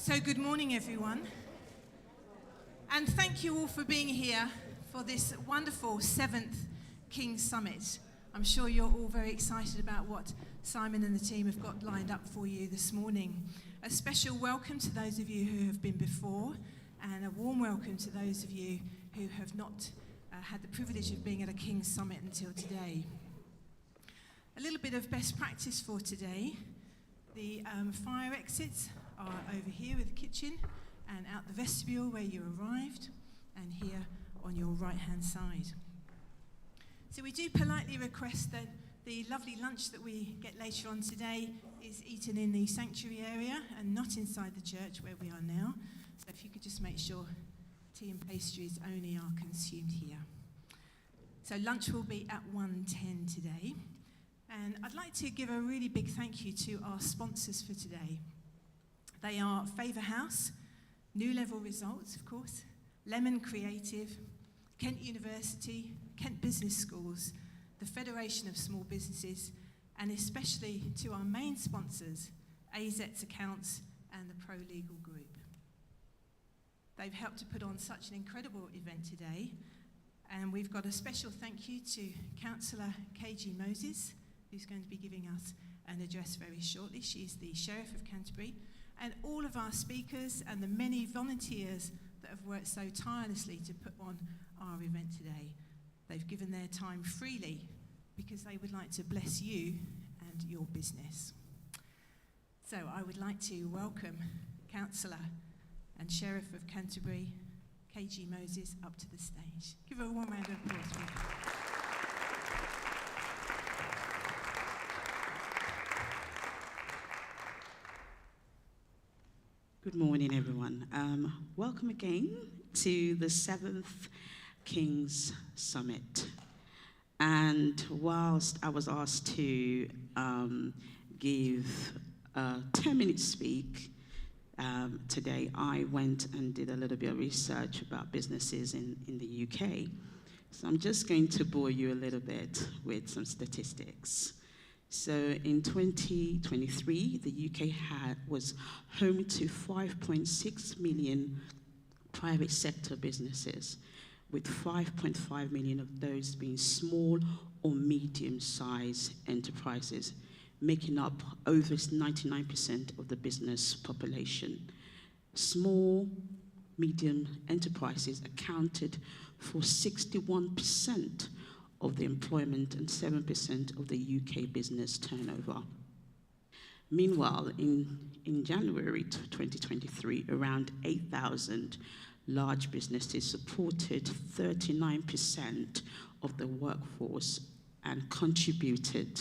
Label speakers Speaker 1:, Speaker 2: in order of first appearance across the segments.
Speaker 1: So good morning, everyone. And thank you all for being here for this wonderful 7th King's Summit. I'm sure you're all very excited about what Simon and the team have got lined up for you this morning. A special welcome to those of you who have been before, and a warm welcome to those of you who have not had the privilege of being at a King's Summit until today. A little bit of best practice for today. The fire exits are over here with the kitchen and out the vestibule where you arrived, and here on your right-hand side. So we do politely request that the lovely lunch that we get later on today is eaten in the sanctuary area and not inside the church where we are now. So if you could just make sure tea and pastries only are consumed here. So lunch will be at 1:10 today. And I'd like to give a really big thank you to our sponsors for today. They are Favour House, New Level Results, of course, Lemon Creative, Kent University, Kent Business Schools, the Federation of Small Businesses, and especially to our main sponsors, AZ's Accounts and the Pro Legal Group. They've helped to put on such an incredible event today, and we've got a special thank you to Councillor KG Moses, who's going to be giving us an address very shortly. She's the Sheriff of Canterbury, and all of our speakers and the many volunteers that have worked so tirelessly to put on our event today. They've given their time freely because they would like to bless you and your business. So I would like to welcome Councillor and Sheriff of Canterbury, KG Moses, up to the stage. Give her a warm round of applause, please.
Speaker 2: Good morning, everyone. Welcome again to the 7th King's Summit. And whilst I was asked to give a 10-minute speak today, I went and did a little bit of research about businesses in the UK. So I'm just going to bore you a little bit with some statistics. So in 2023, the UK was home to 5.6 million private sector businesses, with 5.5 million of those being small or medium-sized enterprises, making up over 99% of the business population. Small, medium enterprises accounted for 61% of the employment and 7% of the UK business turnover. Meanwhile, in January 2023, around 8,000 large businesses supported 39% of the workforce and contributed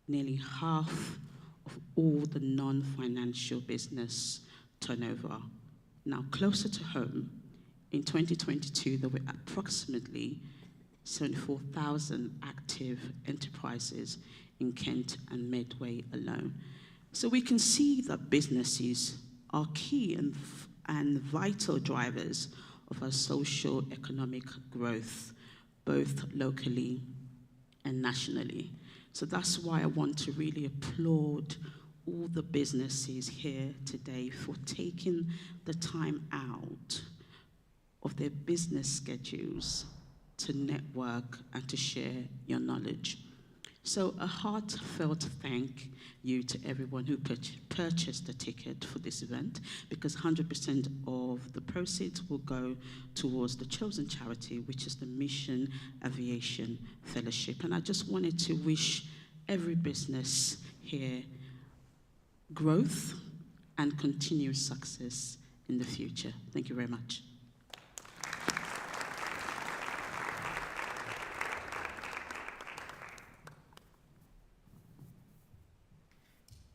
Speaker 2: nearly half of all the non-financial business turnover. Now, closer to home, in 2022, there were approximately 74,000 active enterprises in Kent and Medway alone. So we can see that businesses are key and vital drivers of our social economic growth, both locally and nationally. So that's why I want to really applaud all the businesses here today for taking the time out of their business schedules to network and to share your knowledge. So a heartfelt thank you to everyone who purchased a ticket for this event, because 100% of the proceeds will go towards the chosen charity, which is the Mission Aviation Fellowship. And I just wanted to wish every business here growth and continued success in the future. Thank you very much.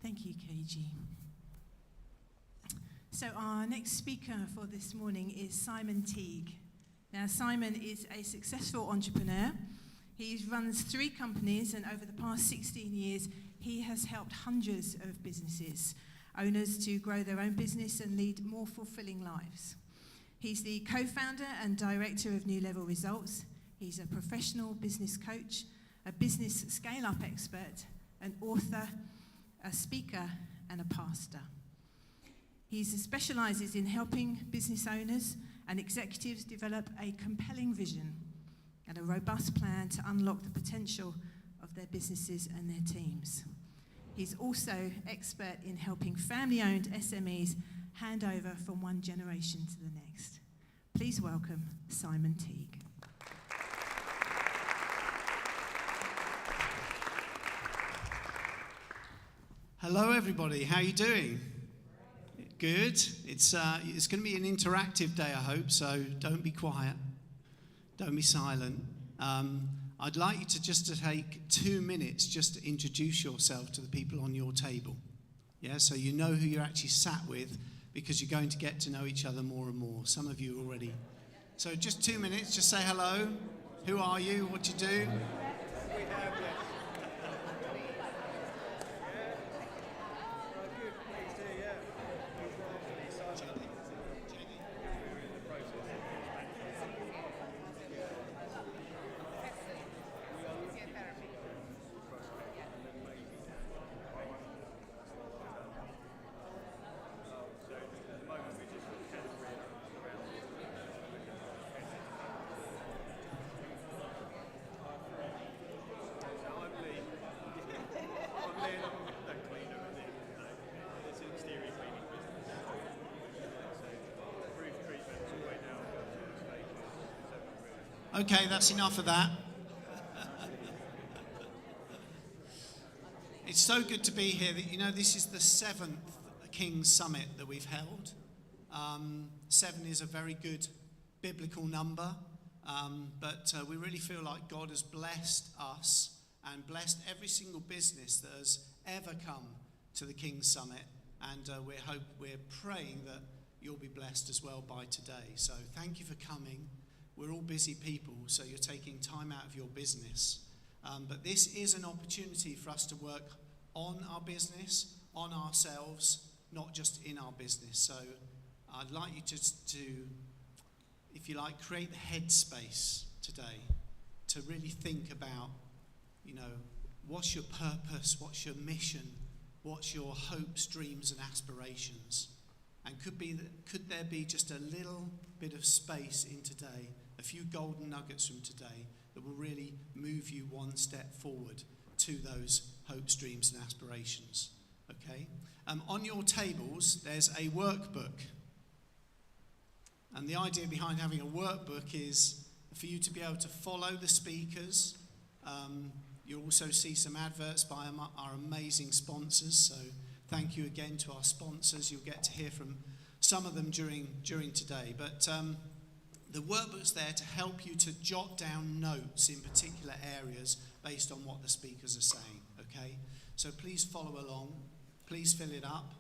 Speaker 1: Thank you, KG. So our next speaker for this morning is Simon Teague. Now, Simon is a successful entrepreneur. He runs 3 companies, and over the past 16 years, he has helped hundreds of businesses owners to grow their own business and lead more fulfilling lives. He's the co-founder and director of New Level Results. He's a professional business coach, a business scale-up expert, an author, a speaker, and a pastor. He specialises in helping business owners and executives develop a compelling vision and a robust plan to unlock the potential of their businesses and their teams. He's also expert in helping family-owned SMEs hand over from one generation to the next. Please welcome Simon Teague.
Speaker 3: Hello everybody, how are you doing? Good. It's going to be an interactive day, I hope, so don't be quiet. Don't be silent. I'd like you to take 2 minutes just to introduce yourself to the people on your table. Yeah, so you know who you're actually sat with, because you're going to get to know each other more and more. Some of you already. So just 2 minutes, just say hello. Who are you? What do you do? Okay, that's enough of that. It's so good to be here. This is the 7th King's Summit that we've held. 7 is a very good biblical number, but we really feel like God has blessed us and blessed every single business that has ever come to the King's Summit, and we're praying that you'll be blessed as well by today. So thank you for coming. We're all busy people, so you're taking time out of your business. But this is an opportunity for us to work on our business, on ourselves, not just in our business. So I'd like you to, if you like, create the headspace today to really think about, what's your purpose, what's your mission, what's your hopes, dreams and aspirations. And could there be just a little bit of space in today, a few golden nuggets from today that will really move you one step forward to those hopes, dreams and aspirations, okay? On your tables, there's a workbook. And the idea behind having a workbook is for you to be able to follow the speakers. You'll also see some adverts by our amazing sponsors, so thank you again to our sponsors. You'll get to hear from some of them during today. But the workbook's there to help you to jot down notes in particular areas based on what the speakers are saying, okay? So please follow along. Please fill it up.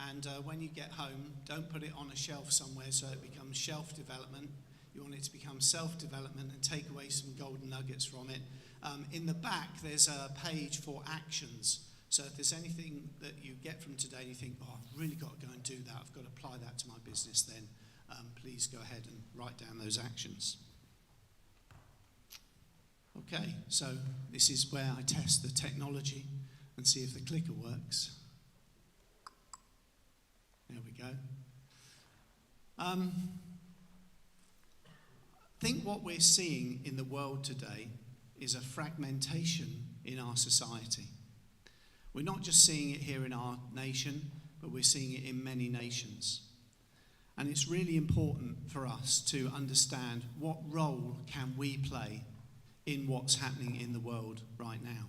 Speaker 3: And when you get home, don't put it on a shelf somewhere so it becomes shelf development. You want it to become self-development and take away some golden nuggets from it. In the back, there's a page for actions. So if there's anything that you get from today and you think, I've really got to go and do that, I've got to apply that to my business, then please go ahead and write down those actions. Okay, so this is where I test the technology and see if the clicker works. There we go. I think what we're seeing in the world today is a fragmentation in our society. We're not just seeing it here in our nation, but we're seeing it in many nations. And it's really important for us to understand what role can we play in what's happening in the world right now.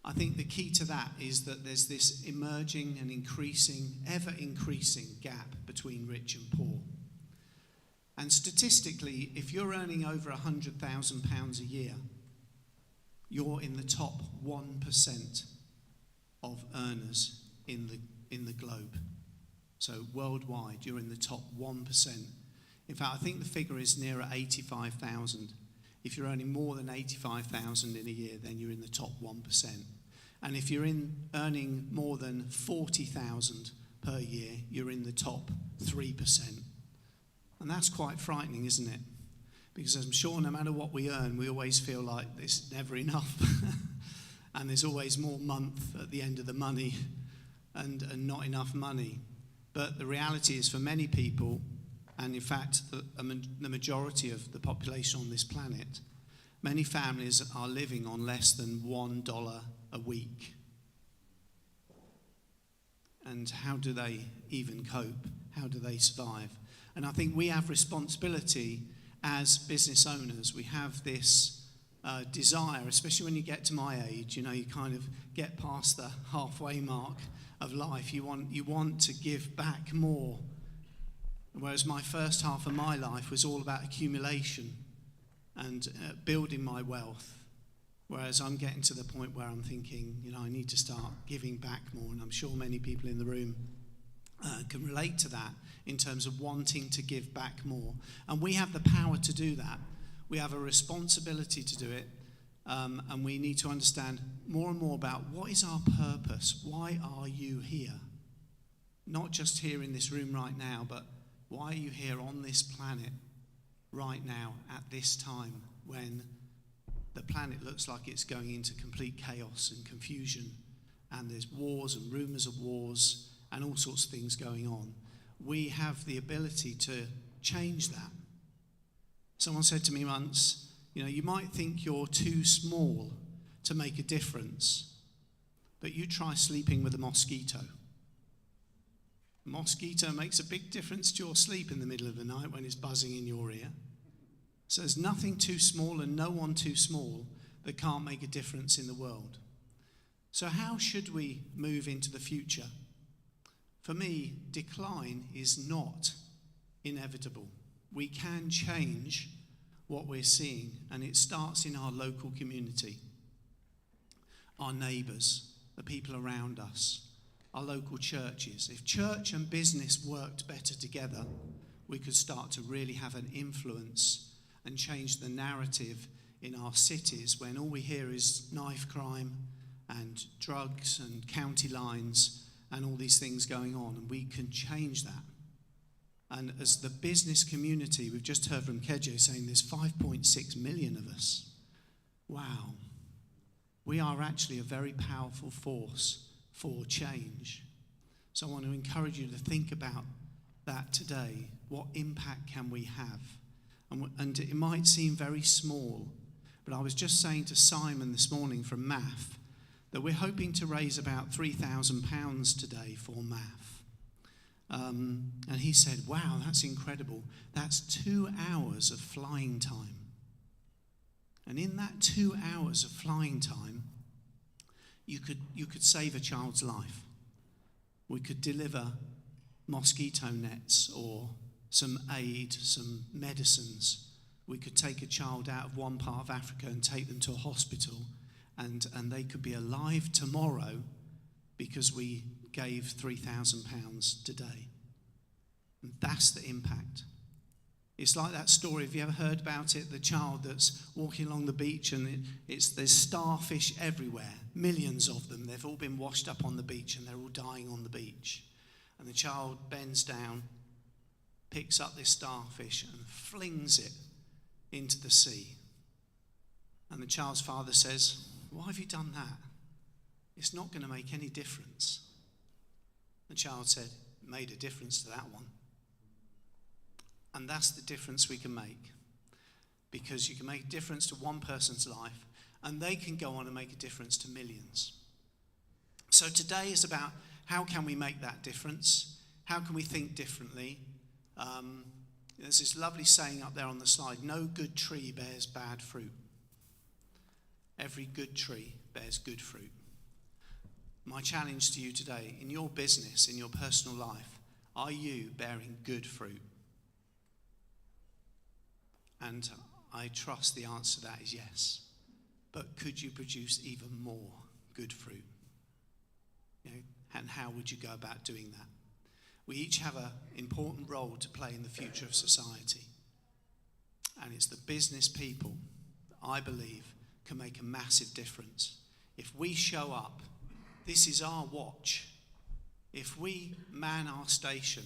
Speaker 3: I think the key to that is that there's this emerging and ever-increasing gap between rich and poor. And statistically, if you're earning over £100,000 a year, you're in the top 1% of earners in the globe. So worldwide, you're in the top 1%. In fact, I think the figure is nearer 85,000. If you're earning more than 85,000 in a year, then you're in the top 1%. And if you're earning more than 40,000 per year, you're in the top 3%. And that's quite frightening, isn't it? Because I'm sure no matter what we earn, we always feel like it's never enough. And there's always more month at the end of the money and not enough money. But the reality is for many people, and in fact the majority of the population on this planet, many families are living on less than $1 a week. And how do they even cope? How do they survive? And I think we have responsibility as business owners. We have this desire, especially when you get to my age, you kind of get past the halfway mark of life. You want to give back more. Whereas my first half of my life was all about accumulation and building my wealth. Whereas I'm getting to the point where I'm thinking, I need to start giving back more. And I'm sure many people in the room can relate to that in terms of wanting to give back more. And we have the power to do that. We have a responsibility to do it. And we need to understand more and more about what is our purpose? Why are you here? Not just here in this room right now, but why are you here on this planet right now at this time when the planet looks like it's going into complete chaos and confusion, and there's wars and rumors of wars and all sorts of things going on? We have the ability to change that. Someone said to me once, you might think you're too small to make a difference, but you try sleeping with a mosquito. A mosquito makes a big difference to your sleep in the middle of the night when it's buzzing in your ear. So there's nothing too small and no one too small that can't make a difference in the world. So how should we move into the future? For me, decline is not inevitable. We can change what we're seeing, and it starts in our local community, our neighbours, the people around us, our local churches. If church and business worked better together, we could start to really have an influence and change the narrative in our cities when all we hear is knife crime and drugs and county lines and all these things going on, and we can change that. And as the business community, we've just heard from Kejo saying there's 5.6 million of us. Wow. We are actually a very powerful force for change. So I want to encourage you to think about that today. What impact can we have? And it might seem very small, but I was just saying to Simon this morning from MAF that we're hoping to raise about £3,000 today for MAF. And he said, wow, that's incredible. That's 2 hours of flying time. And in that 2 hours of flying time, you could save a child's life. We could deliver mosquito nets or some aid, some medicines. We could take a child out of one part of Africa and take them to a hospital, and they could be alive tomorrow because we gave £3,000 today. And that's the impact. It's like that story, have you ever heard about it? The child that's walking along the beach and there's starfish everywhere, millions of them. They've all been washed up on the beach and they're all dying on the beach. And the child bends down, picks up this starfish and flings it into the sea. And the child's father says, why have you done that? It's not going to make any difference. The child said, it made a difference to that one. And that's the difference we can make. Because you can make a difference to one person's life, and they can go on and make a difference to millions. So today is about how can we make that difference? How can we think differently? There's this lovely saying up there on the slide, no good tree bears bad fruit. Every good tree bears good fruit. My challenge to you today, in your business, in your personal life, are you bearing good fruit? And I trust the answer to that is yes. But could you produce even more good fruit? And how would you go about doing that? We each have an important role to play in the future of society. And it's the business people that I believe can make a massive difference. If we show up, this is our watch. If we man our station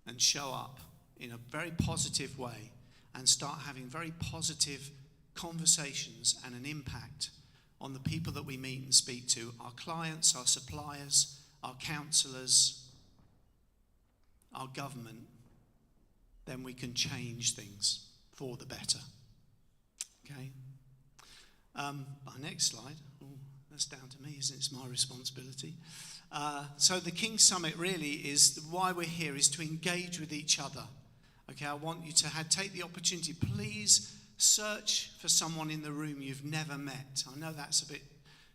Speaker 3: and show up in a very positive way and start having very positive conversations and an impact on the people that we meet and speak to, our clients, our suppliers, our counsellors, our government, then we can change things for the better. Okay? Our next slide. Oh, that's down to me, isn't it? It's my responsibility. So the King's Summit really is, why we're here is to engage with each other. Okay, I want you to take the opportunity. Please search for someone in the room you've never met. I know that's a bit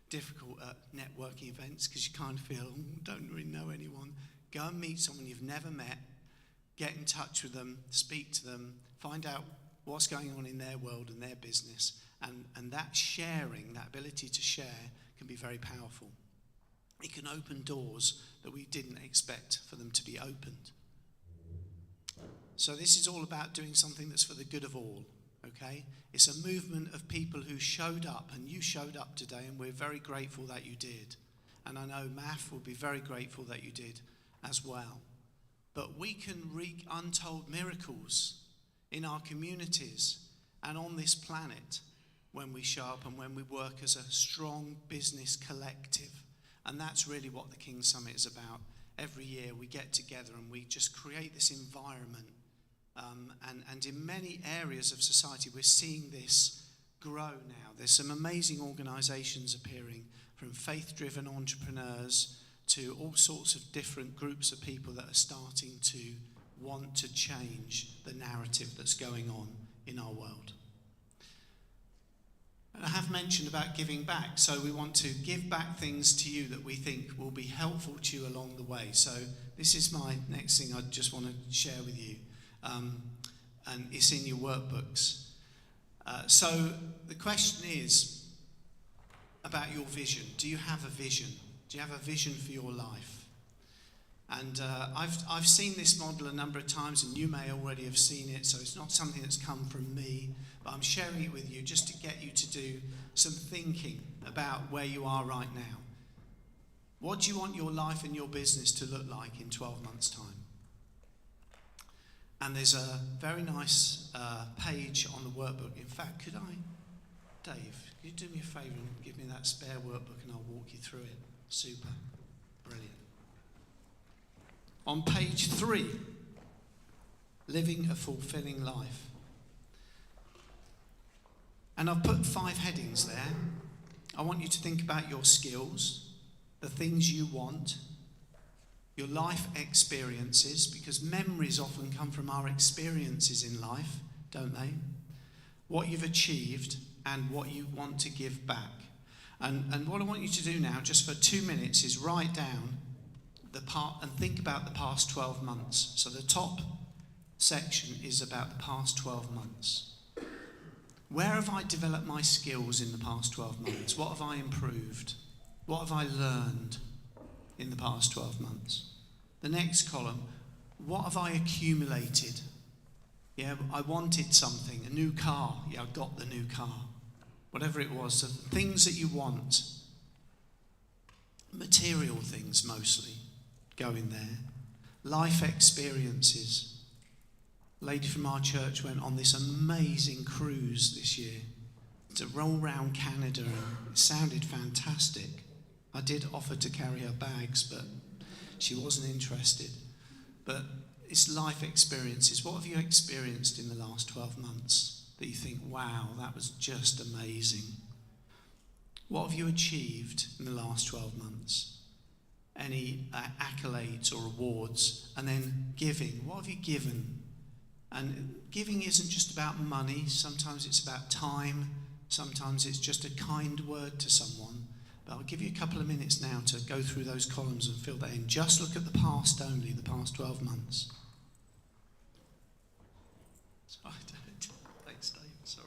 Speaker 3: difficult at networking events because you kind of feel, don't really know anyone. Go and meet someone you've never met. Get in touch with them, speak to them, find out what's going on in their world and their business. And that sharing, that ability to share, can be very powerful. It can open doors that we didn't expect for them to be opened. So this is all about doing something that's for the good of all, okay? It's a movement of people who showed up, and you showed up today, and we're very grateful that you did. And I know MAF will be very grateful that you did as well. But we can wreak untold miracles in our communities and on this planet when we show up and when we work as a strong business collective. And that's really what the King's Summit is about. Every year we get together and we just create this environment. And in many areas of society we're seeing this grow now. There's some amazing organisations appearing, from faith-driven entrepreneurs to all sorts of different groups of people that are starting to want to change the narrative that's going on in our world. And I have mentioned about giving back, so we want to give back things to you that we think will be helpful to you along the way. So this is my next thing I just want to share with you, and it's in your workbooks. So the question is about your vision. Do you have a vision? Do you have a vision for your life? And I've seen this model a number of times, and you may already have seen it, so it's not something that's come from me, but I'm sharing it with you just to get you to do some thinking about where you are right now. What do you want your life and your business to look like in 12 months' time? And there's a very nice page on the workbook. In fact, could I, Dave, could you do me a favour and give me that spare workbook and I'll walk you through it? Super. Brilliant. On page 3, living a fulfilling life. And I've put 5 headings there. I want you to think about your skills, the things you want, your life experiences, because memories often come from our experiences in life, don't they? What you've achieved and what you want to give back. And what I want you to do now, just for 2 minutes, is write down and think about the past 12 months. So the top section is about the past 12 months. Where have I developed my skills in the past 12 months? What have I improved? What have I learned in the past 12 months? The next column, what have I accumulated? Yeah, I wanted something, a new car. Yeah, I got the new car. Whatever it was, the things that you want. Material things mostly go in there. Life experiences. A lady from our church went on this amazing cruise this year to roll around Canada, and it sounded fantastic. I did offer to carry her bags, but she wasn't interested. But it's life experiences. What have you experienced in the last 12 months that you think, wow, that was just amazing? What have you achieved in the last 12 months? Any accolades or awards? And then giving. What have you given? And giving isn't just about money. Sometimes it's about time. Sometimes it's just a kind word to someone. But I'll give you a couple of minutes now to go through those columns and fill that in. Just look at the past only, the past 12 months. Sorry, David. Thanks, Dave. Sorry.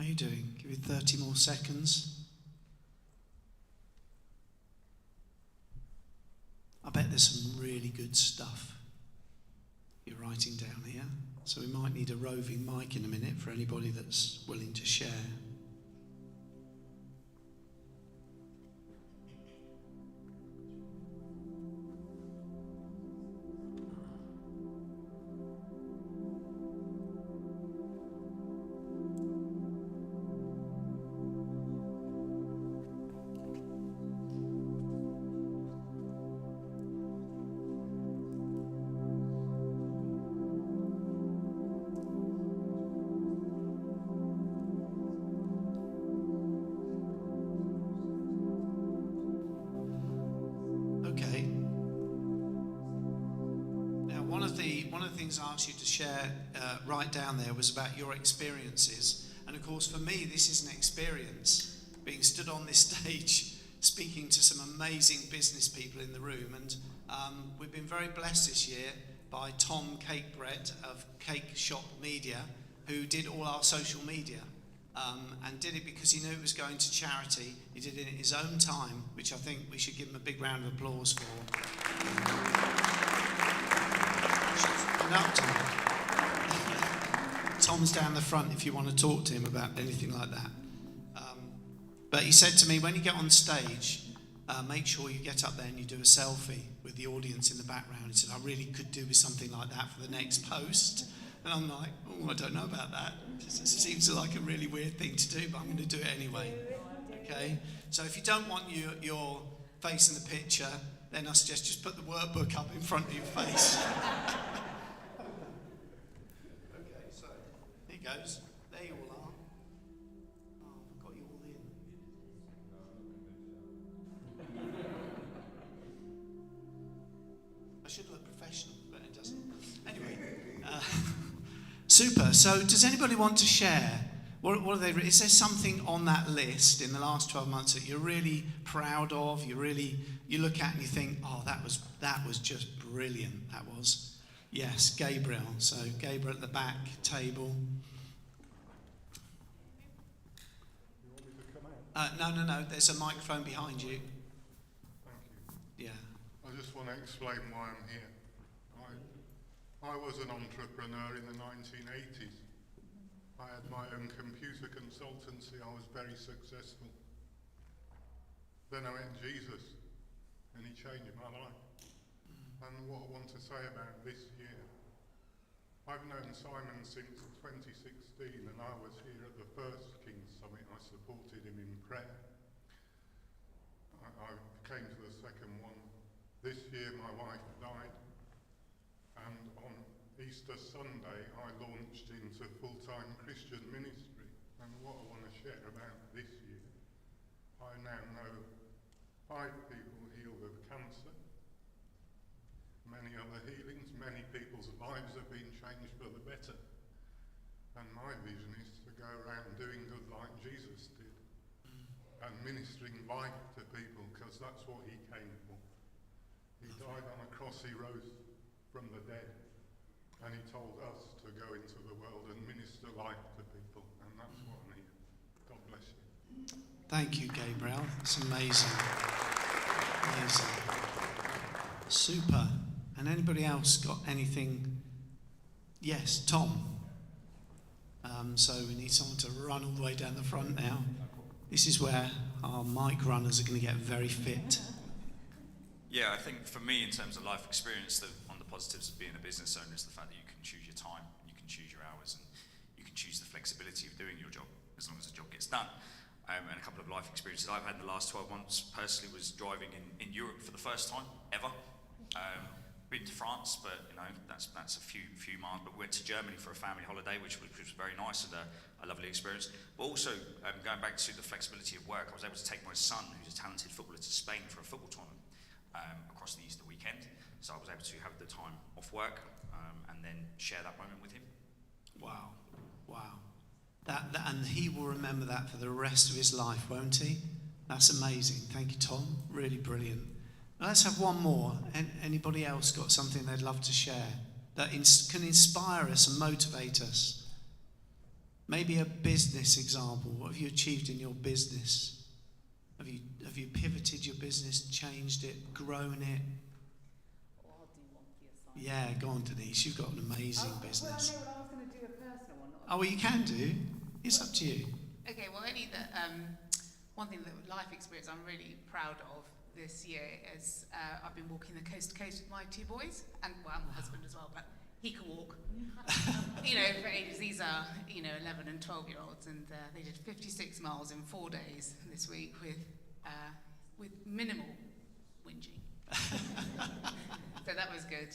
Speaker 3: How are you doing? Give it 30 more seconds. I bet there's some really good stuff you're writing down here. So we might need a roving mic in a minute for anybody that's willing to share. One of the things I asked you to share right down there was about your experiences. And of course, for me, this is an experience, being stood on this stage, speaking to some amazing business people in the room. And we've been very blessed this year by Tom Cakebread of Cake Shop Media, who did all our social media. And did it because he knew it was going to charity. He did it in his own time, which I think we should give him a big round of applause for. Up, Tom. Tom's down the front if you want to talk to him about anything like that. But he said to me, when you get on stage, make sure you get up there and you do a selfie with the audience in the background. He said, I really could do with something like that for the next post. And I'm like, oh, I don't know about that. It seems like a really weird thing to do, but I'm going to do it anyway. Okay? So if you don't want your face in the picture, then I suggest just put the workbook up in front of your face. Goes. There you all are. Oh, I've got you all in. I should look professional, but it doesn't. Anyway, super. So, does anybody want to share? What are they? Is there something on that list in the last 12 months that you're really proud of? You look at and you think, oh, that was just brilliant. That was. Yes, Gabriel. So Gabriel at the back table. No. There's a microphone behind you.
Speaker 4: Thank
Speaker 3: Yeah.
Speaker 4: you. I just want to explain why I'm here. I was an entrepreneur in the 1980s. I had my own computer consultancy. I was very successful. Then I met Jesus, and he changed my life. And what I want to say about this year, I've known Simon since 2016, and I was here at the first King's Summit. I supported him in prayer. I came to the second one. This year my wife died, and on Easter Sunday I launched into full-time Christian ministry. And what I want to share about this year, I now know 5 people healed of cancer. Many other healings, many people's lives have been changed for the better. And my vision is to go around doing good like Jesus did and ministering life to people, because that's what he came for. He died on a cross, he rose from the dead, and he told us to go into the world and minister life to people, and that's what I'm here. God bless you.
Speaker 3: Thank you, Gabriel. It's amazing. Amazing. Super. And anybody else got anything? Yes, Tom. So we need someone to run all the way down the front now. This is where our mic runners are going to get very fit.
Speaker 5: Yeah, I think for me, in terms of life experience, one of the positives of being a business owner is the fact that you can choose your time, you can choose your hours, and you can choose the flexibility of doing your job as long as the job gets done. And a couple of life experiences I've had in the last 12 months personally was driving in Europe for the first time ever. Been to France, but that's a few miles. But we went to Germany for a family holiday, which was very nice and a lovely experience. But also going back to the flexibility of work, I was able to take my son, who's a talented footballer, to Spain for a football tournament across the Easter weekend. So I was able to have the time off work and then share that moment with him.
Speaker 3: Wow. That and he will remember that for the rest of his life, won't he? That's amazing. Thank you, Tom. Really brilliant. Let's have one more. Anybody else got something they'd love to share that can inspire us and motivate us? Maybe a business example. What have you achieved in your business? Have you pivoted your business, changed it, grown it?
Speaker 6: Or I'll do one for your side.
Speaker 3: Yeah, go on, Denise. You've got an amazing business.
Speaker 6: Well, I was going to do a personal one.
Speaker 3: Oh, well, you can do. It's up to you.
Speaker 6: Okay, well, only that one thing that life experience I'm really proud of this year is I've been walking the coast to coast with my 2 boys, and well, my husband as well, but he can walk. For ages. These are 11 and 12-year-olds, and they did 56 miles in 4 days this week with minimal whinging. So that was good.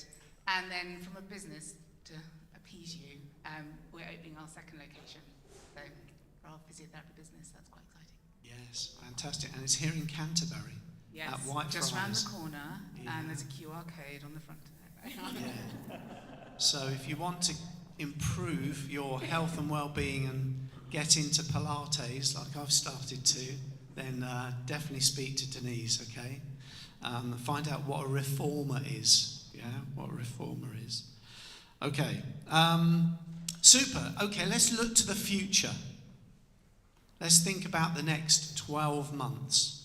Speaker 6: And then from a business to appease you, we're opening our second location. So for our physiotherapy business, that's quite exciting.
Speaker 3: Yes, fantastic. And it's here in Canterbury.
Speaker 6: Yes,
Speaker 3: at Whitefriars.
Speaker 6: just round the corner,
Speaker 3: Yeah.
Speaker 6: and there's a QR code on the front of it.
Speaker 3: Yeah. So if you want to improve your health and well-being and get into Pilates, like I've started to, then definitely speak to Denise, okay? Find out what a reformer is. Yeah, what a reformer is. Okay. Super. Okay, let's look to the future. Let's think about the next 12 months.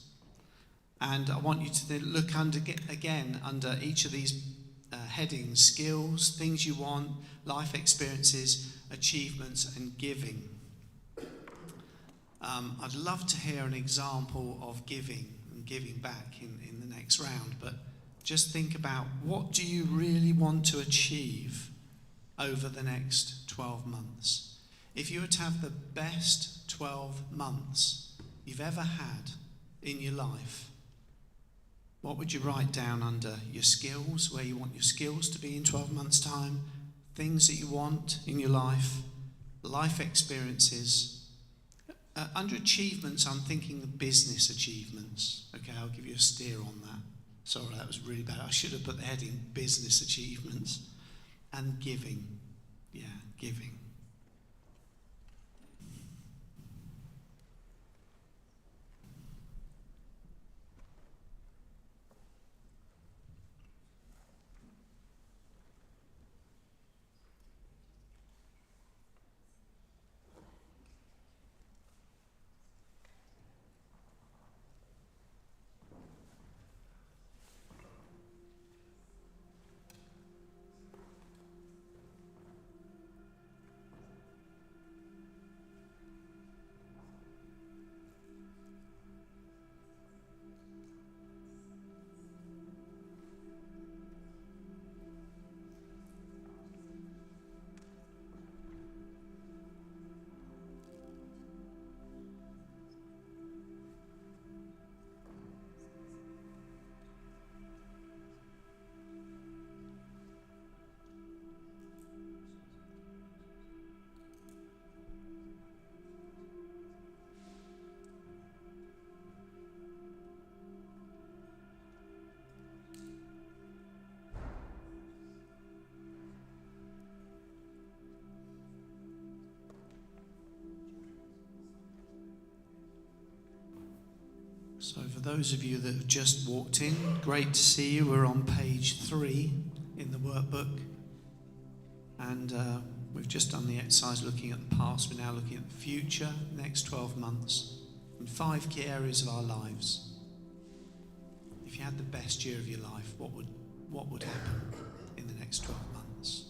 Speaker 3: And I want you to look under each of these headings: skills, things you want, life experiences, achievements, and giving. I'd love to hear an example of giving and giving back in the next round, but just think about, what do you really want to achieve over the next 12 months? If you were to have the best 12 months you've ever had in your life, what would you write down under your skills, where you want your skills to be in 12 months' time, things that you want in your life, life experiences? Under achievements, I'm thinking the business achievements. Okay, I'll give you a steer on that. Sorry, that was really bad. I should have put the heading business achievements. And giving. Yeah, giving. So for those of you that have just walked in, great to see you. We're on page 3 in the workbook. And we've just done the exercise looking at the past. We're now looking at the future, next 12 months, in 5 key areas of our lives. If you had the best year of your life, what would happen in the next 12 months?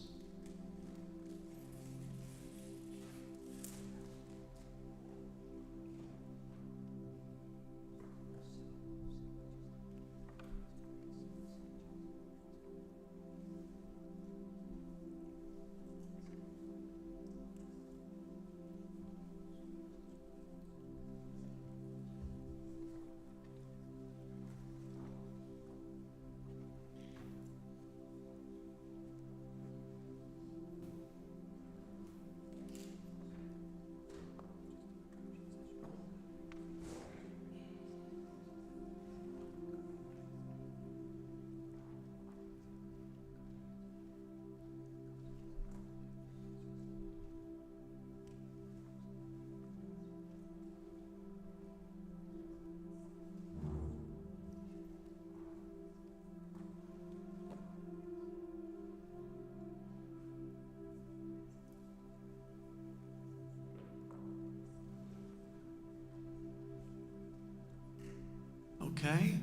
Speaker 3: Okay,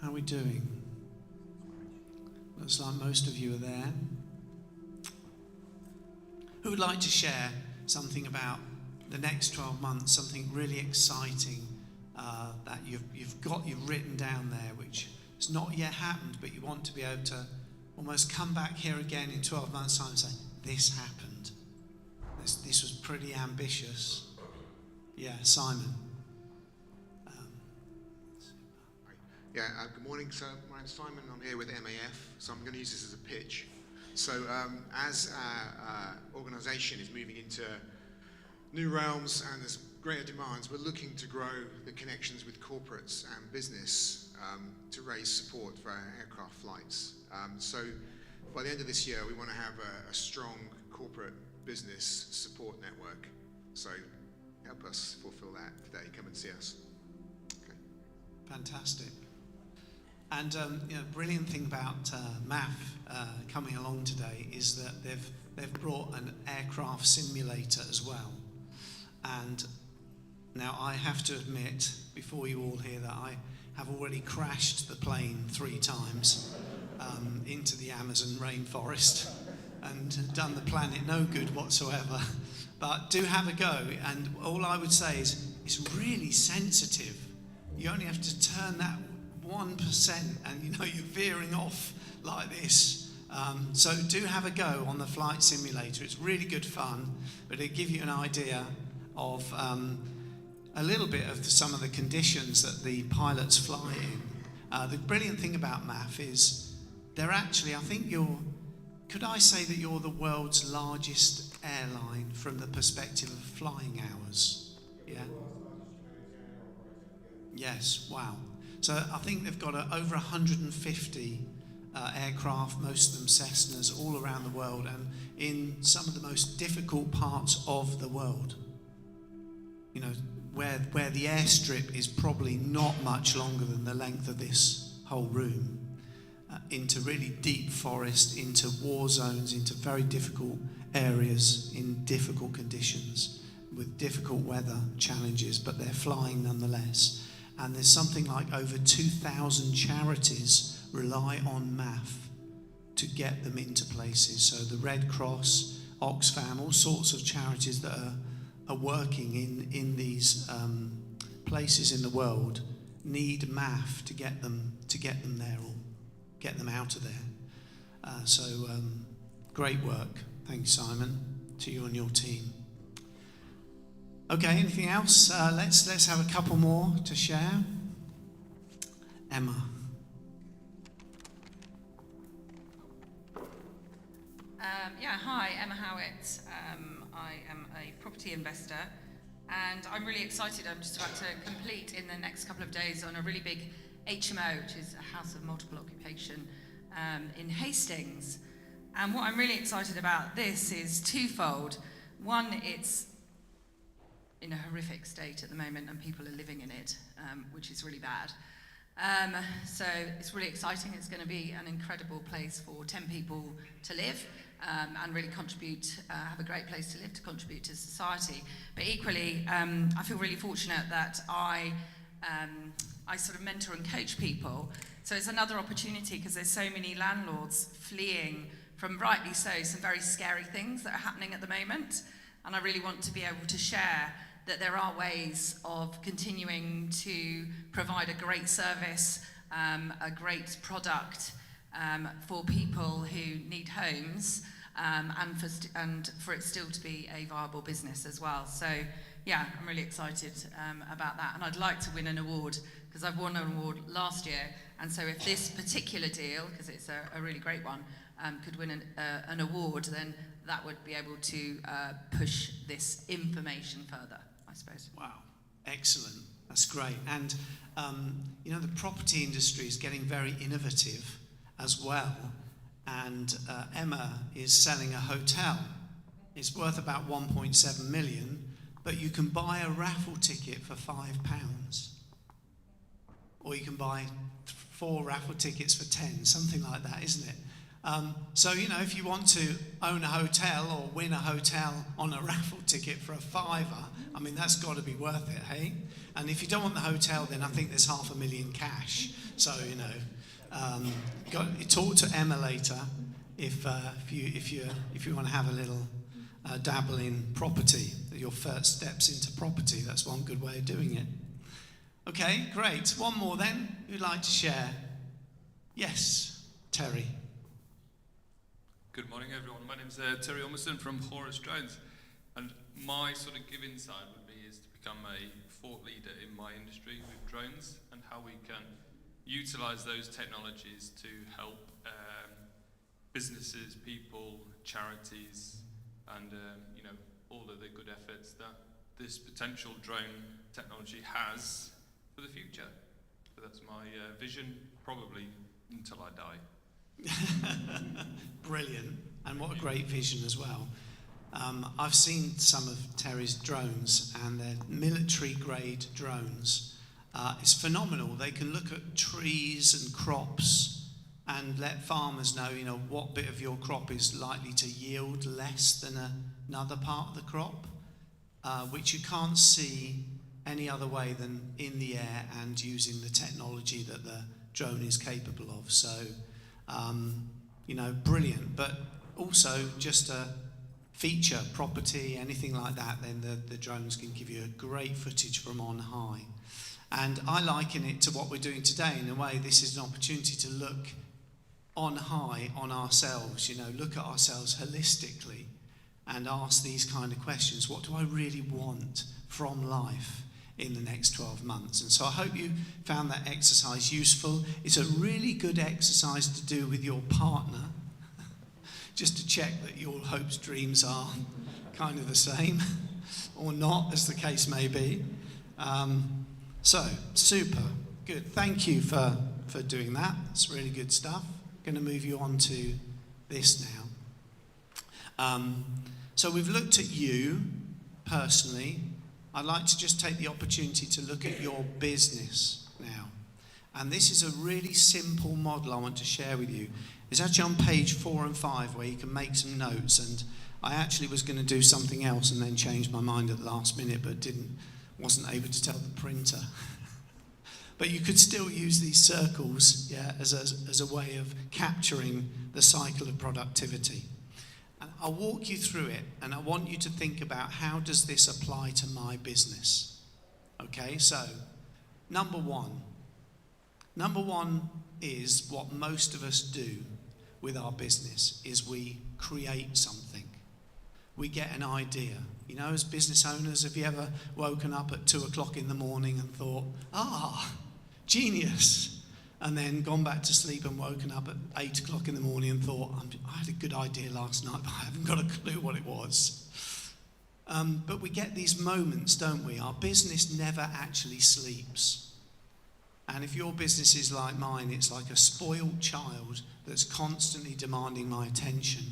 Speaker 3: how are we doing? Looks like most of you are there. Who would like to share something about the next 12 months, something really exciting that you've written down there, which has not yet happened, but you want to be able to almost come back here again in 12 months' time and say, this happened. This was pretty ambitious. Yeah, Simon.
Speaker 7: Good morning. So my name's Simon. I'm here with MAF. So I'm going to use this as a pitch. So as our organisation is moving into new realms and there's greater demands, we're looking to grow the connections with corporates and business to raise support for our aircraft flights. So by the end of this year, we want to have a strong corporate business support network. So help us fulfill that today. Come and see us. Okay.
Speaker 3: Fantastic. And brilliant thing about MAF coming along today is that they've brought an aircraft simulator as well. And now I have to admit, before you all hear that, I have already crashed the plane 3 times into the Amazon rainforest and done the planet no good whatsoever. But do have a go. And all I would say is it's really sensitive. You only have to turn that 1% and you're veering off like this. So do have a go on the flight simulator. It's really good fun, but it'll give you an idea of a little bit of some of the conditions that the pilots fly in. The brilliant thing about MAF is they're actually, could I say that you're the world's largest airline from the perspective of flying hours? Yeah? Yes, wow. So I think they've got over 150 aircraft, most of them Cessnas, all around the world and in some of the most difficult parts of the world. Where the airstrip is probably not much longer than the length of this whole room, into really deep forest, into war zones, into very difficult areas in difficult conditions with difficult weather challenges, but they're flying nonetheless. And there's something like over 2,000 charities rely on MAF to get them into places. So the Red Cross, Oxfam, all sorts of charities that are working in these places in the world need MAF to get them there or get them out of there. So great work. Thanks, Simon, to you and your team. Okay, anything else? Let's have a couple more to share. Emma.
Speaker 8: Hi, Emma Howitt. I am a property investor and I'm really excited. I'm just about to complete in the next couple of days on a really big HMO, which is a house of multiple occupation in Hastings. And what I'm really excited about this is twofold. One, it's in a horrific state at the moment and people are living in it, which is really bad. So it's really exciting. It's going to be an incredible place for 10 people to live and really contribute, have a great place to live, to contribute to society. But equally, I feel really fortunate that I sort of mentor and coach people. So it's another opportunity because there's so many landlords fleeing from, rightly so, some very scary things that are happening at the moment. And I really want to be able to share that there are ways of continuing to provide a great service, a great product for people who need homes, and for it still to be a viable business as well. So yeah, I'm really excited about that. And I'd like to win an award because I've won an award last year. And so if this particular deal, because it's a really great one, could win an award, then that would be able to push this information further, I suppose.
Speaker 3: Wow, excellent. That's great. And, the property industry is getting very innovative as well. And Emma is selling a hotel. It's worth about 1.7 million, but you can buy a raffle ticket for £5. Or you can buy 4 raffle tickets for 10, something like that, isn't it? So, you know, if you want to own a hotel or win a hotel on a raffle ticket for a £5, I mean, that's got to be worth it, hey? And if you don't want the hotel, then I think there's $500,000 cash. So, you know, talk to Emma later if you want to have a little dabble in property. Your first steps into property. That's one good way of doing it. Okay, great. One more then. Who'd like to share? Yes, Terry.
Speaker 9: Good morning, everyone. My name's Terry Ormiston from Horace Drones, and my sort of give inside would be is to become a thought leader in my industry with drones and how we can utilise those technologies to help businesses, people, charities, and you know, all of the good efforts that this potential drone technology has for the future. So that's my vision, probably until I die.
Speaker 3: Brilliant, and what a great vision as well. I've seen some of Terry's drones, and they're military-grade drones. It's phenomenal. They can look at trees and crops and let farmers know, you know, what bit of your crop is likely to yield less than another part of the crop, which you can't see any other way than in the air and using the technology that the drone is capable of. So, you know, brilliant. But also just a feature, property, anything like that, then the drones can give you a great footage from on high. And I liken it to what we're doing today. In a way, this is an opportunity to look on high on ourselves, you know, look at ourselves holistically and ask these kind of questions. What do I really want from life in the next 12 months? And so I hope you found that exercise useful. It's a really good exercise to do with your partner, just to check that your hopes, dreams are kind of the same, or not, as the case may be. So, super, good. Thank you for doing that. It's really good stuff. Going to move you on to this now. So we've looked at you personally. I'd like to just take the opportunity to look at your business now. And this is a really simple model I want to share with you. It's actually on page 4 and 5 where you can make some notes. And I actually was going to do something else and then changed my mind at the last minute, but wasn't able to tell the printer. But you could still use these circles, yeah, as a way of capturing the cycle of productivity. And I'll walk you through it, and I want you to think about how does this apply to my business. Okay, so number one is what most of us do with our business is we create something. We get an idea. You know, as business owners, have you ever woken up at 2 o'clock in the morning and thought, genius, and then gone back to sleep and woken up at 8 o'clock in the morning and thought, I had a good idea last night, but I haven't got a clue what it was. But we get these moments, don't we? Our business never actually sleeps. And if your business is like mine, it's like a spoiled child that's constantly demanding my attention.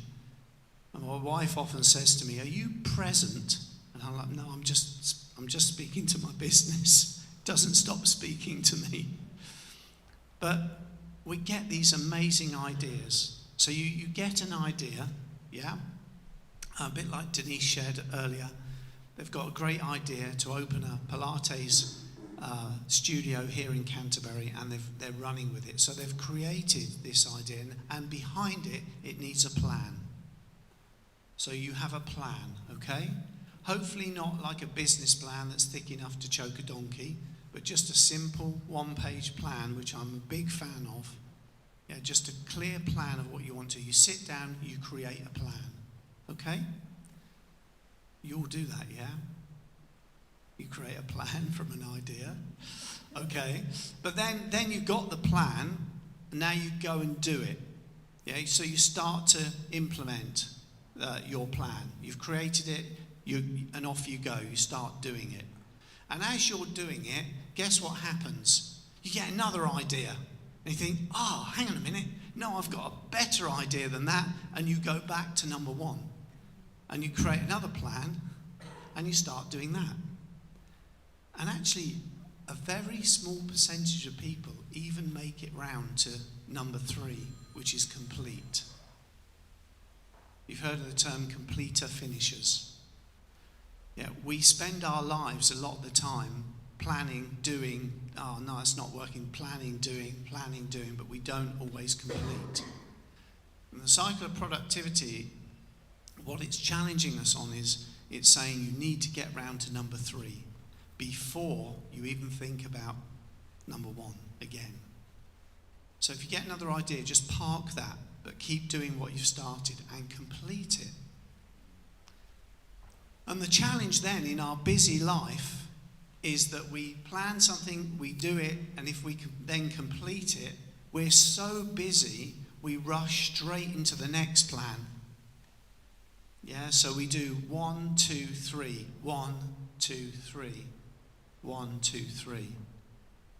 Speaker 3: And my wife often says to me, "Are you present?" And I'm like, "No, I'm just speaking to my business. It doesn't stop speaking to me." But we get these amazing ideas. So you get an idea, yeah? A bit like Denise shared earlier. They've got a great idea to open a Pilates studio here in Canterbury, and they're running with it. So they've created this idea, and behind it, it needs a plan. So you have a plan, okay? Hopefully not like a business plan that's thick enough to choke a donkey, but just a simple one-page plan, which I'm a big fan of. Yeah, just a clear plan of what you want to. You sit down, you create a plan, okay? You all do that, yeah? You create a plan from an idea, okay? But then you've got the plan, and now you go and do it. Yeah, so you start to implement your plan. You've created it, and off you go. You start doing it. And as you're doing it, guess what happens? You get another idea. And you think, hang on a minute. No, I've got a better idea than that. And you go back to number one. And you create another plan, and you start doing that. And actually, a very small percentage of people even make it round to number 3, which is complete. You've heard of the term completer finishers. Yeah, we spend our lives a lot of the time planning, doing, oh no, it's not working, planning, doing, but we don't always complete. And the cycle of productivity, what it's challenging us on is it's saying you need to get round to number 3 before you even think about number 1 again. So if you get another idea, just park that, but keep doing what you've started and complete it. And the challenge then in our busy life is that we plan something, we do it, and if we can then complete it, we're so busy we rush straight into the next plan. Yeah, so we do 1, 2, 3, 1, 2, 3, 1, 2, 3.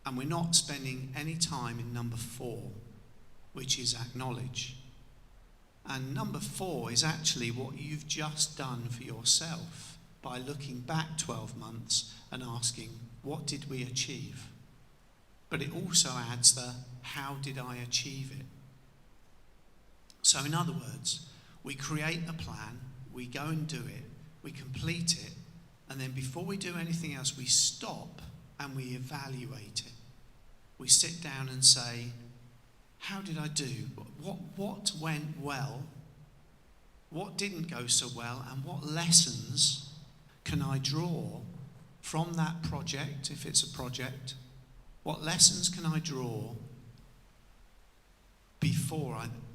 Speaker 3: And we're not spending any time in number 4, which is acknowledge. And number 4 is actually what you've just done for yourself by looking back 12 months and asking, what did we achieve? But it also adds the, how did I achieve it? So in other words, we create a plan, we go and do it, we complete it, and then before we do anything else, we stop and we evaluate it. We sit down and say, how did I do? What went well? What didn't go so well? And what lessons can I draw from that project, if it's a project? What lessons can I draw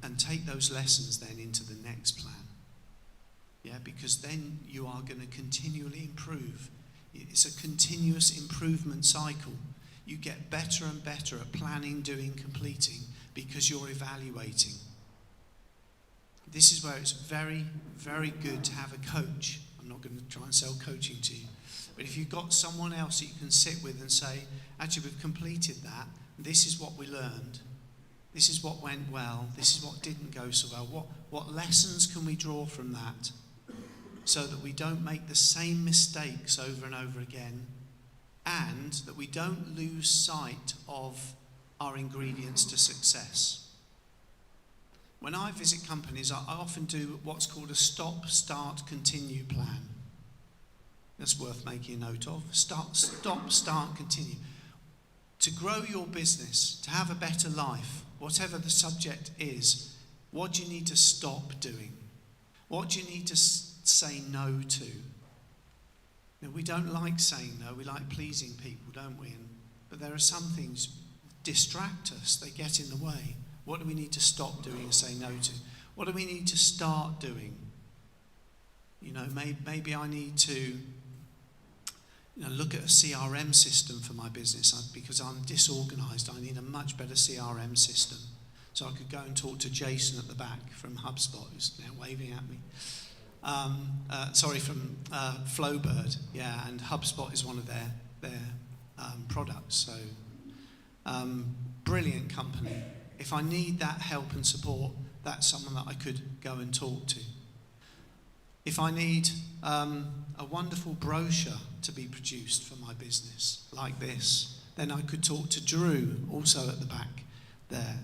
Speaker 3: and take those lessons then into the next plan? Yeah, because then you are going to continually improve. It's a continuous improvement cycle. You get better and better at planning, doing, completing, because you're evaluating. This is where it's very, very good to have a coach. I'm not going to try and sell coaching to you. But if you've got someone else that you can sit with and say, actually, we've completed that. This is what we learned. This is what went well. This is what didn't go so well. What lessons can we draw from that so that we don't make the same mistakes over and over again, and that we don't lose sight of our ingredients to success? When I visit companies, I often do what's called a stop, start, continue plan. That's worth making a note of. Stop, start, continue. To grow your business, to have a better life, whatever the subject is, what do you need to stop doing? What do you need to say no to? Now, we don't like saying no, we like pleasing people, don't we? But there are some things distract us, they get in the way. What do we need to stop doing and say no to? What do we need to start doing? You know, maybe I need to look at a CRM system for my business because I'm disorganized. I need a much better CRM system. So I could go and talk to Jason at the back from HubSpot, who's now waving at me. From Flowbird, yeah, and HubSpot is one of their products. So, brilliant company. If I need that help and support, that's someone that I could go and talk to. If I need a wonderful brochure to be produced for my business, like this, then I could talk to Drew, also at the back there,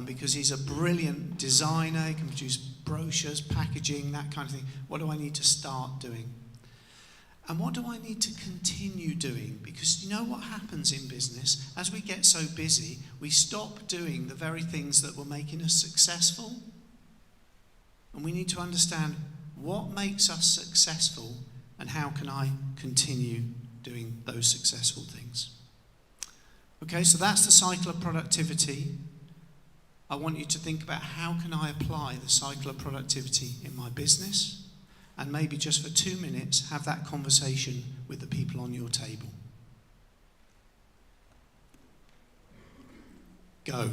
Speaker 3: because he's a brilliant designer. He can produce brochures, packaging, that kind of thing. What do I need to start doing? And what do I need to continue doing? Because you know what happens in business? As we get so busy, we stop doing the very things that were making us successful. And we need to understand what makes us successful and how can I continue doing those successful things. Okay, so that's the cycle of productivity. I want you to think about how can I apply the cycle of productivity in my business, and maybe just for 2 minutes have that conversation with the people on your table. Go.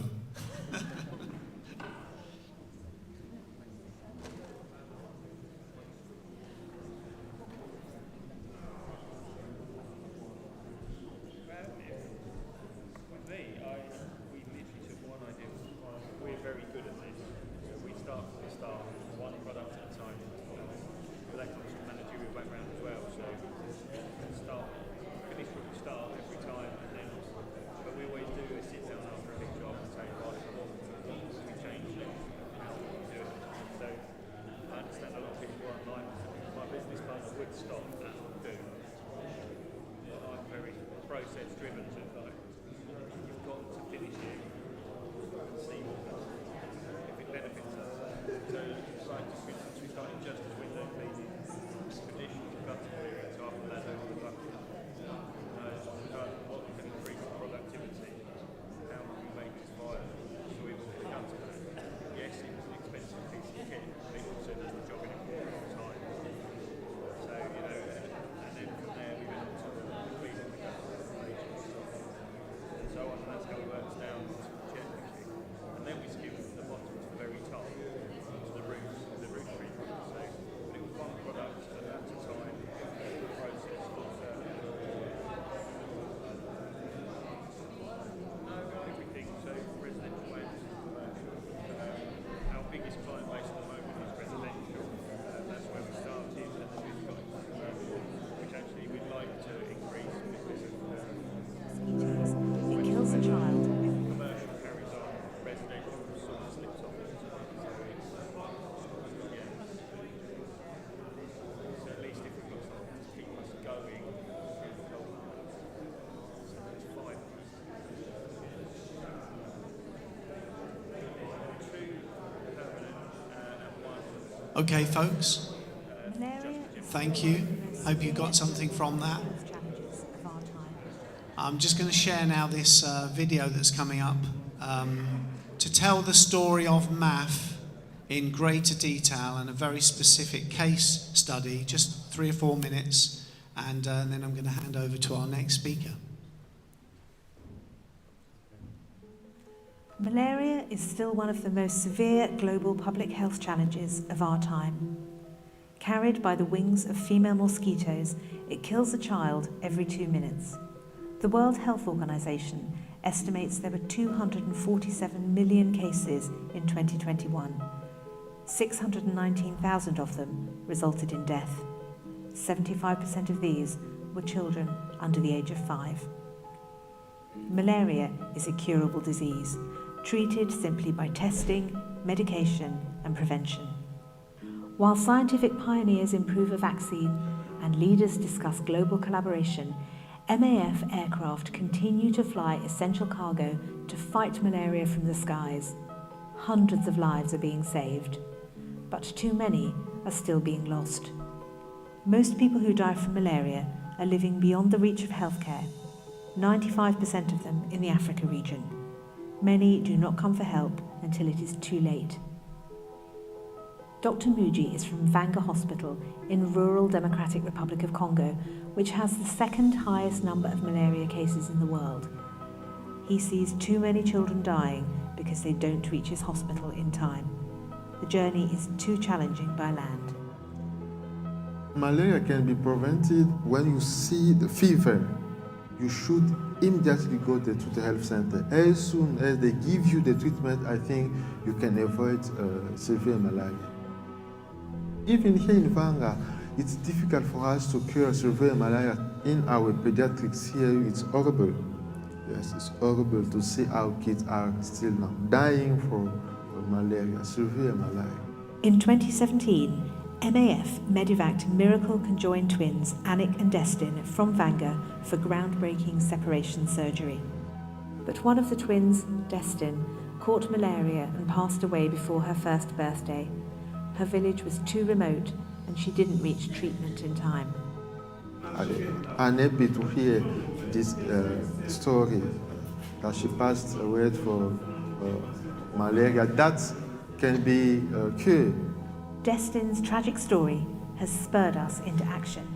Speaker 3: Okay, folks. Thank you. Hope you got something from that. I'm just going to share now this video that's coming up to tell the story of MAF in greater detail and a very specific case study, just 3 or 4 minutes, and then I'm going to hand over to our next speaker.
Speaker 10: Malaria is still one of the most severe global public health challenges of our time. Carried by the wings of female mosquitoes, it kills a child every 2 minutes. The World Health Organization estimates there were 247 million cases in 2021. 619,000 of them resulted in death. 75% of these were children under the age of 5. Malaria is a curable disease, treated simply by testing, medication, and prevention. While scientific pioneers improve a vaccine and leaders discuss global collaboration, MAF aircraft continue to fly essential cargo to fight malaria from the skies. Hundreds of lives are being saved, but too many are still being lost. Most people who die from malaria are living beyond the reach of healthcare, 95% of them in the Africa region. Many do not come for help until it is too late. Dr. Muji is from Vanga Hospital in rural Democratic Republic of Congo, which has the second highest number of malaria cases in the world. He sees too many children dying because they don't reach his hospital in time. The journey is too challenging by land.
Speaker 11: Malaria can be prevented when you see the fever. You should immediately go to the health center. As soon as they give you the treatment, I think you can avoid severe malaria. Even here in Vanga, it's difficult for us to cure severe malaria in our pediatrics here. It's horrible. Yes, it's horrible to see our kids are still now dying from malaria, severe malaria.
Speaker 10: In 2017, MAF medevaced miracle conjoined twins Anik and Destin from Vanga for groundbreaking separation surgery. But one of the twins, Destin, caught malaria and passed away before her first birthday. Her village was too remote and she didn't reach treatment in time.
Speaker 11: I'm happy to hear this story that she passed away for malaria. That can be cured.
Speaker 10: Destin's tragic story has spurred us into action.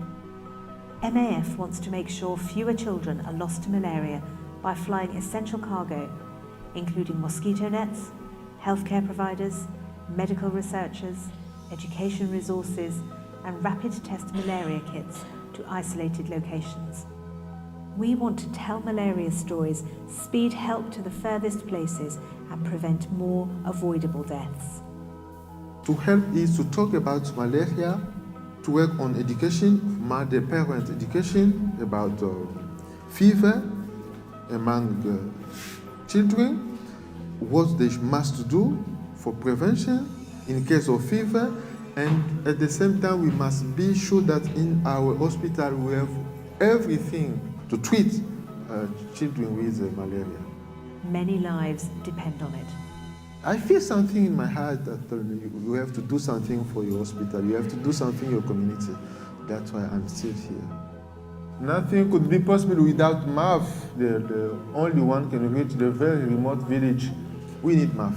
Speaker 10: MAF wants to make sure fewer children are lost to malaria by flying essential cargo, including mosquito nets, healthcare providers, medical researchers, education resources, and rapid test malaria kits to isolated locations. We want to tell malaria stories, speed help to the furthest places, and prevent more avoidable deaths.
Speaker 11: To help is to talk about malaria, to work on education, mother-parent education about fever among children, what they must do for prevention in case of fever, and at the same time we must be sure that in our hospital we have everything to treat children with malaria.
Speaker 10: Many lives depend on it.
Speaker 11: I feel something in my heart that told me you have to do something for your hospital, you have to do something in your community. That's why I'm still here. Nothing could be possible without MAF. The only one can reach the very remote village. We need MAF.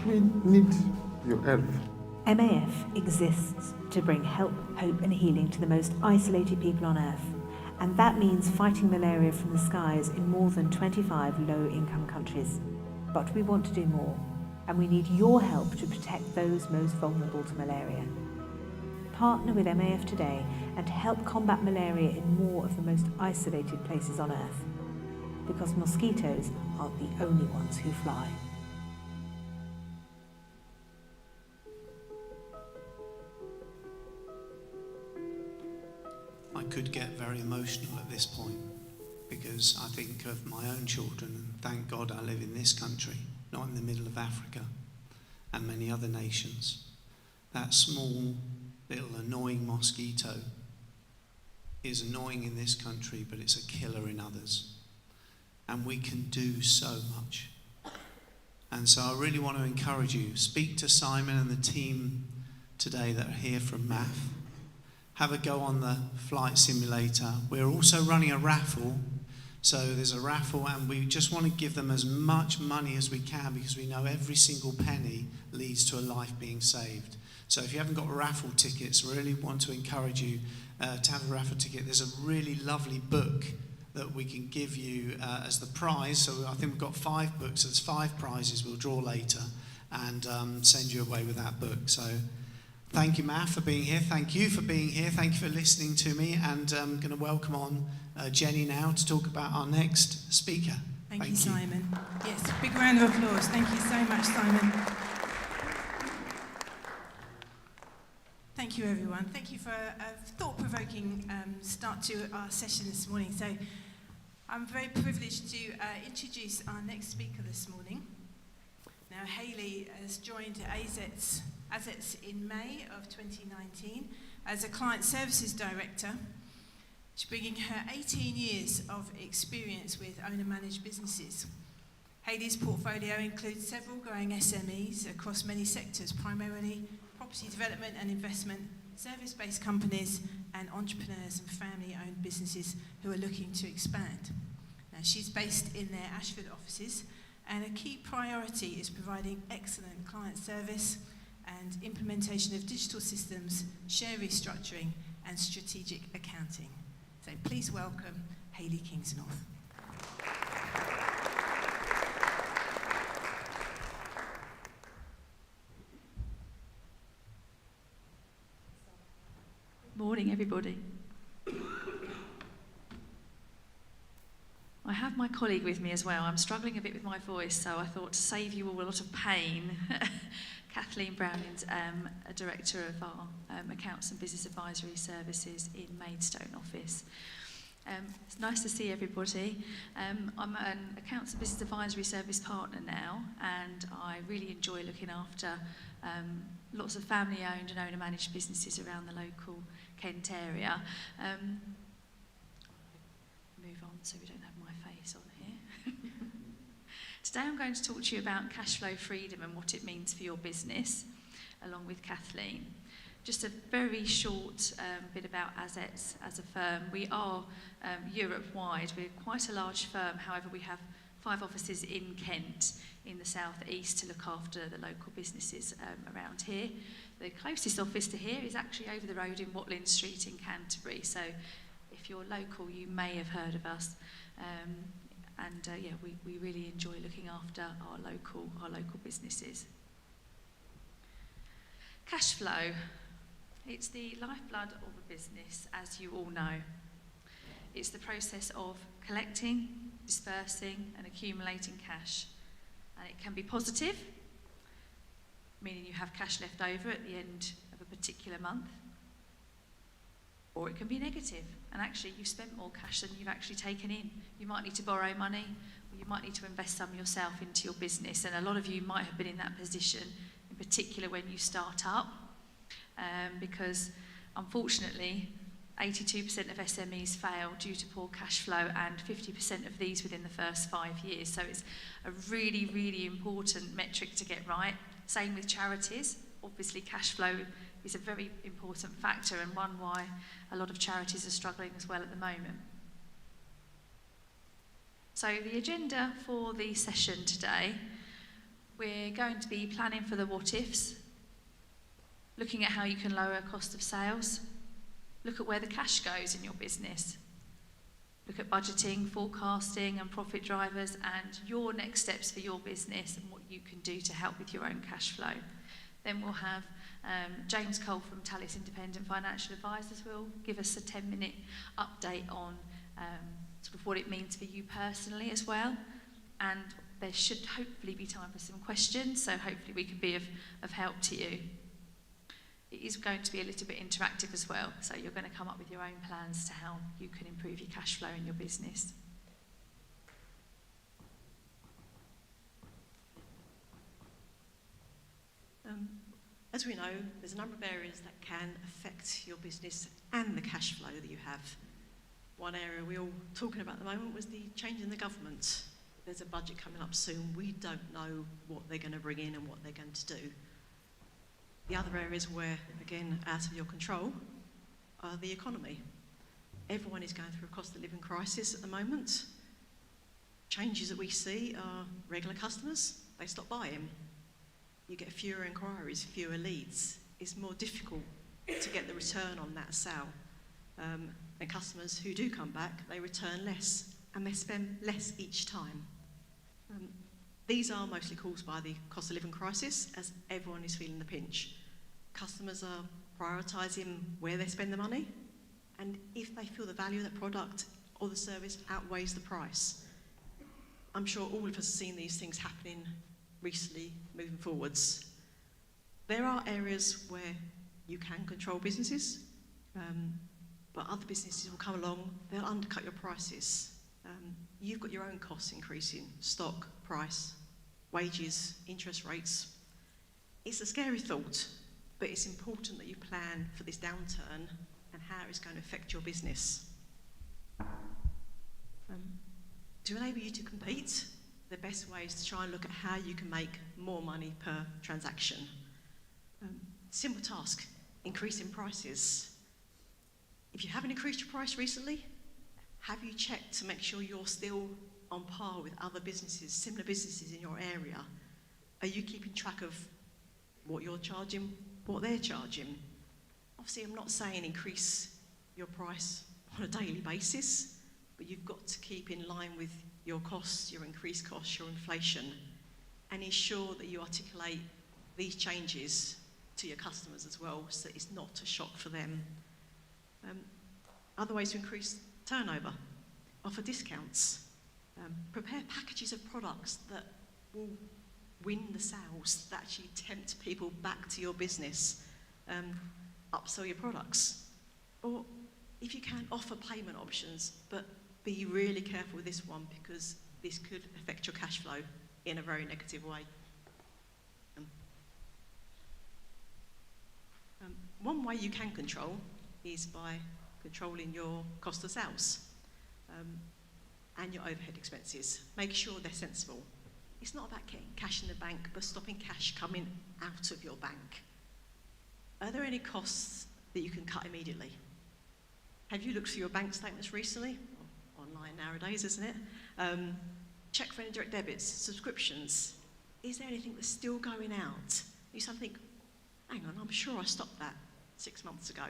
Speaker 11: We need your help.
Speaker 10: MAF exists to bring help, hope and healing to the most isolated people on Earth. And that means fighting malaria from the skies in more than 25 low-income countries. But we want to do more, and we need your help to protect those most vulnerable to malaria. Partner with MAF today and help combat malaria in more of the most isolated places on Earth. Because mosquitoes aren't the only ones who fly.
Speaker 3: I could get very emotional at this point because I think of my own children, and thank God I live in this country, not in the middle of Africa and many other nations. That small little annoying mosquito is annoying in this country, but it's a killer in others. And we can do so much. And so I really want to encourage you, speak to Simon and the team today that are here from MAF. Have a go on the flight simulator. We're also running a raffle. So there's a raffle, and we just want to give them as much money as we can, because we know every single penny leads to a life being saved. So if you haven't got raffle tickets, we really want to encourage you to have a raffle ticket. There's a really lovely book that we can give you as the prize. So I think we've got 5 books, so there's 5 prizes we'll draw later and send you away with that book. So thank you, Matt, for being here. Thank you for being here. Thank you for listening to me. And I'm going to welcome on Jenny now to talk about our next speaker.
Speaker 1: Thank you, Simon. Yes, big round of applause. Thank you so much, Simon. Thank you, everyone. Thank you for a thought-provoking start to our session this morning. So I'm very privileged to introduce our next speaker this morning. Now, Hayley has joined ASETS in May of 2019 as a Client Services Director. She's bringing her 18 years of experience with owner-managed businesses. Hayley's portfolio includes several growing SMEs across many sectors, primarily property development and investment, service-based companies, and entrepreneurs and family-owned businesses who are looking to expand. Now, she's based in their Ashford offices, and a key priority is providing excellent client service and implementation of digital systems, share restructuring, and strategic accounting. So please welcome Hayley Kingsnorth.
Speaker 12: Morning, everybody. I have my colleague with me as well. I'm struggling a bit with my voice, so I thought to save you all a lot of pain, Kathleen Browning's a director of our Accounts and Business Advisory Services in Maidstone office. It's nice to see everybody. I'm an Accounts and Business Advisory Service partner now, and I really enjoy looking after lots of family-owned and owner-managed businesses around the local Kent area. Move on so we don't have my face on here. Today I'm going to talk to you about cash flow freedom and what it means for your business, along with Kathleen. Just a very short bit about ASETS as a firm. We are Europe-wide. We're quite a large firm. However, we have 5 offices in Kent, in the southeast, to look after the local businesses around here. The closest office to here is actually over the road in Watling Street in Canterbury. So if you're local, you may have heard of us. We really enjoy looking after our local businesses. Cash flow. It's the lifeblood of a business, as you all know. It's the process of collecting, dispersing, and accumulating cash. And it can be positive, meaning you have cash left over at the end of a particular month. Or it can be negative, and actually you've spent more cash than you've actually taken in. You might need to borrow money, or you might need to invest some yourself into your business. And a lot of you might have been in that position, in particular when you start up. Because unfortunately 82% of SMEs fail due to poor cash flow, and 50% of these within the first 5 years. So it's a really, really important metric to get right. Same with charities. Obviously cash flow is a very important factor, and one why a lot of charities are struggling as well at the moment. So the agenda for the session today, we're going to be planning for the what-ifs, looking at how you can lower cost of sales, look at where the cash goes in your business, look at budgeting, forecasting and profit drivers, and your next steps for your business and what you can do to help with your own cash flow. Then we'll have James Cole from Tallis Independent Financial Advisors will give us a 10-minute update on sort of what it means for you personally as well. And there should hopefully be time for some questions, so hopefully we can be of help to you. It is going to be a little bit interactive as well, so you're going to come up with your own plans to how you can improve your cash flow in your business.
Speaker 13: As we know, there's a number of areas that can affect your business and the cash flow that you have. One area we're all talking about at the moment was the change in the government. There's a budget coming up soon. We don't know what they're going to bring in and what they're going to do. The other areas where, again, out of your control are the economy. Everyone is going through a cost of living crisis at the moment. Changes that we see are regular customers, they stop buying. You get fewer inquiries, fewer leads. It's more difficult to get the return on that sale. And customers who do come back, they return less and they spend less each time. These are mostly caused by the cost of living crisis, as everyone is feeling the pinch. Customers are prioritising where they spend the money, and if they feel the value of that product or the service outweighs the price. I'm sure all of us have seen these things happening recently, moving forwards. There are areas where you can control businesses, but other businesses will come along, they'll undercut your prices. You've got your own costs increasing, stock, price, wages, interest rates. It's a scary thought, but it's important that you plan for this downturn and how it's going to affect your business. To enable you to compete, the best way is to try and look at how you can make more money per transaction. Simple task, increasing prices. If you haven't increased your price recently, have you checked to make sure you're still on par with other businesses, similar businesses in your area? Are you keeping track of what you're charging, what they're charging? Obviously, I'm not saying increase your price on a daily basis, but you've got to keep in line with your costs, your increased costs, your inflation, and ensure that you articulate these changes to your customers as well, so it's not a shock for them. Other ways to increase turnover: offer discounts, prepare packages of products that will win the sales, that actually tempt people back to your business, upsell your products. Or if you can, offer payment options, but be really careful with this one because this could affect your cash flow in a very negative way. One way you can control is by controlling your cost of sales and your overhead expenses. Make sure they're sensible. It's not about getting cash in the bank, but stopping cash coming out of your bank. Are there any costs that you can cut immediately? Have you looked through your bank statements recently? Online nowadays, isn't it? Check for any direct debits, subscriptions. Is there anything that's still going out? You start to think, hang on, I'm sure I stopped that 6 months ago.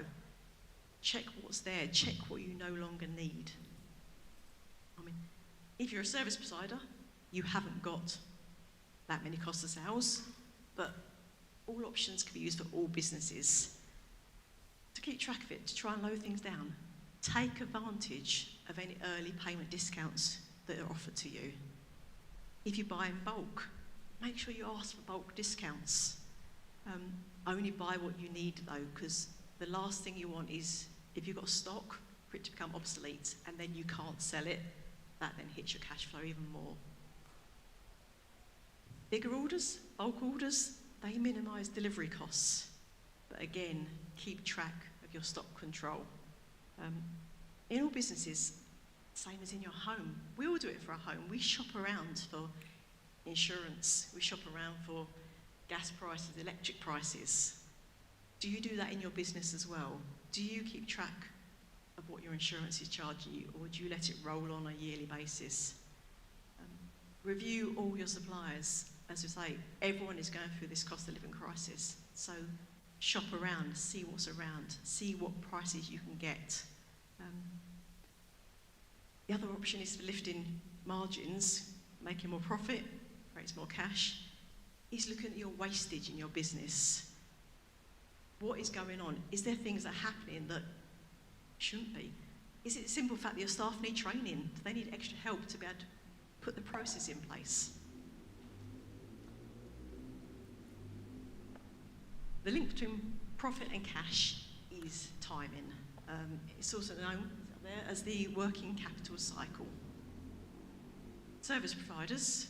Speaker 13: Check what's there, check what you no longer need. I mean, if you're a service provider, you haven't got that many costs of sales, but all options can be used for all businesses. To keep track of it, to try and lower things down, take advantage of any early payment discounts that are offered to you. If you buy in bulk, make sure you ask for bulk discounts. Only buy what you need though, because the last thing you want is, if you've got stock, for it to become obsolete and then you can't sell it, that then hits your cash flow even more. Bigger orders, bulk orders, they minimise delivery costs. But again, keep track of your stock control. In all businesses, same as in your home, we all do it for our home. We shop around for insurance, we shop around for gas prices, electric prices. Do you do that in your business as well? Do you keep track of what your insurance is charging you, or do you let it roll on a yearly basis? Review all your suppliers. As I say, everyone is going through this cost of living crisis. So shop around, see what's around, see what prices you can get. The other option is lifting margins, making more profit, creates more cash, is looking at your wastage in your business. What is going on? Is there things that are happening that shouldn't be? Is it the simple fact that your staff need training? Do they need extra help to be able to put the process in place? The link between profit and cash is timing. It's also known there as the working capital cycle. Service providers,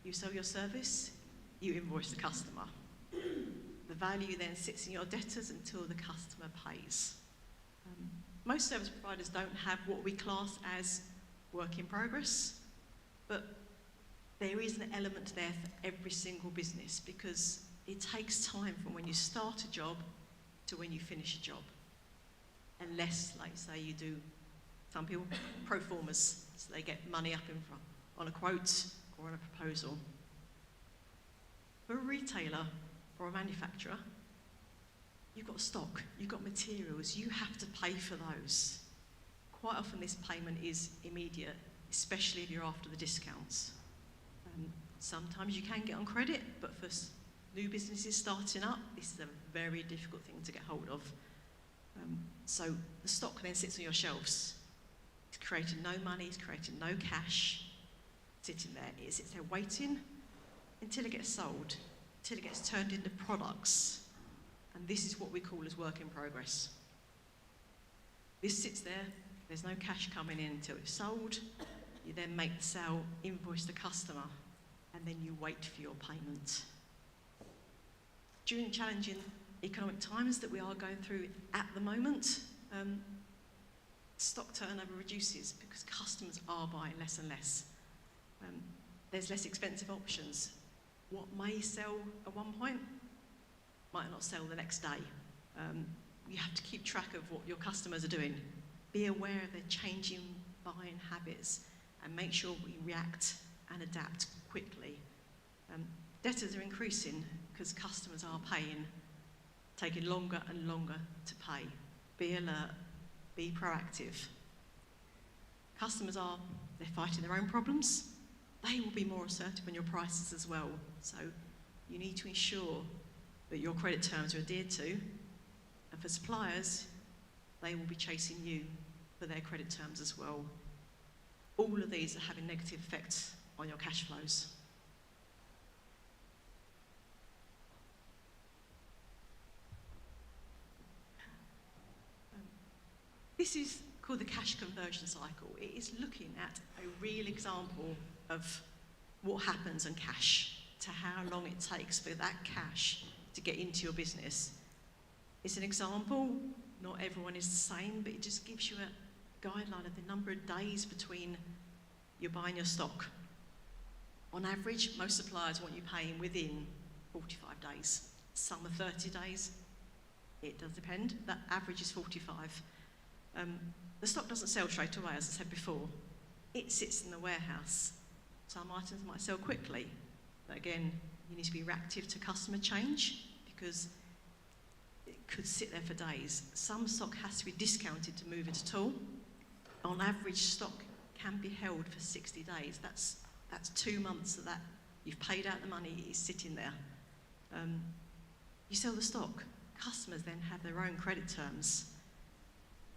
Speaker 13: you sell your service, you invoice the customer. The value then sits in your debtors until the customer pays. Most service providers don't have what we class as work in progress, but there is an element there for every single business because it takes time from when you start a job to when you finish a job. Unless, like say, you do, some people, pro formas, so they get money up in front on a quote or on a proposal. For a retailer or a manufacturer, you've got stock, you've got materials, you have to pay for those. Quite often this payment is immediate, especially if you're after the discounts. Sometimes you can get on credit, but for new businesses starting up, this is a very difficult thing to get hold of. So the stock then sits on your shelves. It's creating no money, it's creating no cash, sitting there. It sits there waiting until it gets sold, until it gets turned into products. And this is what we call as work in progress. This sits there, there's no cash coming in until it's sold. You then make the sale, invoice the customer, and then you wait for your payment. During challenging economic times that we are going through at the moment, stock turnover reduces because customers are buying less and less. There's less expensive options. What may sell at one point might not sell the next day. You have to keep track of what your customers are doing. Be aware of their changing buying habits and make sure we react and adapt quickly. Debtors are increasing because customers are paying, taking longer and longer to pay. Be alert, be proactive. Customers they're fighting their own problems. They will be more assertive on your prices as well. So you need to ensure that your credit terms are adhered to. And for suppliers, they will be chasing you for their credit terms as well. All of these are having negative effects on your cash flows. This is called the cash conversion cycle. It is looking at a real example of what happens in cash, to how long it takes for that cash to get into your business. It's an example, not everyone is the same, but it just gives you a guideline of the number of days between you're buying your stock. On average, most suppliers want you paying within 45 days. Some are 30 days. It does depend. That average is 45. The stock doesn't sell straight away, as I said before. It sits in the warehouse. Some items might sell quickly, but again, you need to be reactive to customer change because it could sit there for days. Some stock has to be discounted to move it at all. On average, stock can be held for 60 days. That's 2 months of that. You've paid out the money, it's sitting there. You sell the stock. Customers then have their own credit terms.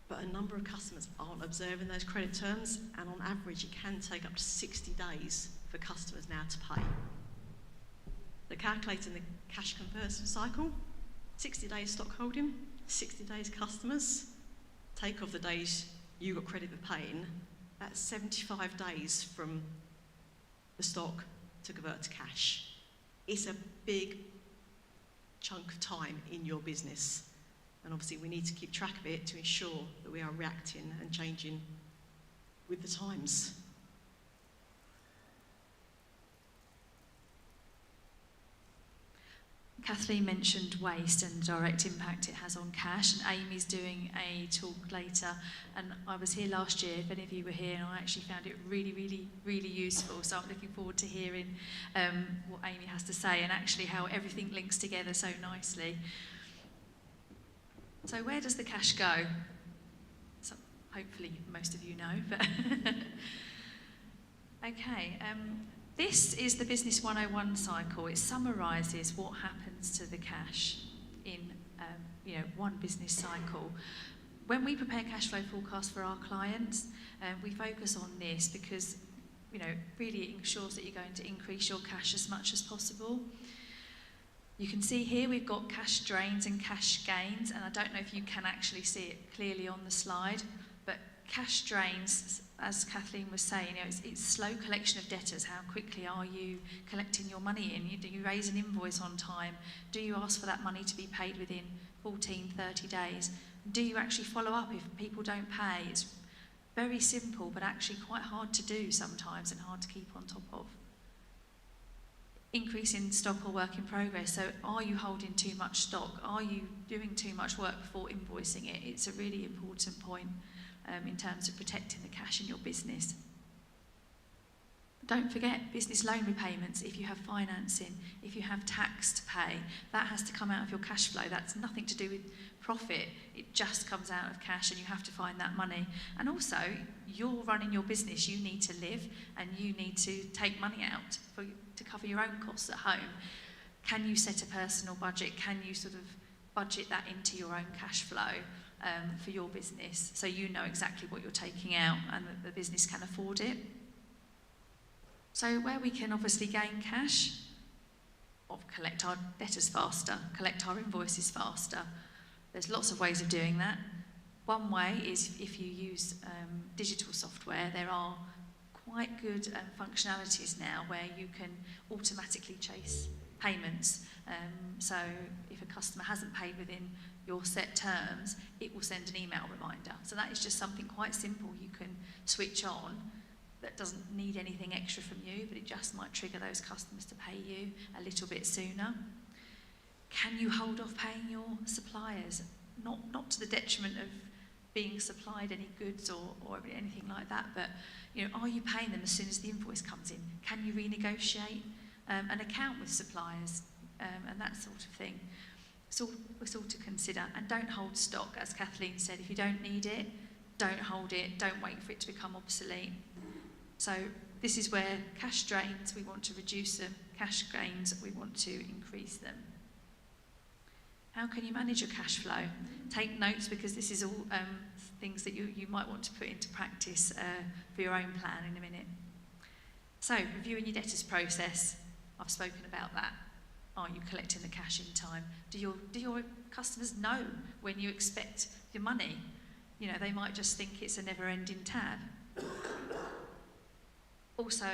Speaker 13: But a number of customers aren't observing those credit terms, and on average, it can take up to 60 days for customers now to pay. They're calculating the cash conversion cycle, 60 days stock holding, 60 days customers, take off the days you got credit for paying, that's 75 days from the stock to convert to cash. It's a big chunk of time in your business. And obviously we need to keep track of it to ensure that we are reacting and changing with the times.
Speaker 12: Kathleen mentioned waste and the direct impact it has on cash, and Amy's doing a talk later. And I was here last year, if any of you were here, and I actually found it really, really, really useful. So I'm looking forward to hearing what Amy has to say and actually how everything links together so nicely. So where does the cash go? So hopefully most of you know, but okay. This is the Business 101 cycle. It summarises what happens to the cash in one business cycle. When we prepare cash flow forecasts for our clients, we focus on this because really it ensures that you're going to increase your cash as much as possible. You can see here we've got cash drains and cash gains, and I don't know if you can actually see it clearly on the slide, but cash drains, as Kathleen was saying, it's slow collection of debtors. How quickly are you collecting your money in? Do you raise an invoice on time? Do you ask for that money to be paid within 14, 30 days? Do you actually follow up if people don't pay? It's very simple, but actually quite hard to do sometimes and hard to keep on top of. increase in stock or work in progress. So are you holding too much stock? Are you doing too much work before invoicing it? It's a really important point in terms of protecting the cash in your business. Don't forget business loan repayments. If you have financing, if you have tax to pay, that has to come out of your cash flow. That's nothing to do with profit. It just comes out of cash, and you have to find that money. And also, you're running your business. You need to live, and you need to take money out to cover your own costs at home. Can you set a personal budget? Can you sort of budget that into your own cash flow for your business, so you know exactly what you're taking out and that the business can afford it? So where we can obviously gain cash, collect our debtors faster, collect our invoices faster. There's lots of ways of doing that. One way is if you use digital software. There are quite good functionalities now where you can automatically chase payments. So if a customer hasn't paid within your set terms, it will send an email reminder. So that is just something quite simple you can switch on that doesn't need anything extra from you, but it just might trigger those customers to pay you a little bit sooner. Can you hold off paying your suppliers? Not to the detriment of being supplied any goods or anything like that, but are you paying them as soon as the invoice comes in? Can you renegotiate an account with suppliers and that sort of thing? It's all to consider. And don't hold stock, as Kathleen said. If you don't need it, don't hold it. Don't wait for it to become obsolete. So this is where cash drains, we want to reduce them. Cash gains, we want to increase them. How can you manage your cash flow? Take notes, because this is all things that you might want to put into practice for your own plan in a minute. So, reviewing your debtors process. I've spoken about that. Are you collecting the cash in time? Do your customers know when you expect your money? They might just think it's a never-ending tab. Also,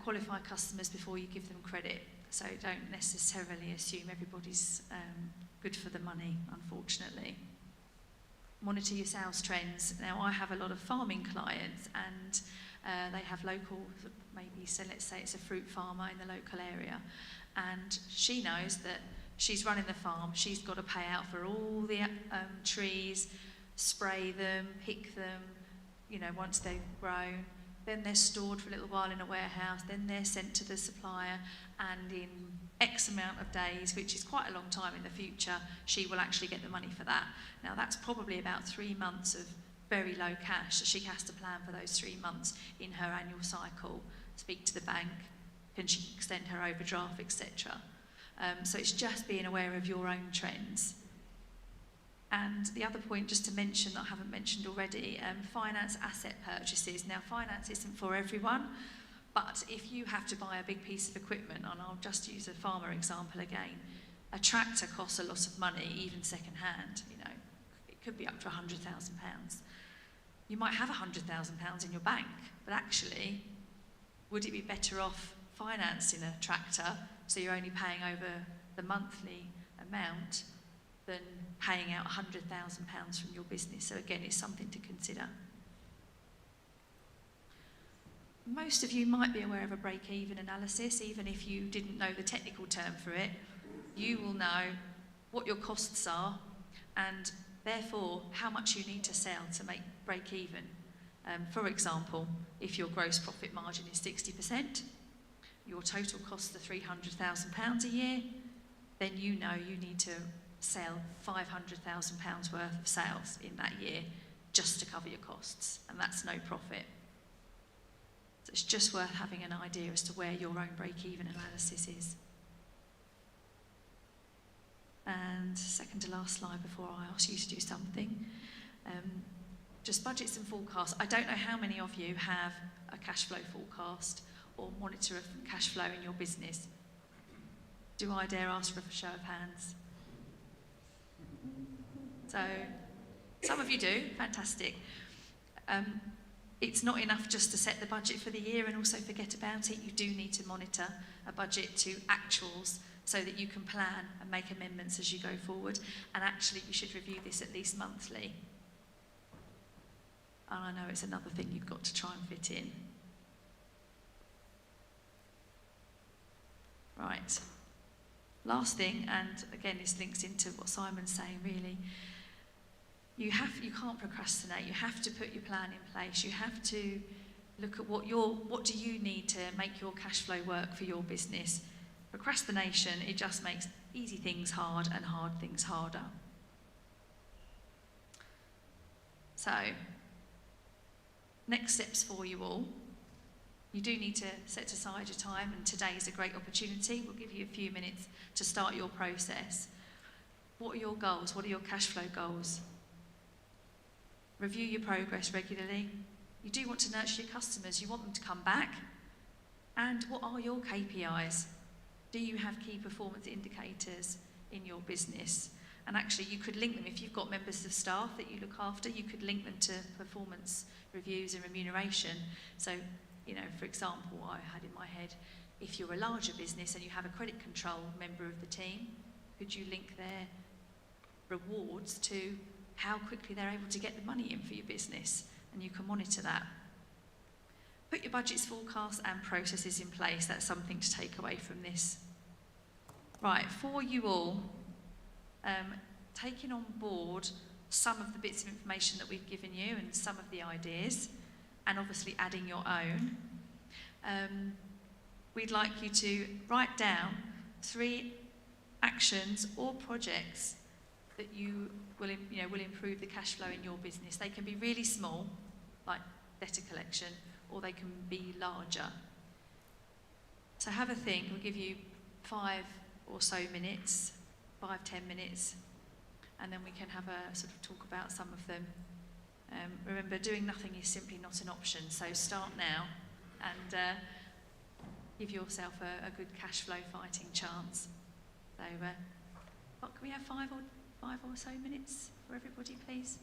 Speaker 12: qualify customers before you give them credit. So don't necessarily assume everybody's good for the money, unfortunately. Monitor your sales trends. Now, I have a lot of farming clients, and they have local, maybe, so let's say it's a fruit farmer in the local area, and she knows that she's running the farm. She's got to pay out for all the trees, spray them, pick them, once they've grown. Then they're stored for a little while in a warehouse, then they're sent to the supplier, and in X amount of days, which is quite a long time in the future, she will actually get the money for that. Now, that's probably about 3 months of very low cash, so she has to plan for those 3 months in her annual cycle, speak to the bank, can she extend her overdraft, etc. So it's just being aware of your own trends. And the other point, just to mention that I haven't mentioned already, finance asset purchases. Now, finance isn't for everyone, but if you have to buy a big piece of equipment, and I'll just use a farmer example again, a tractor costs a lot of money, even second-hand. It could be up to £100,000. You might have £100,000 in your bank, but actually, would it be better off financing a tractor, so you're only paying over the monthly amount, than paying out £100,000 from your business? So again, it's something to consider. Most of you might be aware of a break-even analysis. Even if you didn't know the technical term for it, you will know what your costs are and therefore how much you need to sell to make break-even. For example, if your gross profit margin is 60%, your total costs are £300,000 a year, then you know you need to sell £500,000 worth of sales in that year just to cover your costs, and that's no profit. So it's just worth having an idea as to where your own break-even analysis is. And second to last slide before I ask you to do something. Just budgets and forecasts. I don't know how many of you have a cash flow forecast or monitor of cash flow in your business. Do I dare ask for a show of hands? So, some of you do, fantastic. It's not enough just to set the budget for the year and also forget about it. You do need to monitor a budget to actuals so that you can plan and make amendments as you go forward. And actually, you should review this at least monthly. And I know it's another thing you've got to try and fit in. Right. Last thing, and again this links into what Simon's saying really, you can't procrastinate. You have to put your plan in place. You have to look at what do you need to make your cash flow work for your business. Procrastination, it just makes easy things hard and hard things harder. So, next steps for you all. You do need to set aside your time, and today is a great opportunity. We'll give you a few minutes to start your process. What are your goals? What are your cash flow goals? Review your progress regularly. You do want to nurture your customers. You want them to come back. And what are your KPIs? Do you have key performance indicators in your business? And actually, you could link them. If you've got members of staff that you look after, you could link them to performance reviews and remuneration. So, for example, I had in my head, if you're a larger business and you have a credit control member of the team, could you link their rewards to how quickly they're able to get the money in for your business? And you can monitor that. Put your budgets, forecasts and processes in place. That's something to take away from this. Right, for you all, taking on board some of the bits of information that we've given you and some of the ideas, and obviously adding your own, we'd like you to write down 3 actions or projects that you will improve the cash flow in your business. They can be really small, like debtor collection, or they can be larger. So have a think. We'll give you 5 or so minutes, 5-10 minutes, and then we can have a sort of talk about some of them. Remember, doing nothing is simply not an option, so start now and give yourself a good cash flow fighting chance. So, can we have 5 or so minutes for everybody, please?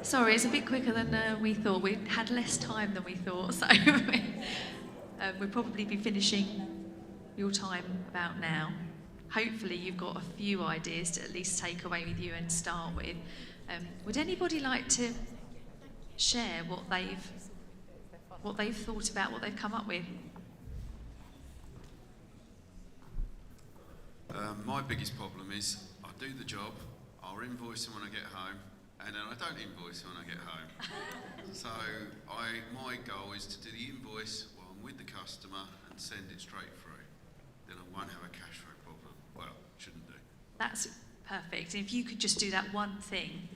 Speaker 12: Sorry, it's a bit quicker than we thought. We had less time than we thought, so we'll probably be finishing your time about now. Hopefully you've got a few ideas to at least take away with you and start with. Would anybody like to share what they've thought about, what they've come up with?
Speaker 14: My biggest problem is I do the job, I'll invoice them when I get home, and then I don't invoice when I get home. So my goal is to do the invoice while I'm with the customer and send it straight through. Then I won't have a cash flow problem. Well, shouldn't do.
Speaker 12: That's perfect. If you could just do that one thing,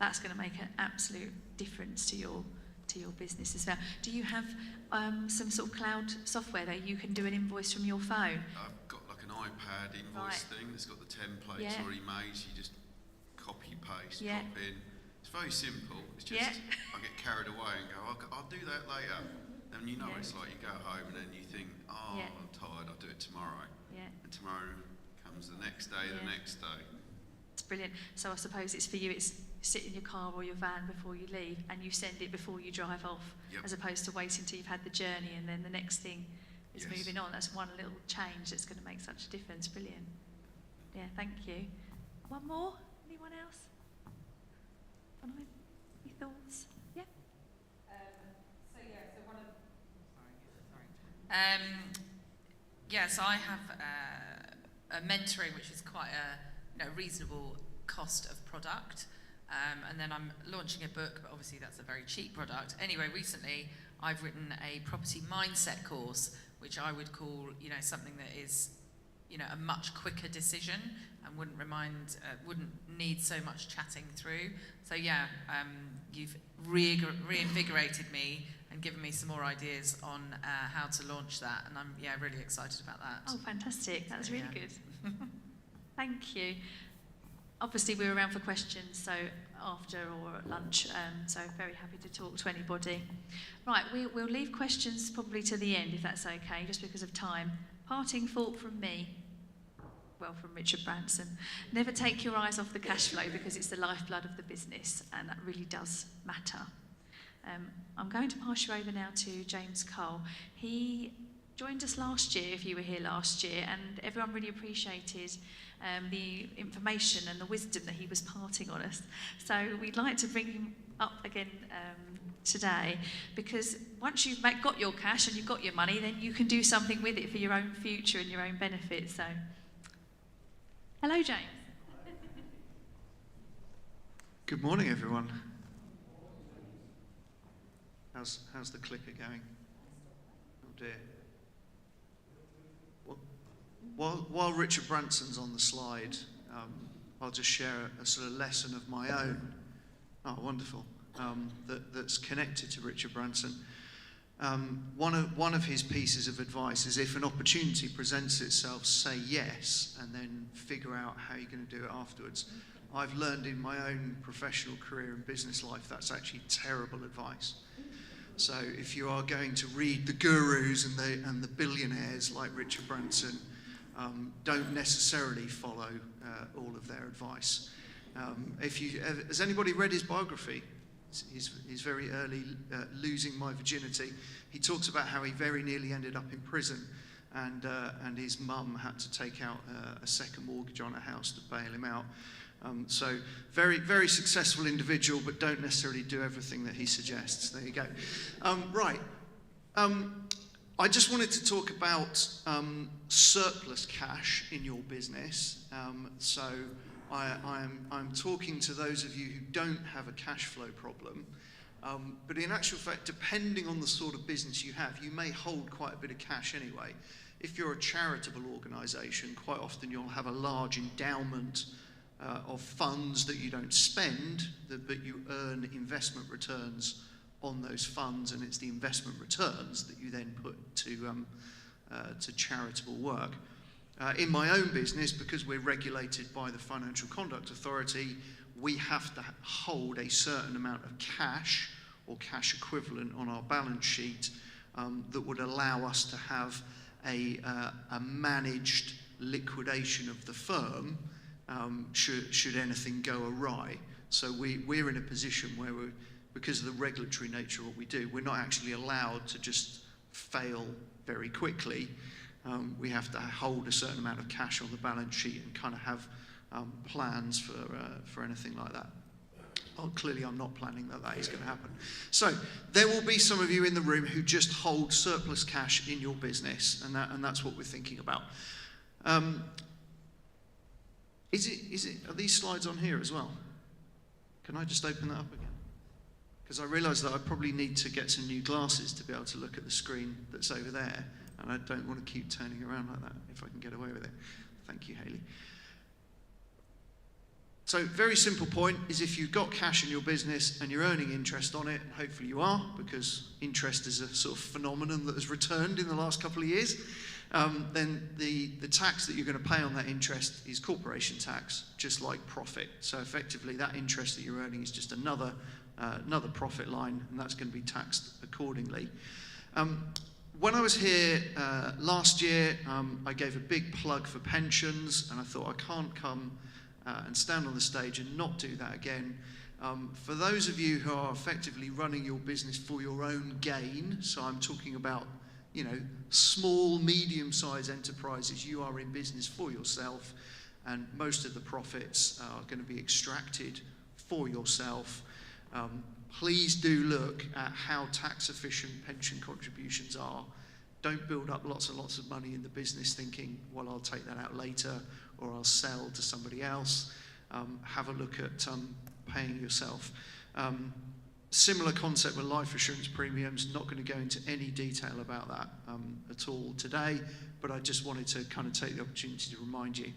Speaker 12: that's going to make an absolute difference to your business as well. Do you have some sort of cloud software that you can do an invoice from your phone?
Speaker 14: I've got like an iPad invoice thing that's got the templates already made, so you just copy, paste, pop in. It's very simple. It's just I get carried away and go, I'll do that later. And you know it's like you go home and then you think, I'm tired, I'll do it tomorrow. Yeah. And tomorrow comes the next day, the next day.
Speaker 12: It's brilliant. So I suppose it's for you, it's sit in your car or your van before you leave and you send it before you drive off, as opposed to waiting until you've had the journey and then the next thing is moving on. That's one little change that's going to make such a difference. Brilliant. Yeah, thank you. One more? Anyone else? Any thoughts? Yeah.
Speaker 6: So I have a mentoring, which is quite a reasonable cost of product, and then I'm launching a book, but obviously that's a very cheap product. Anyway, recently I've written a property mindset course, which I would call something that is a much quicker decision and wouldn't need so much chatting through. So you've reinvigorated me and given me some more ideas on how to launch that, and I'm really excited about that.
Speaker 12: Oh, fantastic. That was really good. Thank you. Obviously we're around for questions, so after or at lunch, so very happy to talk to anybody. Right, we'll leave questions probably to the end if that's okay, just because of time. Parting thought from me, from Richard Branson. Never take your eyes off the cash flow, because it's the lifeblood of the business and that really does matter. I'm going to pass you over now to James Cole. He joined us last year, if you were here last year, and everyone really appreciated the information and the wisdom that he was parting on us. So we'd like to bring him up again today, because once you've got your cash and you've got your money, then you can do something with it for your own future and your own benefit. So, hello, James.
Speaker 15: Good morning, everyone. How's the clicker going? Oh dear. While Richard Branson's on the slide, I'll just share a sort of lesson of my own. Oh, wonderful. That's connected to Richard Branson. One of his pieces of advice is, if an opportunity presents itself, say yes, and then figure out how you're going to do it afterwards. I've learned in my own professional career and business life that's actually terrible advice. So if you are going to read the gurus and the billionaires like Richard Branson, don't necessarily follow all of their advice. Has anybody read his biography? He's very early, Losing My Virginity. He talks about how he very nearly ended up in prison, and his mum had to take out a second mortgage on a house to bail him out. So very, very successful individual, but don't necessarily do everything that he suggests. There you go. Right. I just wanted to talk about surplus cash in your business. So I'm talking to those of you who don't have a cash flow problem. But in actual fact, depending on the sort of business you have, you may hold quite a bit of cash anyway. If you're a charitable organisation, quite often you'll have a large endowment of funds that you don't spend, but you earn investment returns on those funds, and it's the investment returns that you then put to charitable work. In my own business, because we're regulated by the Financial Conduct Authority, we have to hold a certain amount of cash or cash equivalent on our balance sheet that would allow us to have a managed liquidation of the firm should anything go awry. So we're in a position where because of the regulatory nature of what we do, we're not actually allowed to just fail very quickly. We have to hold a certain amount of cash on the balance sheet and kind of have plans for anything like that. Oh, clearly I'm not planning that is going to happen. So there will be some of you in the room who just hold surplus cash in your business, and that's what we're thinking about. Are these slides on here as well? Can I just open that up again? Because I realise that I probably need to get some new glasses to be able to look at the screen that's over there, and I don't want to keep turning around like that if I can get away with it. Thank you, Hayley. So very simple point is if you've got cash in your business and you're earning interest on it, and hopefully you are, because interest is a sort of phenomenon that has returned in the last couple of years, then the tax that you're going to pay on that interest is corporation tax, just like profit. So effectively that interest that you're earning is just another profit line, and that's going to be taxed accordingly. When I was here last year, I gave a big plug for pensions, and I thought I can't come and stand on the stage and not do that again. For those of you who are effectively running your business for your own gain, so I'm talking about, you know, small, medium-sized enterprises, you are in business for yourself, and most of the profits are going to be extracted for yourself. Please do look at how tax-efficient pension contributions are. Don't build up lots and lots of money in the business thinking, well, I'll take that out later, or I'll sell to somebody else. Have a look at paying yourself. Similar concept with life assurance premiums. Not going to go into any detail about that at all today, but I just wanted to kind of take the opportunity to remind you.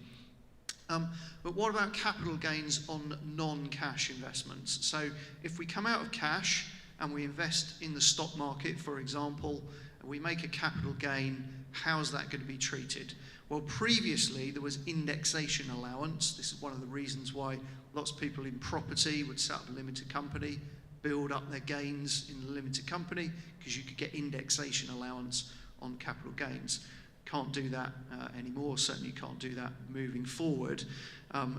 Speaker 15: But what about capital gains on non-cash investments? So if we come out of cash and we invest in the stock market, for example, and we make a capital gain, how's that going to be treated? Well, previously there was indexation allowance. This is one of the reasons why lots of people in property would set up a limited company, build up their gains in the limited company, because you could get indexation allowance on capital gains. Can't do that anymore, certainly can't do that moving forward.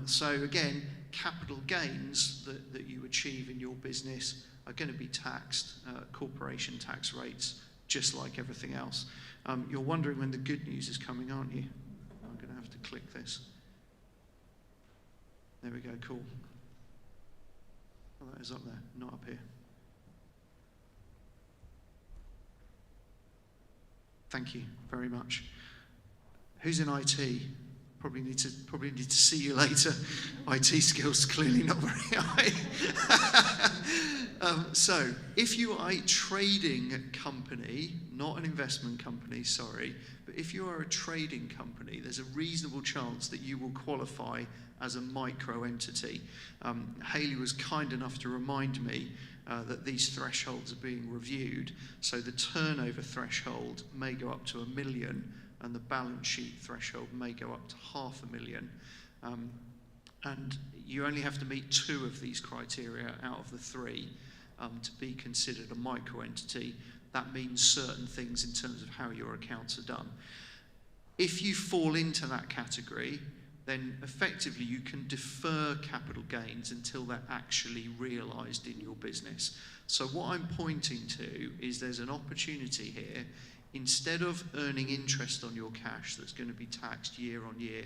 Speaker 15: So again, capital gains that you achieve in your business are going to be taxed, corporation tax rates, just like everything else. You're wondering when the good news is coming, aren't you? I'm going to have to click this. There we go, cool. Oh, that is up there, not up here. Thank you very much. Who's in IT? Probably need to see you later. IT skills clearly not very high. So, if you are a trading company, not an investment company, sorry, but if you are a trading company, there's a reasonable chance that you will qualify as a micro entity. Hayley was kind enough to remind me that these thresholds are being reviewed. So the turnover threshold may go up to $1 million, and the balance sheet threshold may go up to $500,000. And you only have to meet 2 of these criteria out of the 3 to be considered a micro entity. That means certain things in terms of how your accounts are done. If you fall into that category, then effectively you can defer capital gains until they're actually realised in your business. So what I'm pointing to is there's an opportunity here. Instead of earning interest on your cash that's going to be taxed year on year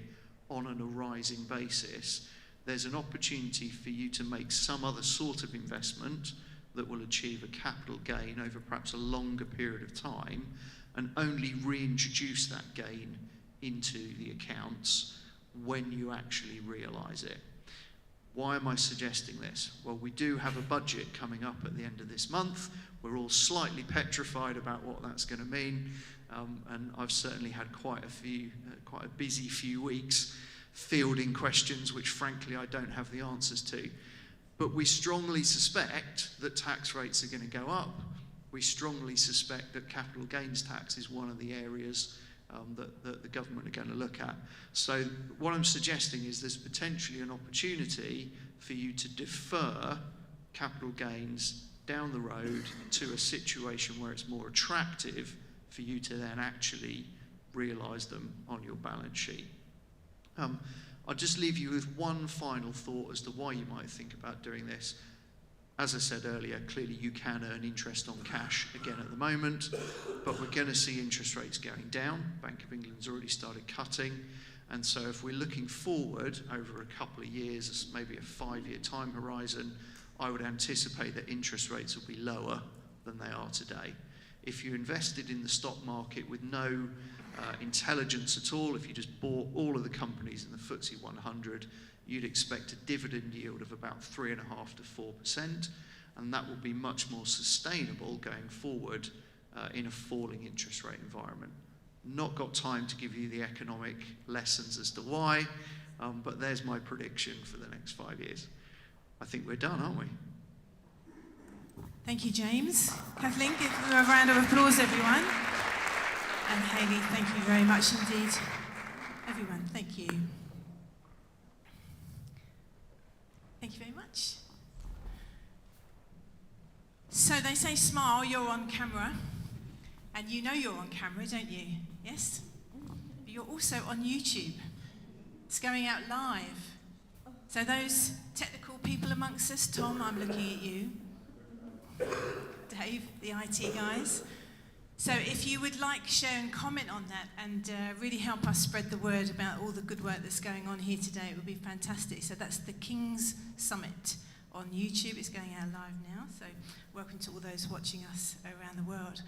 Speaker 15: on an arising basis, there's an opportunity for you to make some other sort of investment that will achieve a capital gain over perhaps a longer period of time, and only reintroduce that gain into the accounts when you actually realise it. Why am I suggesting this? Well, we do have a budget coming up at the end of this month. We're all slightly petrified about what that's going to mean, and I've certainly had quite a busy few weeks fielding questions which frankly I don't have the answers to. But we strongly suspect that tax rates are going to go up. We strongly suspect that capital gains tax is one of the areas that the government are going to look at. So what I'm suggesting is there's potentially an opportunity for you to defer capital gains down the road to a situation where it's more attractive for you to then actually realise them on your balance sheet. I'll just leave you with one final thought as to why you might think about doing this. As I said earlier, clearly you can earn interest on cash again at the moment, but we're going to see interest rates going down. Bank of England's already started cutting. And so if we're looking forward over a couple of years, maybe a 5-year time horizon, I would anticipate that interest rates will be lower than they are today. If you invested in the stock market with no intelligence at all, if you just bought all of the companies in the FTSE 100, you'd expect a dividend yield of about 3.5% to 4%, and that will be much more sustainable going forward in a falling interest rate environment. Not got time to give you the economic lessons as to why, but there's my prediction for the next 5 years. I think we're done, aren't we?
Speaker 1: Thank you, James. Kathleen, give a round of applause, everyone. And Hayley, thank you very much indeed. Everyone, thank you. Thank you very much. So they say smile, you're on camera. And you know you're on camera, don't you? Yes? But you're also on YouTube. It's going out live. So those technical people amongst us, Tom, I'm looking at you. Dave, the IT guys. So if you would like, share and comment on that and really help us spread the word about all the good work that's going on here today, it would be fantastic. So that's the King's Summit on YouTube. It's going out live now, so welcome to all those watching us around the world.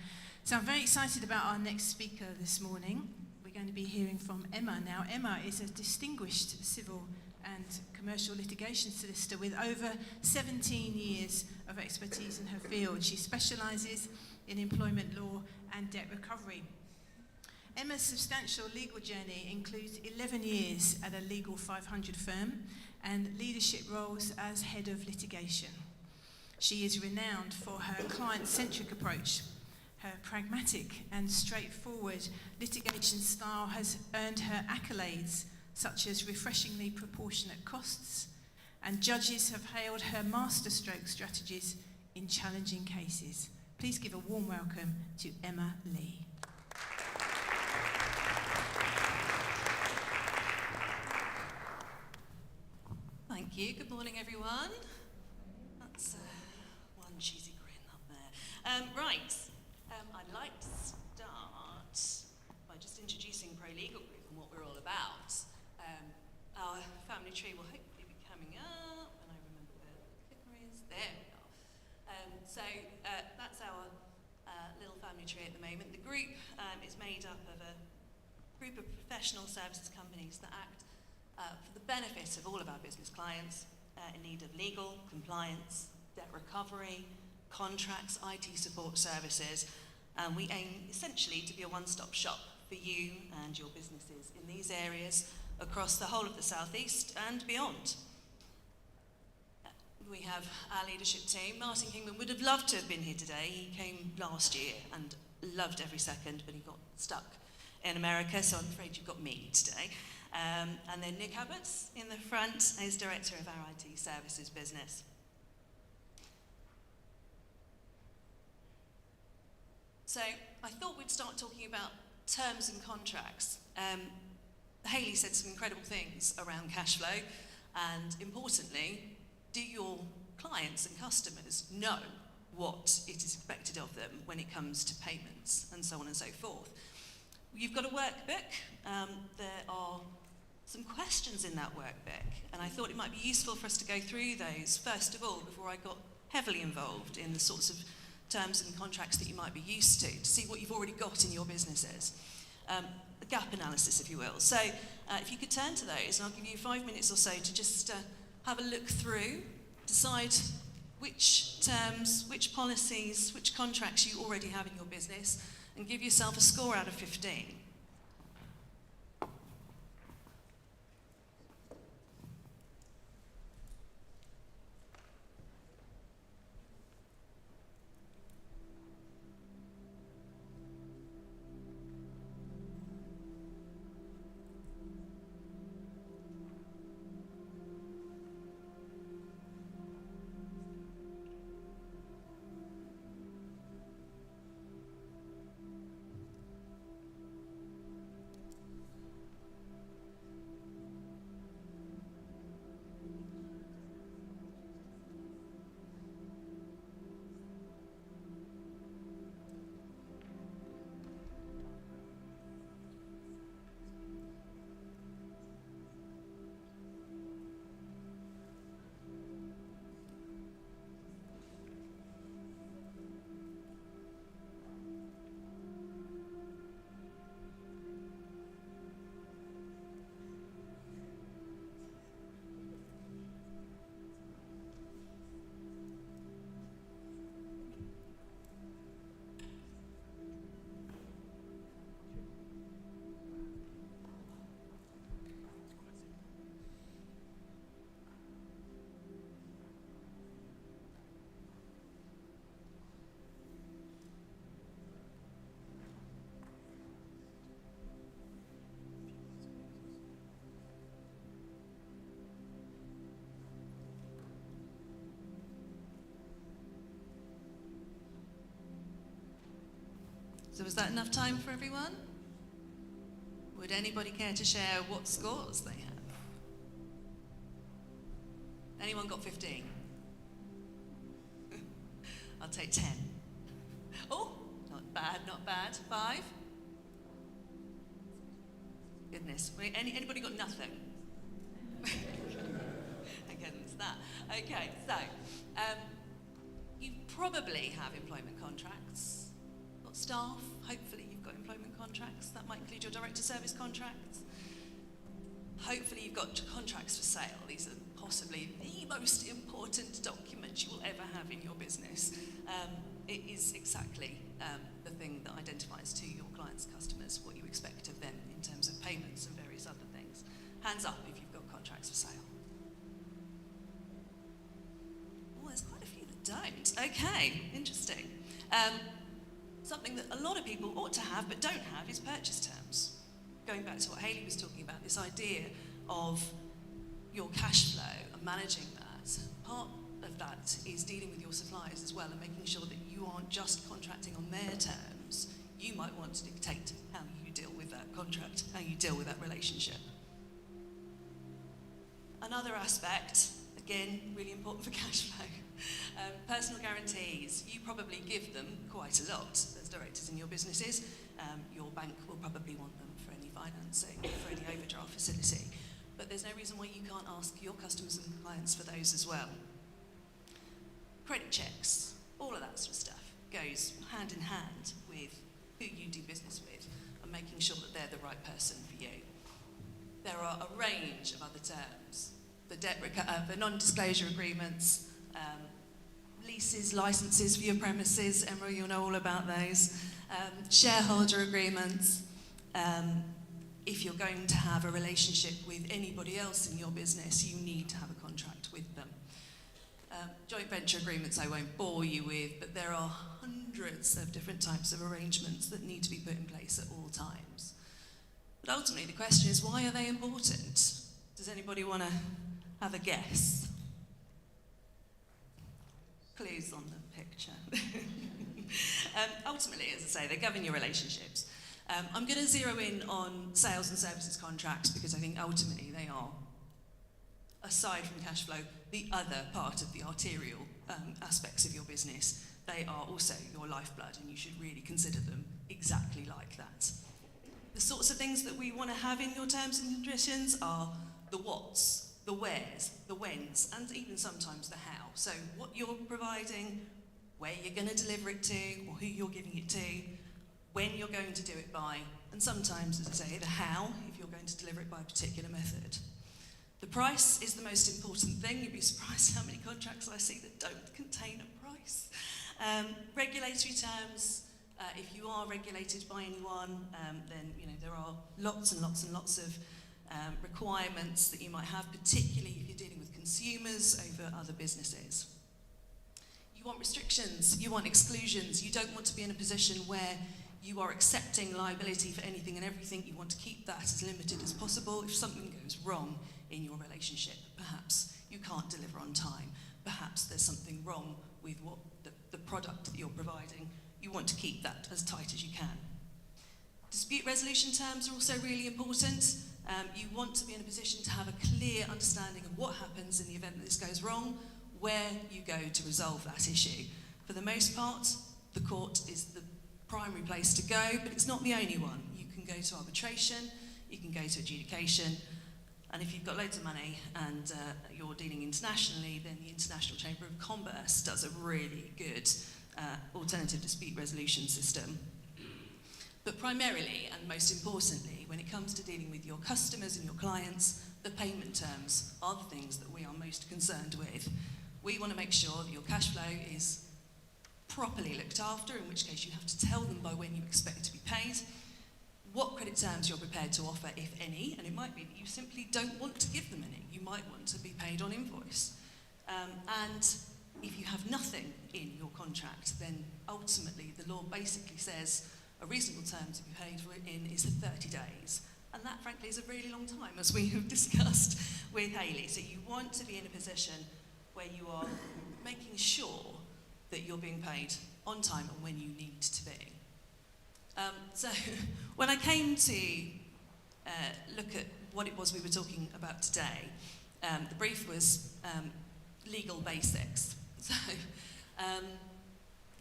Speaker 1: So I'm very excited about our next speaker this morning. We're going to be hearing from Emma. Now, Emma is a distinguished civil and commercial litigation solicitor with over 17 years of expertise in her field. She specialises in employment law and debt recovery. Emma's substantial legal journey includes 11 years at a Legal 500 firm and leadership roles as head of litigation. She is renowned for her client-centric approach. Her pragmatic and straightforward litigation style has earned her accolades such as refreshingly proportionate costs, and judges have hailed her masterstroke strategies in challenging cases. Please give a warm welcome to Emma Lee.
Speaker 16: Thank you. Good morning, everyone. That's one cheesy grin up there. Right. I'd like to start by just introducing Pro Legal Group and what we're all about. Our family tree will hopefully be coming up, and I remember where the clicker is. There we are. So that's our little family tree at the moment. The group is made up of a group of professional services companies that act for the benefit of all of our business clients in need of legal, compliance, debt recovery, contracts, IT support services. We aim essentially to be a one-stop shop for you and your businesses in these areas across the whole of the South East and beyond. We have our leadership team. Martin Kingman would have loved to have been here today. He came last year and loved every second, but he got stuck in America, so I'm afraid you've got me today. And then Nick Abbott's in the front is director of our IT services business. So I thought we'd start talking about terms and contracts. Hayley said some incredible things around cash flow, and importantly, do your clients and customers know what it is expected of them when it comes to payments and so on and so forth? You've got a workbook. There are some questions in that workbook, and I thought it might be useful for us to go through those first of all before I got heavily involved in the sorts of terms and contracts that you might be used to see what you've already got in your businesses. A gap analysis, if you will. So if you could turn to those, and I'll give you 5 minutes or so to just have a look through, decide which terms, which policies, which contracts you already have in your business, and give yourself a score out of 15. So was that enough time for everyone? Would anybody care to share what scores they have? Anyone got 15? I'll take 10. Oh, not bad, not bad. 5? Goodness. Anybody got nothing? Against that. Okay, so you probably have employment contracts. Got staff. Hopefully you've got employment contracts. That might include your director service contracts. Hopefully you've got contracts for sale. These are possibly the most important documents you will ever have in your business. It is exactly the thing that identifies to your clients' customers what you expect of them in terms of payments and various other things. Hands up if you've got contracts for sale. Oh, there's quite a few that don't. Okay, interesting. Something that a lot of people ought to have but don't have is purchase terms. Going back to what Hayley was talking about, this idea of your cash flow and managing that. Part of that is dealing with your suppliers as well and making sure that you aren't just contracting on their terms. You might want to dictate how you deal with that contract, how you deal with that relationship. Another aspect, again, really important for cash flow, personal guarantees. You probably give them quite a lot as directors in your businesses. Your bank will probably want them for any financing, for any overdraft facility. But there's no reason why you can't ask your customers and clients for those as well. Credit checks, all of that sort of stuff goes hand in hand with who you do business with and making sure that they're the right person for you. There are a range of other terms. The non-disclosure agreements, leases, licenses for your premises, Emma, you'll know all about those. Shareholder agreements. If you're going to have a relationship with anybody else in your business, you need to have a contract with them. Joint venture agreements I won't bore you with, but there are hundreds of different types of arrangements that need to be put in place at all times. But ultimately the question is, why are they important? Does anybody want to have a guess? Clues on the picture. Ultimately, as I say, they govern your relationships. I'm going to zero in on sales and services contracts because I think ultimately they are, aside from cash flow, the other part of the arterial aspects of your business. They are also your lifeblood and you should really consider them exactly like that. The sorts of things that we want to have in your terms and conditions are the whats, the wheres, the whens, and even sometimes the how. So what you're providing, where you're going to deliver it to, or who you're giving it to, when you're going to do it by, and sometimes, as I say, the how, if you're going to deliver it by a particular method. The price is the most important thing. You'd be surprised how many contracts I see that don't contain a price. Regulatory terms, if you are regulated by anyone, then there are lots and lots and lots of requirements that you might have, particularly if you're dealing with consumers over other businesses. You want restrictions, you want exclusions, you don't want to be in a position where you are accepting liability for anything and everything. You want to keep that as limited as possible. If something goes wrong in your relationship, perhaps you can't deliver on time, perhaps there's something wrong with what the product that you're providing, you want to keep that as tight as you can. Dispute resolution terms are also really important. You want to be in a position to have a clear understanding of what happens in the event that this goes wrong, where you go to resolve that issue. For the most part, the court is the primary place to go, but it's not the only one. You can go to arbitration, you can go to adjudication, and if you've got loads of money and you're dealing internationally, then the International Chamber of Commerce does a really good alternative dispute resolution system. But primarily, and most importantly, when it comes to dealing with your customers and your clients, the payment terms are the things that we are most concerned with. We want to make sure that your cash flow is properly looked after, in which case you have to tell them by when you expect to be paid, what credit terms you're prepared to offer, if any, and it might be that you simply don't want to give them any. You might want to be paid on invoice. And if you have nothing in your contract, then ultimately the law basically says a reasonable term to be paid for it in is 30 days. And that, frankly, is a really long time, as we have discussed with Hayley. So you want to be in a position where you are making sure that you're being paid on time and when you need to be. So when I came to look at what it was we were talking about today, the brief was legal basics. So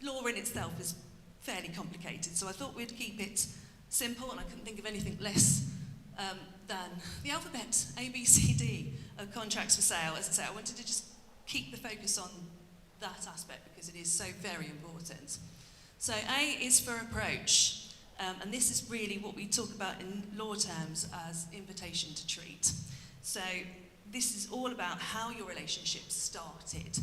Speaker 16: law in itself is fairly complicated, so I thought we'd keep it simple, and I couldn't think of anything less than the alphabet, A, B, C, D, of contracts for sale. As I say, I wanted to just keep the focus on that aspect because it is so very important. So A is for approach, and this is really what we talk about in law terms as invitation to treat. So this is all about how your relationship started.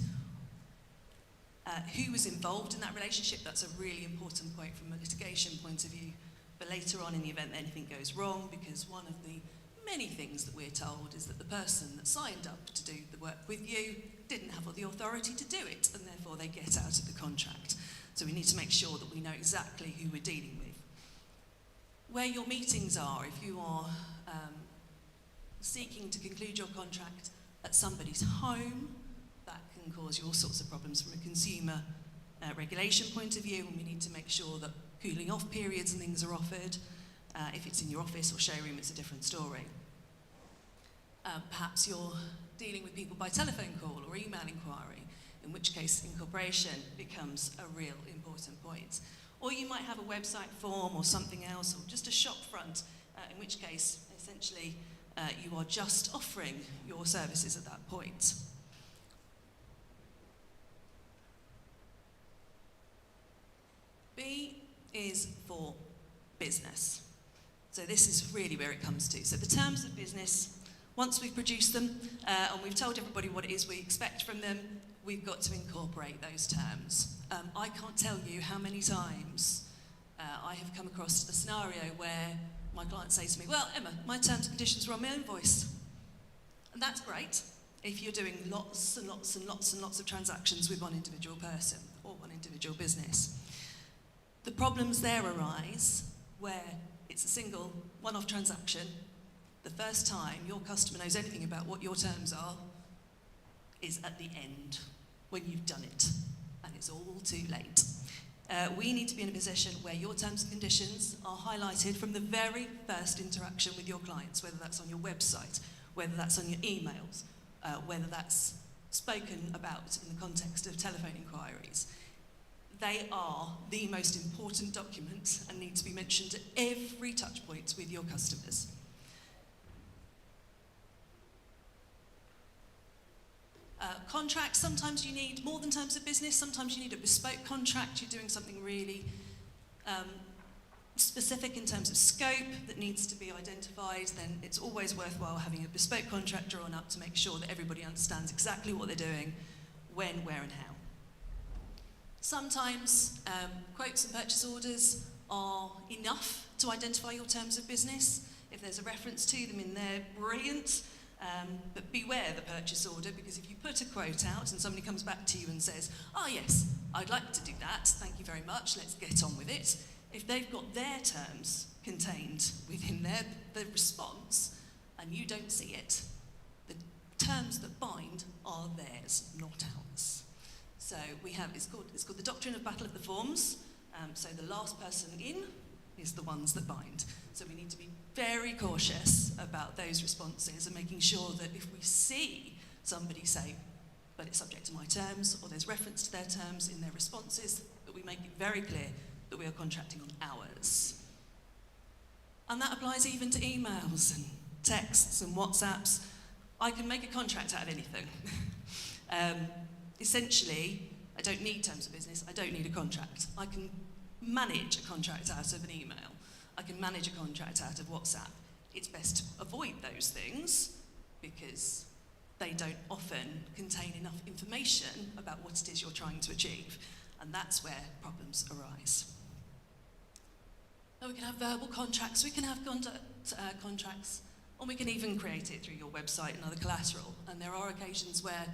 Speaker 16: Who was involved in that relationship? That's a really important point from a litigation point of view for later on in the event that anything goes wrong, because one of the many things that we're told is that the person that signed up to do the work with you didn't have the authority to do it, and therefore they get out of the contract. So we need to make sure that we know exactly who we're dealing with. Where your meetings are, if you are seeking to conclude your contract at somebody's home, that can cause you all sorts of problems from a consumer regulation point of view, and we need to make sure that cooling off periods and things are offered. If it's in your office or showroom, it's a different story. Perhaps you're dealing with people by telephone call or email inquiry, in which case incorporation becomes a real important point. Or you might have a website form or something else, or just a shop front, in which case, essentially, you are just offering your services at that point. B is for business. So this is really where it comes to. So the terms of business, once we've produced them and we've told everybody what it is we expect from them, we've got to incorporate those terms. I can't tell you how many times I have come across a scenario where my clients say to me, well, Emma, my terms and conditions are on my invoice. And that's great if you're doing lots and lots and lots and lots of transactions with one individual person or one individual business. The problems there arise where it's a single one-off transaction. The first time your customer knows anything about what your terms are is at the end, when you've done it, and it's all too late. We need to be in a position where your terms and conditions are highlighted from the very first interaction with your clients, whether that's on your website, whether that's on your emails, whether that's spoken about in the context of telephone inquiries. They are the most important documents and need to be mentioned at every touch point with your customers. Contracts, sometimes you need more than terms of business, sometimes you need a bespoke contract, you're doing something really specific in terms of scope that needs to be identified, then it's always worthwhile having a bespoke contract drawn up to make sure that everybody understands exactly what they're doing, when, where and how. Sometimes quotes and purchase orders are enough to identify your terms of business. If there's a reference to them in there, brilliant. But beware the purchase order, because if you put a quote out and somebody comes back to you and says, oh yes, I'd like to do that, thank you very much, let's get on with it. If they've got their terms contained within the response and you don't see it, the terms that bind are theirs, not ours. So we have, it's called the doctrine of battle of the forms. So the last person in is the ones that bind. So we need to be very cautious about those responses and making sure that if we see somebody say, but it's subject to my terms, or there's reference to their terms in their responses, that we make it very clear that we are contracting on ours. And that applies even to emails and texts and WhatsApps. I can make a contract out of anything. Essentially, I don't need terms of business, I don't need a contract. I can manage a contract out of an email. I can manage a contract out of WhatsApp. It's best to avoid those things because they don't often contain enough information about what it is you're trying to achieve. And that's where problems arise. Now we can have verbal contracts, we can have contracts, or we can even create it through your website and other collateral. And there are occasions where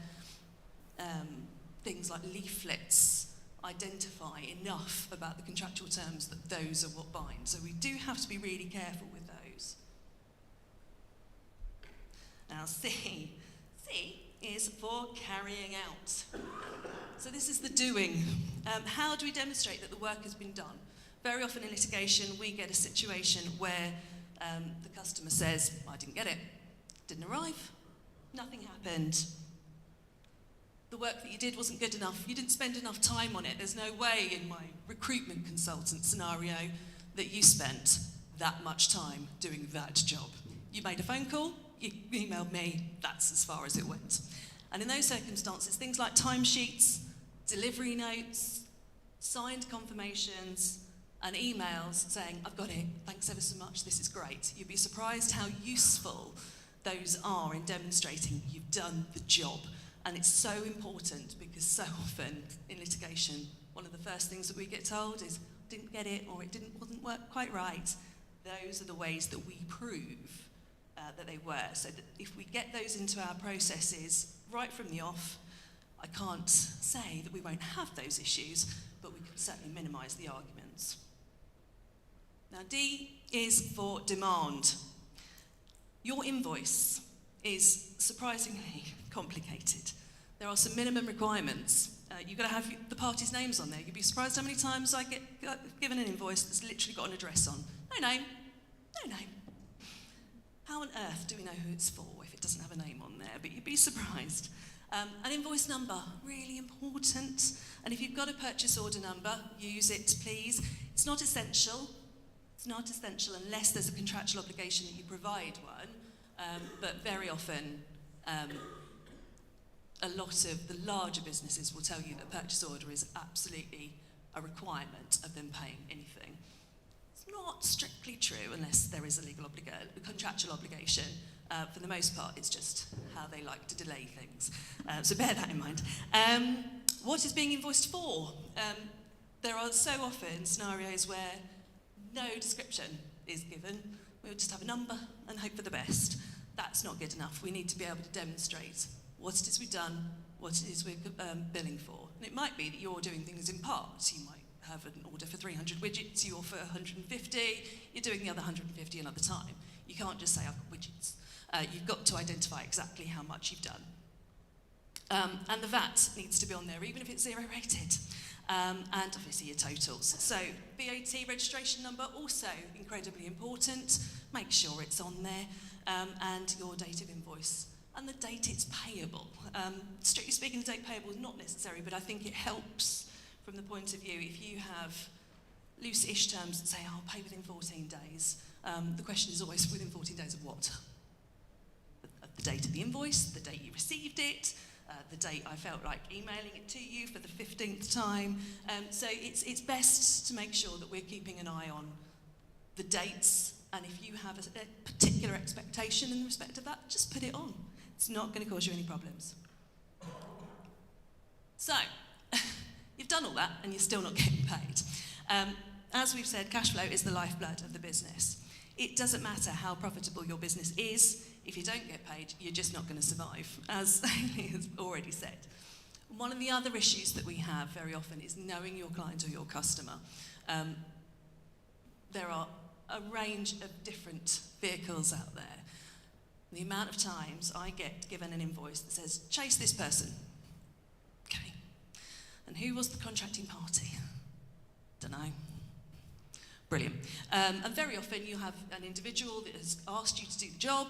Speaker 16: things like leaflets identify enough about the contractual terms that those are what bind. So we do have to be really careful with those. Now C is for carrying out. So this is the doing. How do we demonstrate that the work has been done? Very often in litigation, we get a situation where the customer says, I didn't get it, didn't arrive, nothing happened. The work that you did wasn't good enough, you didn't spend enough time on it. There's no way in my recruitment consultant scenario that you spent that much time doing that job. You made a phone call, you emailed me, that's as far as it went. And in those circumstances, things like timesheets, delivery notes, signed confirmations, and emails saying, I've got it, thanks ever so much, this is great. You'd be surprised how useful those are in demonstrating you've done the job. And it's so important because so often in litigation, one of the first things that we get told is, didn't get it, or it wasn't work quite right. Those are the ways that we prove that they were. So that if we get those into our processes right from the off, I can't say that we won't have those issues, but we can certainly minimise the arguments. Now, D is for demand. Your invoice is surprisingly complicated. There are some minimum requirements. You've got to have the parties' names on there. You'd be surprised how many times I get given an invoice that's literally got an address on. No name, no name. How on earth do we know who it's for if it doesn't have a name on there? But you'd be surprised. An invoice number, really important. And if you've got a purchase order number, use it, please. It's not essential. It's not essential unless there's a contractual obligation that you provide one. But very often, a lot of the larger businesses will tell you that purchase order is absolutely a requirement of them paying anything. It's not strictly true unless there is a contractual obligation. For the most part, it's just how they like to delay things. So bear that in mind. What is being invoiced for? There are so often scenarios where no description is given. We'll just have a number and hope for the best. That's not good enough. We need to be able to demonstrate what it is we've done, what it is we're billing for. And it might be that you're doing things in parts. You might have an order for 300 widgets, you offer 150, you're doing the other 150 another time. You can't just say, I've got widgets. You've got to identify exactly how much you've done. And the VAT needs to be on there, even if it's 0 rated. And obviously your totals. So VAT registration number, also incredibly important. Make sure it's on there. And your date of invoice. And the date it's payable. Strictly speaking, the date payable is not necessary, but I think it helps from the point of view if you have loose-ish terms that say, I'll pay within 14 days. The question is always, within 14 days of what? The date of the invoice, the date you received it, the date I felt like emailing it to you for the 15th time. So it's best to make sure that we're keeping an eye on the dates, and if you have a particular expectation in respect of that, just put it on. It's not going to cause you any problems. So, you've done all that and you're still not getting paid. As we've said, cash flow is the lifeblood of the business. It doesn't matter how profitable your business is, if you don't get paid, you're just not going to survive, as Hayley has already said. One of the other issues that we have very often is knowing your client or your customer. There are a range of different vehicles out there. The amount of times I get given an invoice that says, chase this person. Okay. And who was the contracting party? Don't know. Brilliant. And very often you have an individual that has asked you to do the job.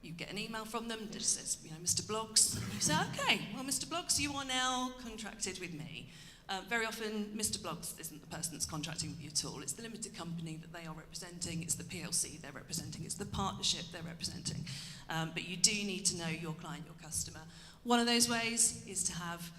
Speaker 16: You get an email from them that says, Mr. Bloggs. And you say, okay, well, Mr. Bloggs, you are now contracted with me. Very often, Mr. Bloggs isn't the person that's contracting with you at all. It's the limited company that they are representing. It's the PLC they're representing. It's the partnership they're representing. But you do need to know your client, your customer. One of those ways is to have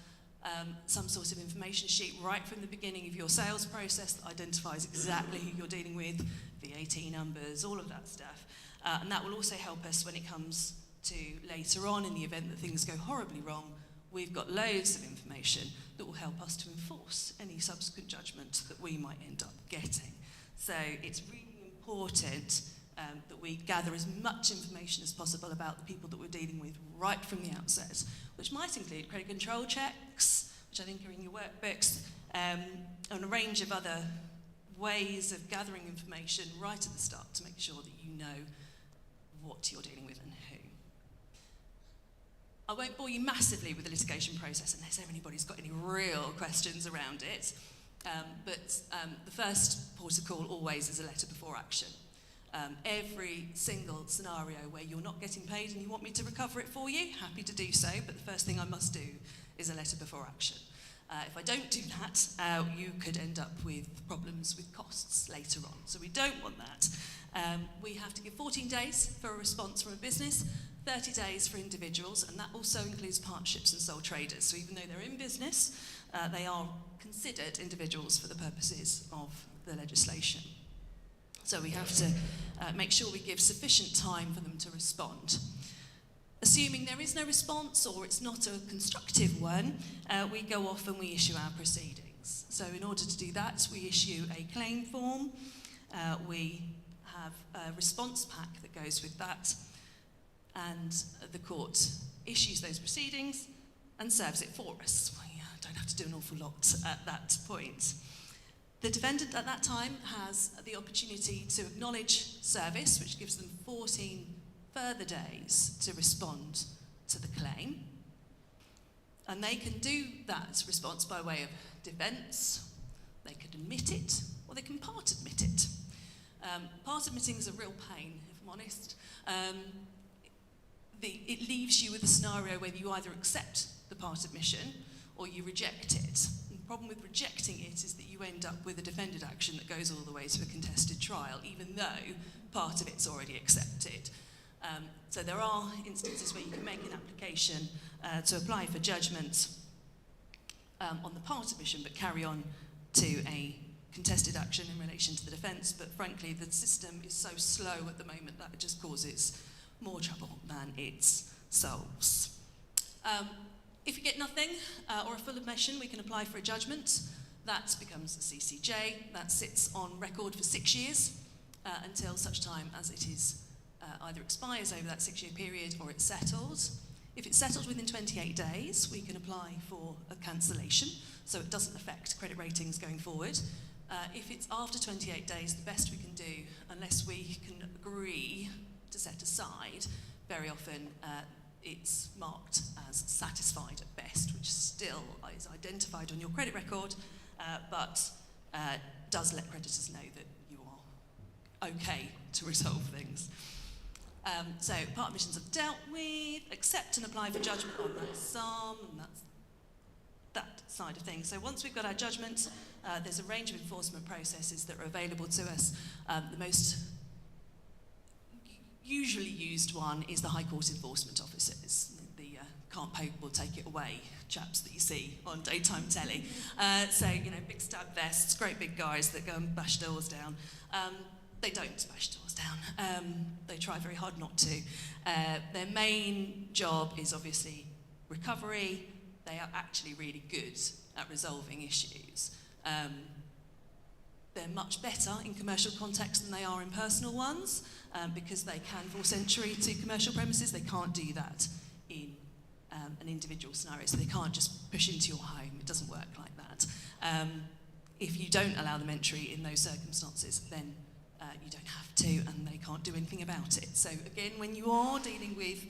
Speaker 16: some sort of information sheet right from the beginning of your sales process that identifies exactly who you're dealing with, VAT numbers, all of that stuff. And that will also help us when it comes to later on in the event that things go horribly wrong. We've got loads of information that will help us to enforce any subsequent judgment that we might end up getting. So it's really important that we gather as much information as possible about the people that we're dealing with right from the outset, which might include credit control checks, which I think are in your workbooks, and a range of other ways of gathering information right at the start to make sure that you know what you're dealing with and who. I won't bore you massively with the litigation process unless anybody's got any real questions around it. But the first port of call always is a letter before action. Every single scenario where you're not getting paid and you want me to recover it for you, happy to do so, but the first thing I must do is a letter before action. If I don't do that, you could end up with problems with costs later on. So we don't want that. We have to give 14 days for a response from a business, 30 days for individuals, and that also includes partnerships and sole traders. So even though they're in business, they are considered individuals for the purposes of the legislation. So we have to make sure we give sufficient time for them to respond. Assuming there is no response or it's not a constructive one, we go off and we issue our proceedings. So in order to do that, we issue a claim form. We have a response pack that goes with that, and the court issues those proceedings and serves it for us. We don't have to do an awful lot at that point. The defendant at that time has the opportunity to acknowledge service, which gives them 14 further days to respond to the claim. And they can do that response by way of defence, they could admit it, or they can part admit it. Part admitting is a real pain, if I'm honest. It leaves you with a scenario where you either accept the part admission or you reject it. And the problem with rejecting it is that you end up with a defendant action that goes all the way to a contested trial, even though part of it's already accepted. So there are instances where you can make an application to apply for judgment on the part admission, but carry on to a contested action in relation to the defence. But frankly, the system is so slow at the moment that it just causes more trouble than it solves. If you get nothing or a full admission, we can apply for a judgment. That becomes a CCJ. That sits on record for 6 years until such time as it is either expires over that 6-year period or it's settled. If it's settled within 28 days, we can apply for a cancellation, so it doesn't affect credit ratings going forward. If it's after 28 days, the best we can do, unless we can agree to set aside, very often it's marked as satisfied at best, which still is identified on your credit record, but does let creditors know that you are okay to resolve things. So part admissions are dealt with, accept and apply for judgment on that sum, and that's that side of things. So once we've got our judgment, there's a range of enforcement processes that are available to us. The most usually used one is the High Court enforcement officers, the can't pay, will take it away chaps that you see on daytime telly. So, big stab vests, great big guys that go and bash doors down. They don't bash doors down. They try very hard not to. Their main job is obviously recovery. They are actually really good at resolving issues. They're much better in commercial contexts than they are in personal ones because they can force entry to commercial premises. They can't do that in an individual scenario, so they can't just push into your home. It doesn't work like that. If you don't allow them entry in those circumstances, then you don't have to, and they can't do anything about it. So again, when you are dealing with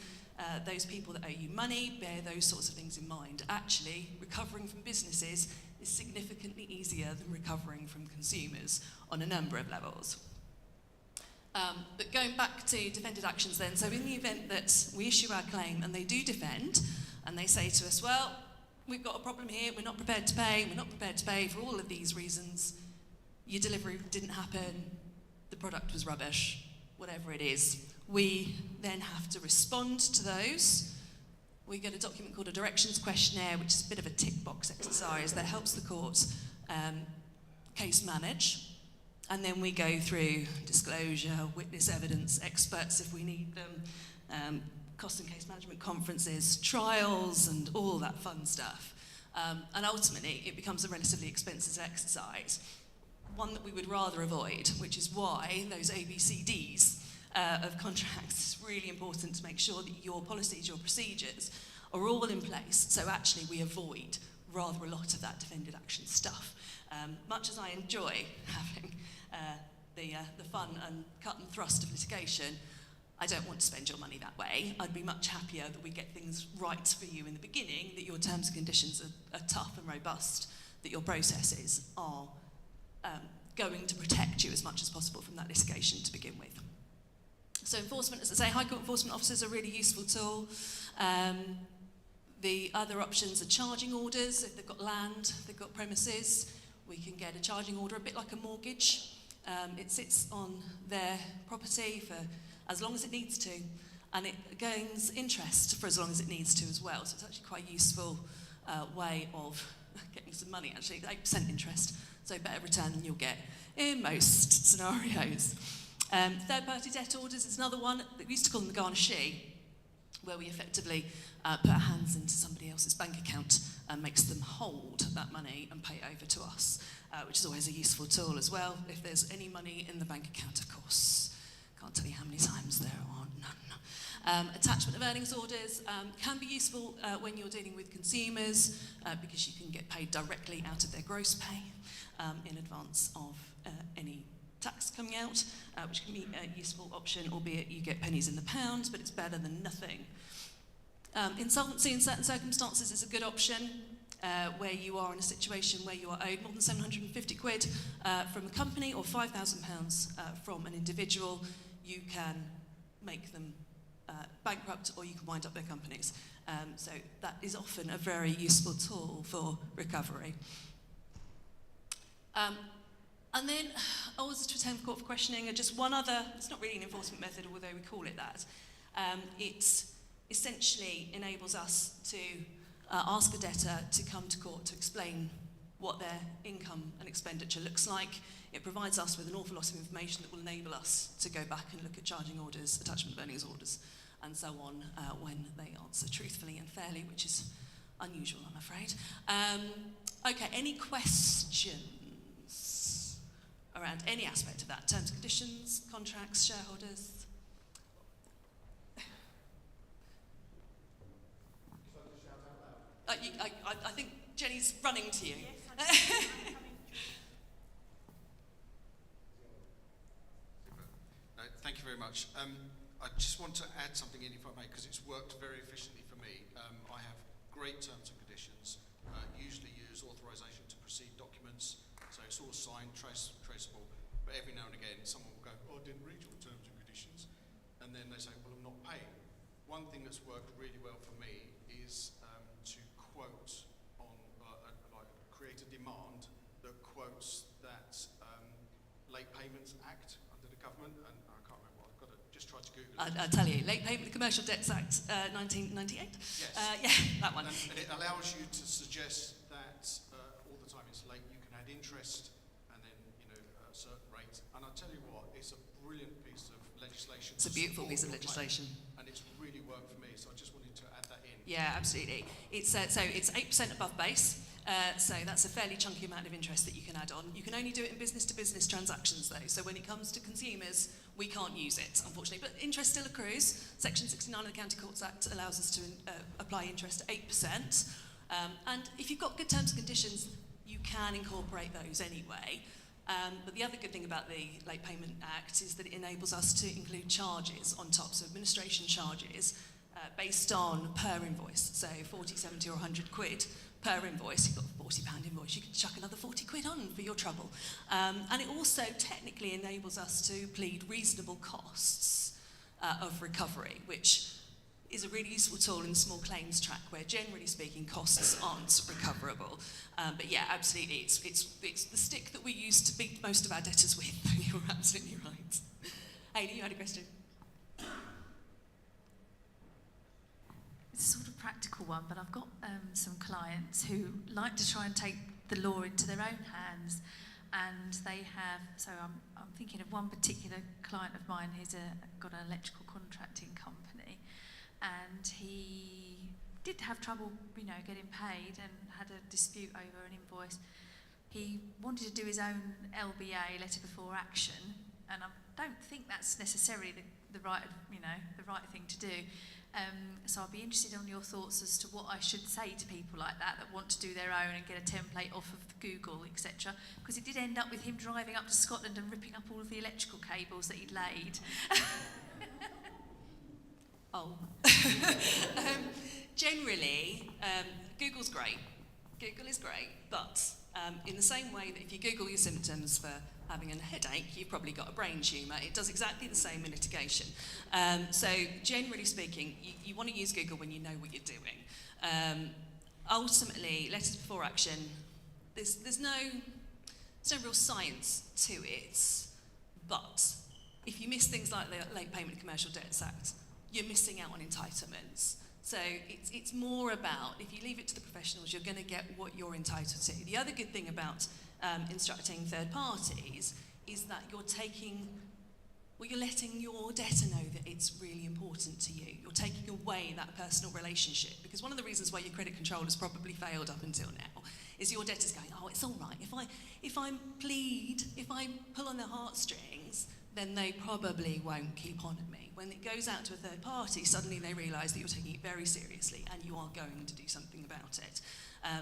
Speaker 16: those people that owe you money, bear those sorts of things in mind. Actually, recovering from businesses is significantly easier than recovering from consumers on a number of levels. But going back to defended actions then, so in the event that we issue our claim and they do defend, and they say to us, well, we've got a problem here, we're not prepared to pay for all of these reasons, your delivery didn't happen, the product was rubbish, whatever it is, we then have to respond to those. We get a document called a directions questionnaire, which is a bit of a tick box exercise that helps the court case manage. And then we go through disclosure, witness evidence, experts if we need them, cost and case management conferences, trials, and all that fun stuff. And ultimately, it becomes a relatively expensive exercise, one that we would rather avoid, which is why those ABCDs of contracts is really important to make sure that your policies, your procedures are all in place, so actually we avoid rather a lot of that defended action stuff. Much as I enjoy having the fun and cut and thrust of litigation, I don't want to spend your money that way. I'd be much happier that we get things right for you in the beginning, that your terms and conditions are tough and robust, that your processes are going to protect you as much as possible from that litigation to begin with. So enforcement, as I say, High Court enforcement officers are a really useful tool. The other options are charging orders. If they've got land, they've got premises, we can get a charging order, a bit like a mortgage. It sits on their property for as long as it needs to, and it gains interest for as long as it needs to as well. So it's actually quite a useful way of getting some money, actually, 8% interest, so better return than you'll get in most scenarios. Third-party debt orders is another one. We used to call them the garnishee, where we effectively put our hands into somebody else's bank account and makes them hold that money and pay it over to us, which is always a useful tool as well. If there's any money in the bank account, of course. Can't tell you how many times there are none. Attachment of earnings orders can be useful when you're dealing with consumers because you can get paid directly out of their gross pay in advance of any tax coming out, which can be a useful option, albeit you get pennies in the pound, but it's better than nothing. Insolvency in certain circumstances is a good option, where you are in a situation where you are owed more than 750 quid from a company or £5,000 from an individual. You can make them bankrupt, or you can wind up their companies. So that is often a very useful tool for recovery. And then, orders to attend court for questioning are just one other, it's not really an enforcement method, although we call it that. It essentially enables us to ask a debtor to come to court to explain what their income and expenditure looks like. It provides us with an awful lot of information that will enable us to go back and look at charging orders, attachment of earnings orders, and so on when they answer truthfully and fairly, which is unusual, I'm afraid. Okay, any questions around any aspect of that? Terms, conditions, contracts, shareholders? I think Jenny's running to you.
Speaker 17: Yes, thank you very much. I just want to add something in, if I may, because it's worked very efficiently for me. I have great terms and conditions, usually use authorisation to proceed documents, so it's all signed, traceable, but every now and again someone will go, oh, I didn't read your terms and conditions, and then they say, well, I'm not paying. One thing that's worked really well for me is to quote on, create a demand that quotes that Late Payments Act under the government, and I can't remember what I've got to just try to Google it.
Speaker 16: I'll tell you, Late Payment, the Commercial Debts Act 1998.
Speaker 17: Yes.
Speaker 16: Yeah, that one.
Speaker 17: And it allows you to suggest that all the time it's late, you can add interest and then, a certain rate. And I'll tell you what, it's a brilliant piece of legislation.
Speaker 16: It's a beautiful piece of legislation.
Speaker 17: And it's really worked for me, so I just wanted to add that in.
Speaker 16: Yeah, absolutely. It's so it's 8% above base. So that's a fairly chunky amount of interest that you can add on. You can only do it in business-to-business transactions, though. So when it comes to consumers, we can't use it, unfortunately. But interest still accrues. Section 69 of the County Courts Act allows us to apply interest at 8%. And if you've got good terms and conditions, you can incorporate those anyway. But the other good thing about the Late Payment Act is that it enables us to include charges on top, so administration charges based on per invoice. So 40, 70 or 100 quid per invoice. You've got a £40 invoice, you can chuck another 40 quid on for your trouble. And it also technically enables us to plead reasonable costs of recovery, which is a really useful tool in the small claims track where, generally speaking, costs aren't recoverable. But yeah, absolutely, it's the stick that we use to beat most of our debtors with. You're absolutely right. Hayley, you had a question?
Speaker 12: It's a sort of practical one, but I've got some clients who like to try and take the law into their own hands, and they have. So I'm thinking of one particular client of mine who's got an electrical contracting company, and he did have trouble, getting paid, and had a dispute over an invoice. He wanted to do his own LBA, letter before action, and I don't think that's necessarily the right thing to do. So I'd be interested on your thoughts as to what I should say to people like that want to do their own and get a template off of Google, etc. Because it did end up with him driving up to Scotland and ripping up all of the electrical cables that he'd laid.
Speaker 16: Generally, Google's great. Google is great, but In the same way that if you Google your symptoms for having a headache, you've probably got a brain tumour. It does exactly the same in litigation. So generally speaking, you want to use Google when you know what you're doing. Ultimately, letters before action, there's no real science to it, but if you miss things like the Late Payment and Commercial Debts Act, you're missing out on entitlements. So it's more about, if you leave it to the professionals, you're going to get what you're entitled to. The other good thing about instructing third parties is that you're letting your debtor know that it's really important to you. You're taking away that personal relationship, because one of the reasons why your credit control has probably failed up until now is your debtor's going, oh, it's all right. If I plead, if I pull on their heartstrings, then they probably won't keep on at me. When it goes out to a third party, suddenly they realise that you're taking it very seriously and you are going to do something about it.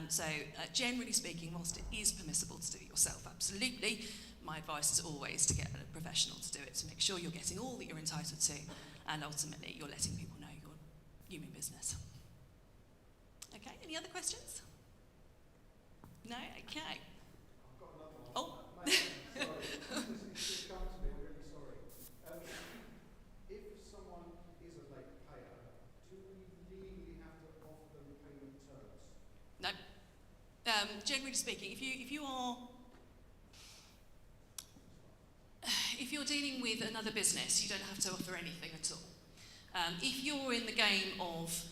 Speaker 16: So generally speaking, whilst it is permissible to do it yourself, absolutely, my advice is always to get a professional to do it, to make sure you're getting all that you're entitled to, and ultimately you're letting people know you mean business. Okay, any other questions? No? Okay. Oh.
Speaker 17: If someone is a late payer, do we legally have to offer them payment terms?
Speaker 16: No. Generally speaking, if you're dealing with another business, you don't have to offer anything at all. If you're in the game of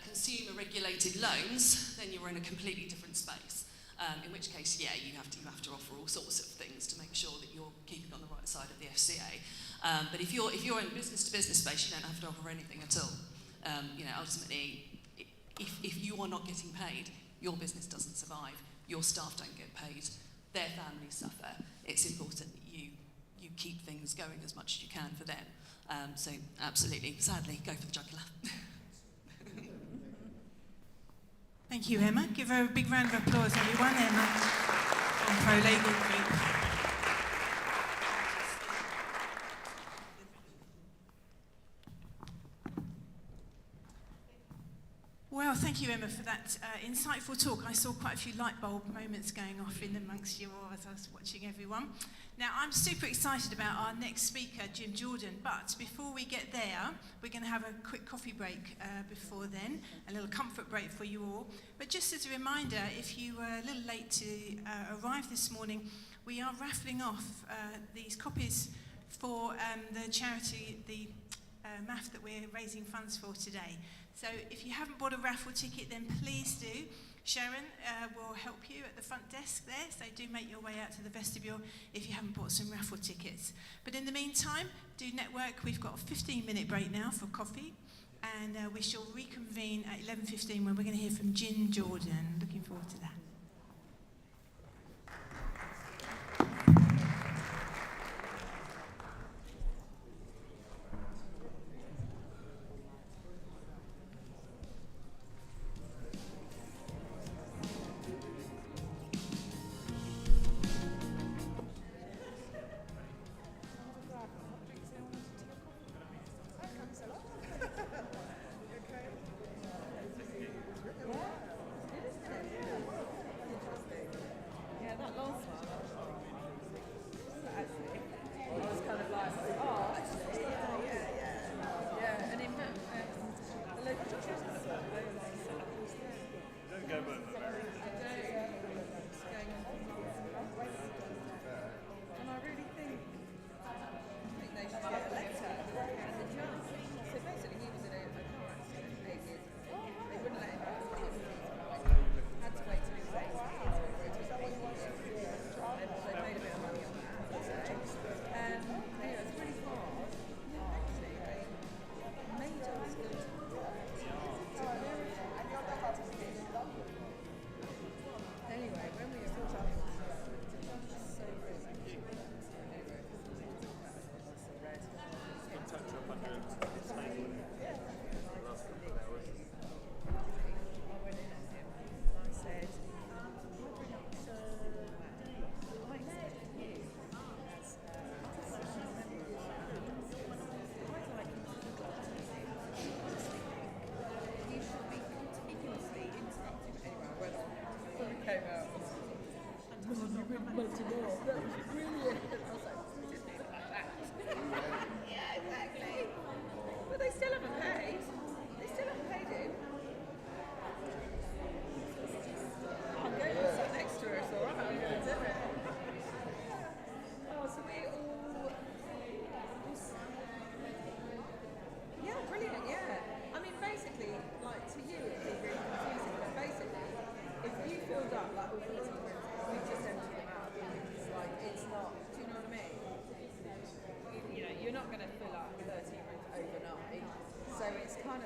Speaker 16: consumer regulated loans, then you're in a completely different space. In which case, yeah, you have to offer all sorts of things to make sure that you're keeping on the right side of the FCA. But if you're in business-to-business space, you don't have to offer anything at all. Ultimately, if you are not getting paid, your business doesn't survive. Your staff don't get paid. Their families suffer. It's important that you keep things going as much as you can for them. So absolutely, sadly, go for the jugular.
Speaker 1: Thank you, Emma. Give her a big round of applause, everyone. Emma from Pro Legal Group. Well, thank you, Emma, for that insightful talk. I saw quite a few light bulb moments going off in amongst you all as I was watching everyone. Now, I'm super excited about our next speaker, Jim Jordan, but before we get there, we're going to have a quick coffee break before then, a little comfort break for you all. But just as a reminder, if you were a little late to arrive this morning, we are raffling off these copies for the charity, the MAF that we're raising funds for today. So if you haven't bought a raffle ticket, then please do. Sharon will help you at the front desk there, so do make your way out to the vestibule if you haven't bought some raffle tickets. But in the meantime, do network. We've got a 15-minute break now for coffee, and we shall reconvene at 11:15 when we're going to hear from Jim Jordan. Looking forward to that.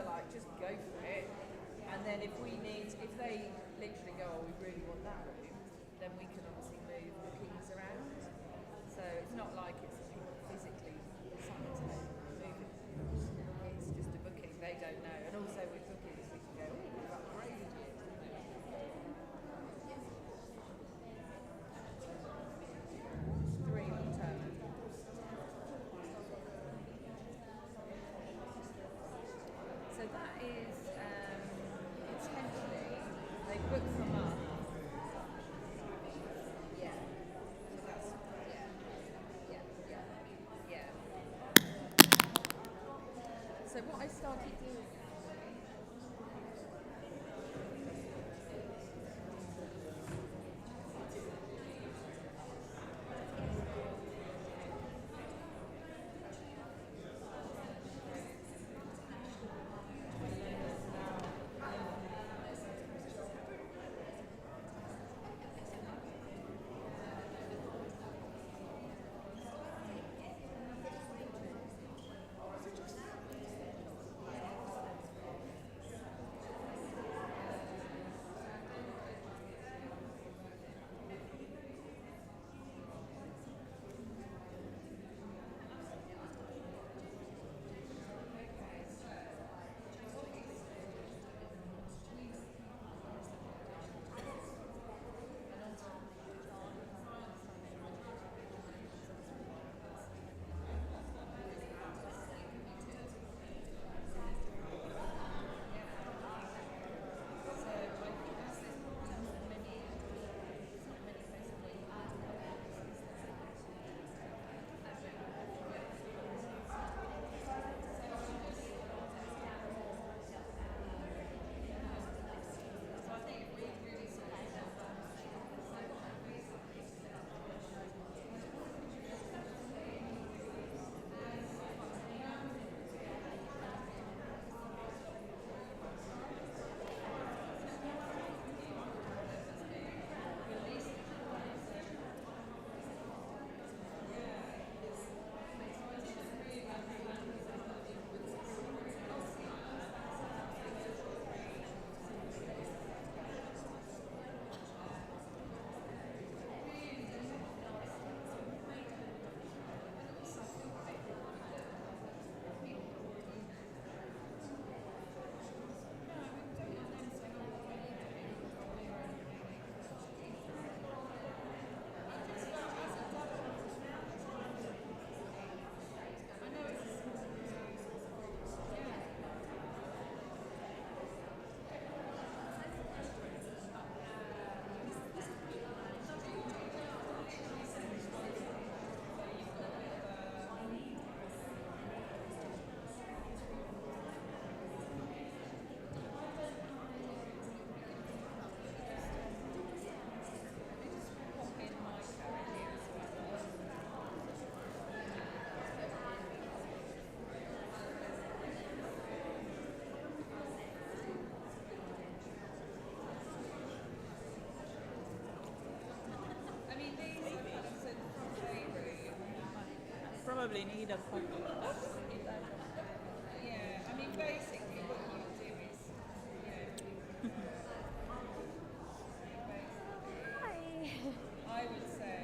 Speaker 18: of like just go for it, and then if they literally go, oh, we really want that room, then we can obviously move bookings around. So it's not like it's people physically assigned to move it. It's just a booking, they don't know. And also with bookings, we can go, oh, we've upgraded you. 3 on term. So that is potentially, they book from us. Yeah. So that's, yeah. So what I started doing probably need a copy. Yeah, I mean, basically what you do is, I would say,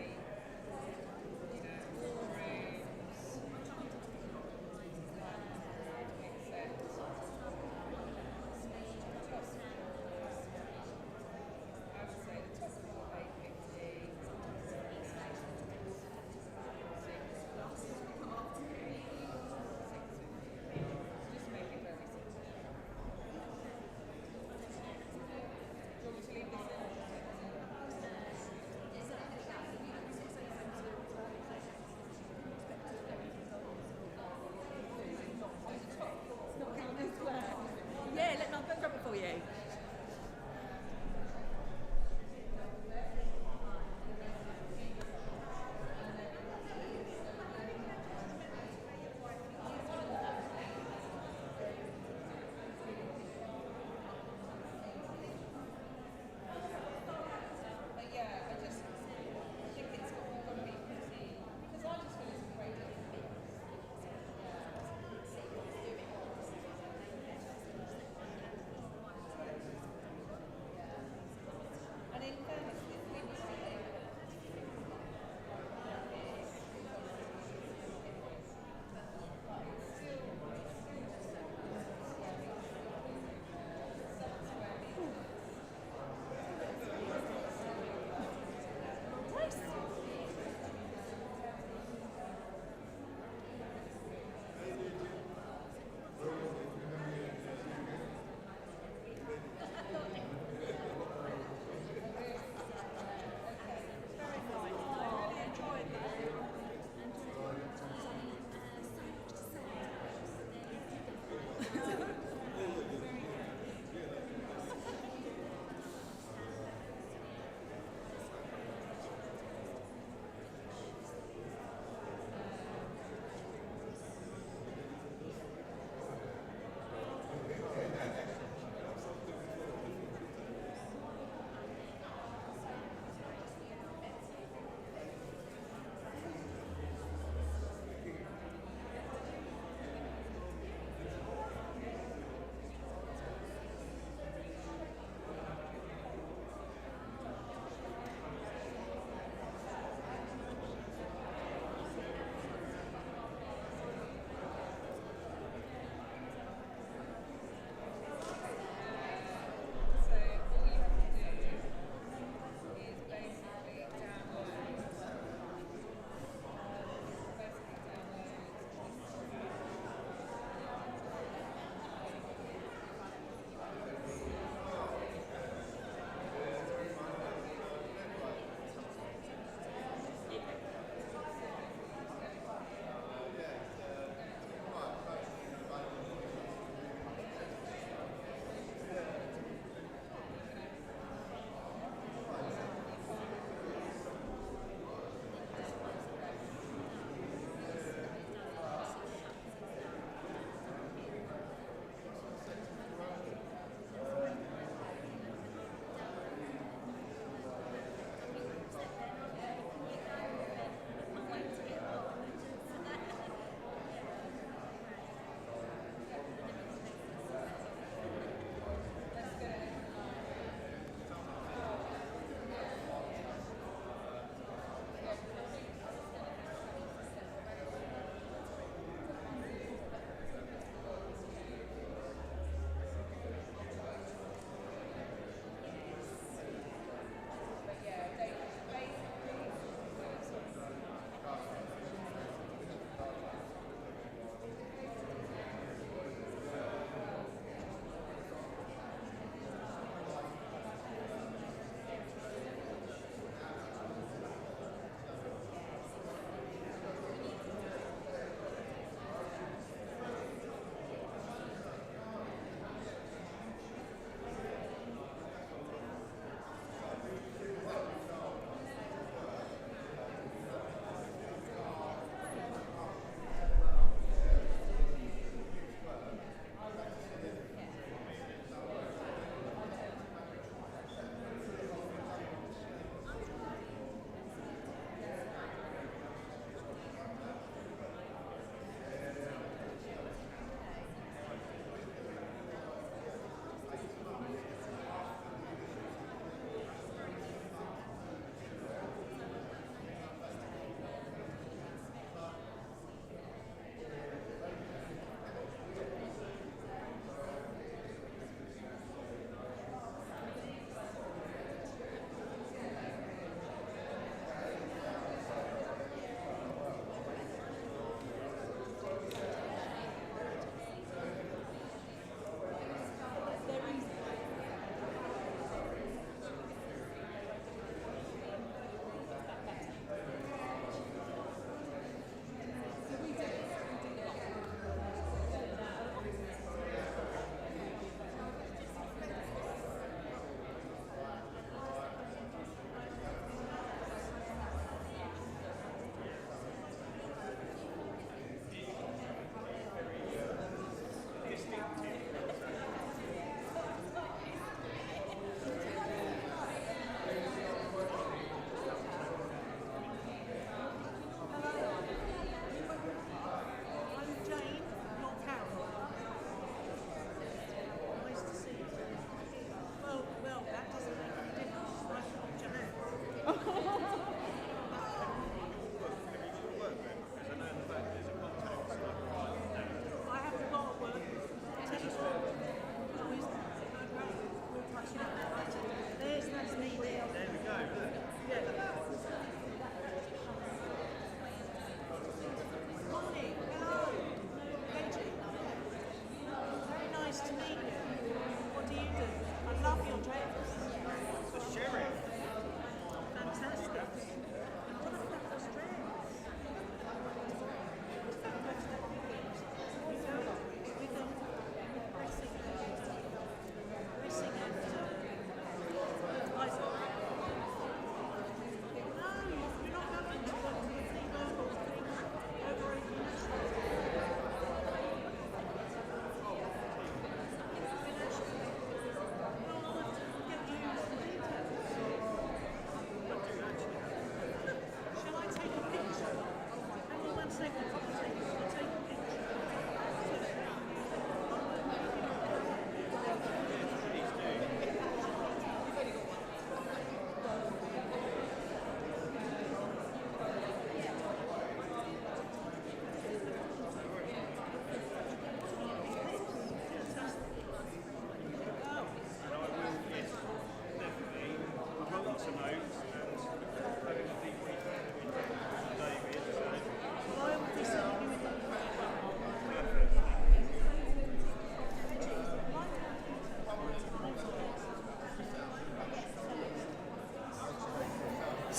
Speaker 18: all rooms, except I would say the top floor 850.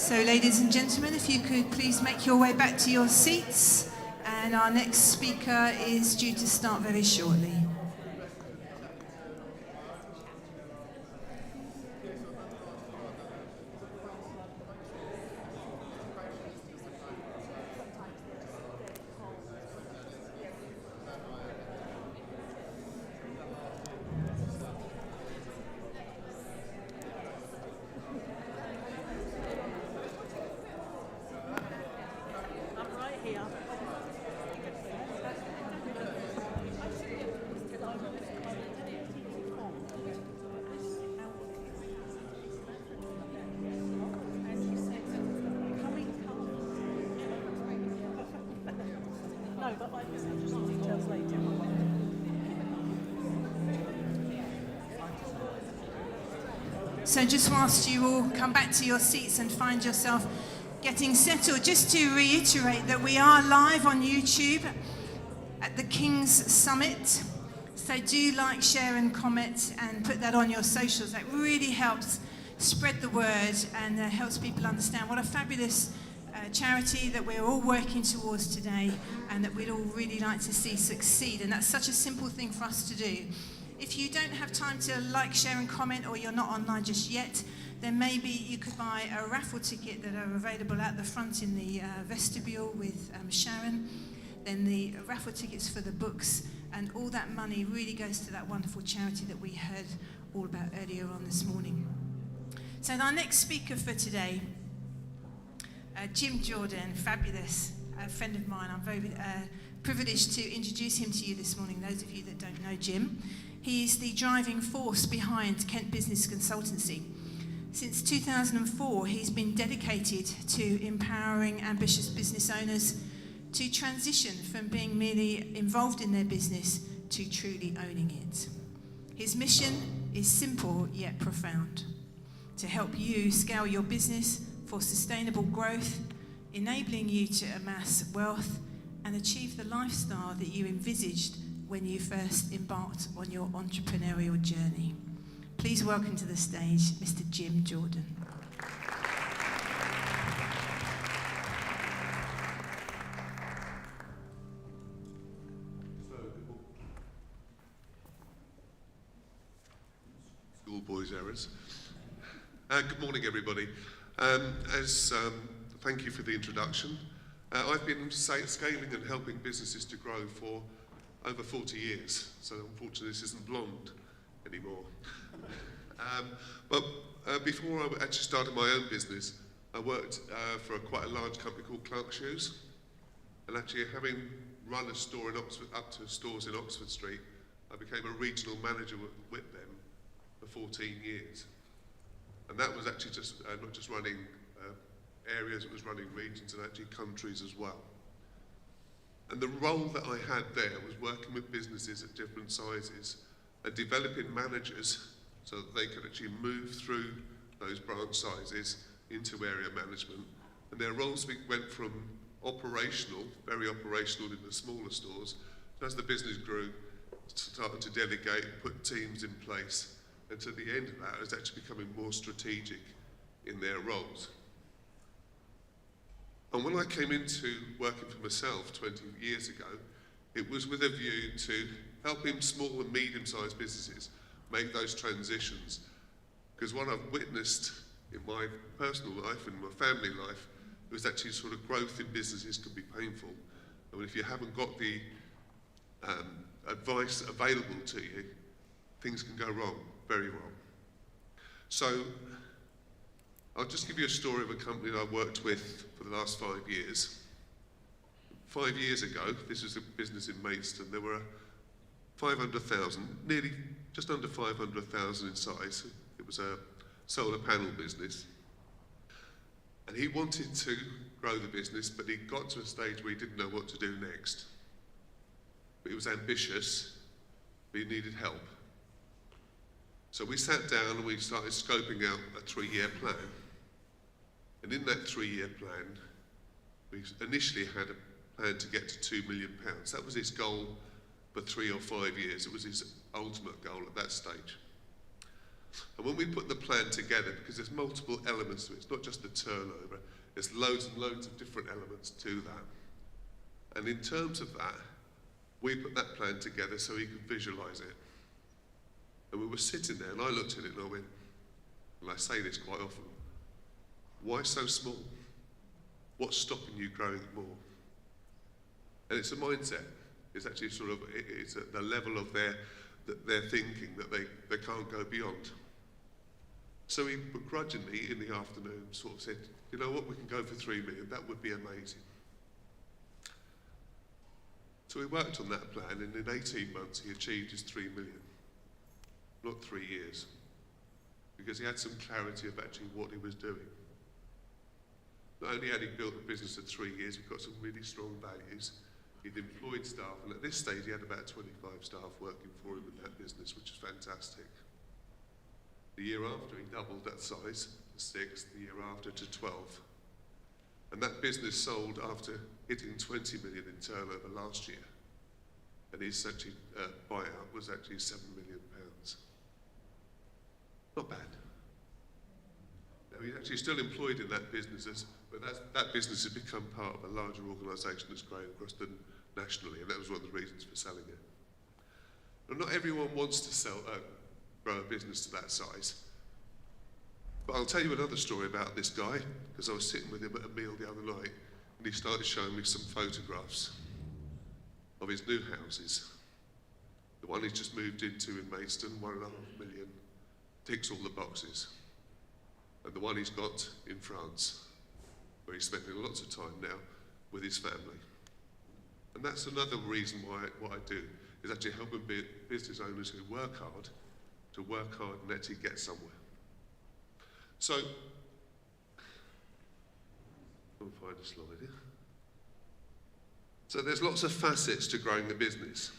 Speaker 1: So, ladies and gentlemen, if you could please make your way back to your seats, and our next speaker is due to start very shortly. So just whilst you all come back to your seats and find yourself getting settled, just to reiterate that we are live on YouTube at the King's Summit. So do like, share and comment and put that on your socials. That really helps spread the word and helps people understand what a fabulous charity that we're all working towards today and that we'd all really like to see succeed. And that's such a simple thing for us to do. If you don't have time to like, share and comment, or you're not online just yet, then maybe you could buy a raffle ticket that are available at the front in the vestibule with Sharon. Then the raffle tickets for the books, and all that money really goes to that wonderful charity that we heard all about earlier on this morning. So our next speaker for today, Jim Jordan, fabulous, a friend of mine. I'm very privileged to introduce him to you this morning, those of you that don't know Jim. He's the driving force behind Kent Business Consultancy. Since 2004, he's been dedicated to empowering ambitious business owners to transition from being merely involved in their business to truly owning it. His mission is simple yet profound: to help you scale your business for sustainable growth, enabling you to amass wealth and achieve the lifestyle that you envisaged when you first embarked on your entrepreneurial journey. Please welcome to the stage Mr. Jim Jordan.
Speaker 19: Schoolboys errors. Good morning, everybody. Thank you for the introduction. I've been scaling and helping businesses to grow for over 40 years, so unfortunately this isn't blonde anymore. But before I actually started my own business, I worked for quite a large company called Clark Shoes, and actually having run a store in Oxford, up to stores in Oxford Street, I became a regional manager with them for 14 years. And that was actually just not just running areas, it was running regions and actually countries as well. And the role that I had there was working with businesses at different sizes and developing managers so that they could actually move through those branch sizes into area management. And their roles went from operational, very operational in the smaller stores, as the business grew, started to delegate, put teams in place, and to the end of that, it was actually becoming more strategic in their roles. And when I came into working for myself 20 years ago, it was with a view to helping small and medium-sized businesses make those transitions. Because what I've witnessed in my personal life and my family life was actually sort of growth in businesses can be painful. And if you haven't got the advice available to you, things can go wrong, very wrong. So I'll just give you a story of a company that I worked with for the last 5 years. 5 years ago, this was a business in Maidstone, there were 500,000, nearly just under 500,000 in size. It was a solar panel business. And he wanted to grow the business, but he got to a stage where he didn't know what to do next. But he was ambitious, but he needed help. So we sat down and we started scoping out a 3-year plan. And in that 3-year plan, we initially had a plan to get to £2 million. That was his goal for 3 or 5 years. It was his ultimate goal at that stage. And when we put the plan together, because there's multiple elements to it, it's not just the turnover, there's loads and loads of different elements to that. And in terms of that, we put that plan together so he could visualise it. And we were sitting there, and I looked at it and I went, and I say this quite often, why so small? What's stopping you growing more? And it's a mindset. It's actually sort of, it's at the level of their thinking that they can't go beyond. So he begrudgingly, in the afternoon, sort of said, you know what, we can go for 3 million, that would be amazing. So we worked on that plan, and in 18 months he achieved his 3 million. Not 3 years. Because he had some clarity of actually what he was doing. Not only had he built a business in 3 years, he got some really strong values. He'd employed staff, and at this stage he had about 25 staff working for him in that business, which is fantastic. The year after, he doubled that size to 6, the year after to 12. And that business sold after hitting 20 million in turnover last year. And his actually, buyout was actually £7 million. Not bad. Now, he's actually still employed in that business, but that business has become part of a larger organisation that's growing across the nationally, and that was one of the reasons for selling it. Now, not everyone wants to grow a business to that size. But I'll tell you another story about this guy, because I was sitting with him at a meal the other night, and he started showing me some photographs of his new houses. The one he's just moved into in Maidstone, 1.5 million, ticks all the boxes. And the one he's got in France, where he's spending lots of time now with his family. And that's another reason why what I do is actually helping business owners who work hard to work hard and actually get somewhere. So, I'll find a slide here. So there's lots of facets to growing a business.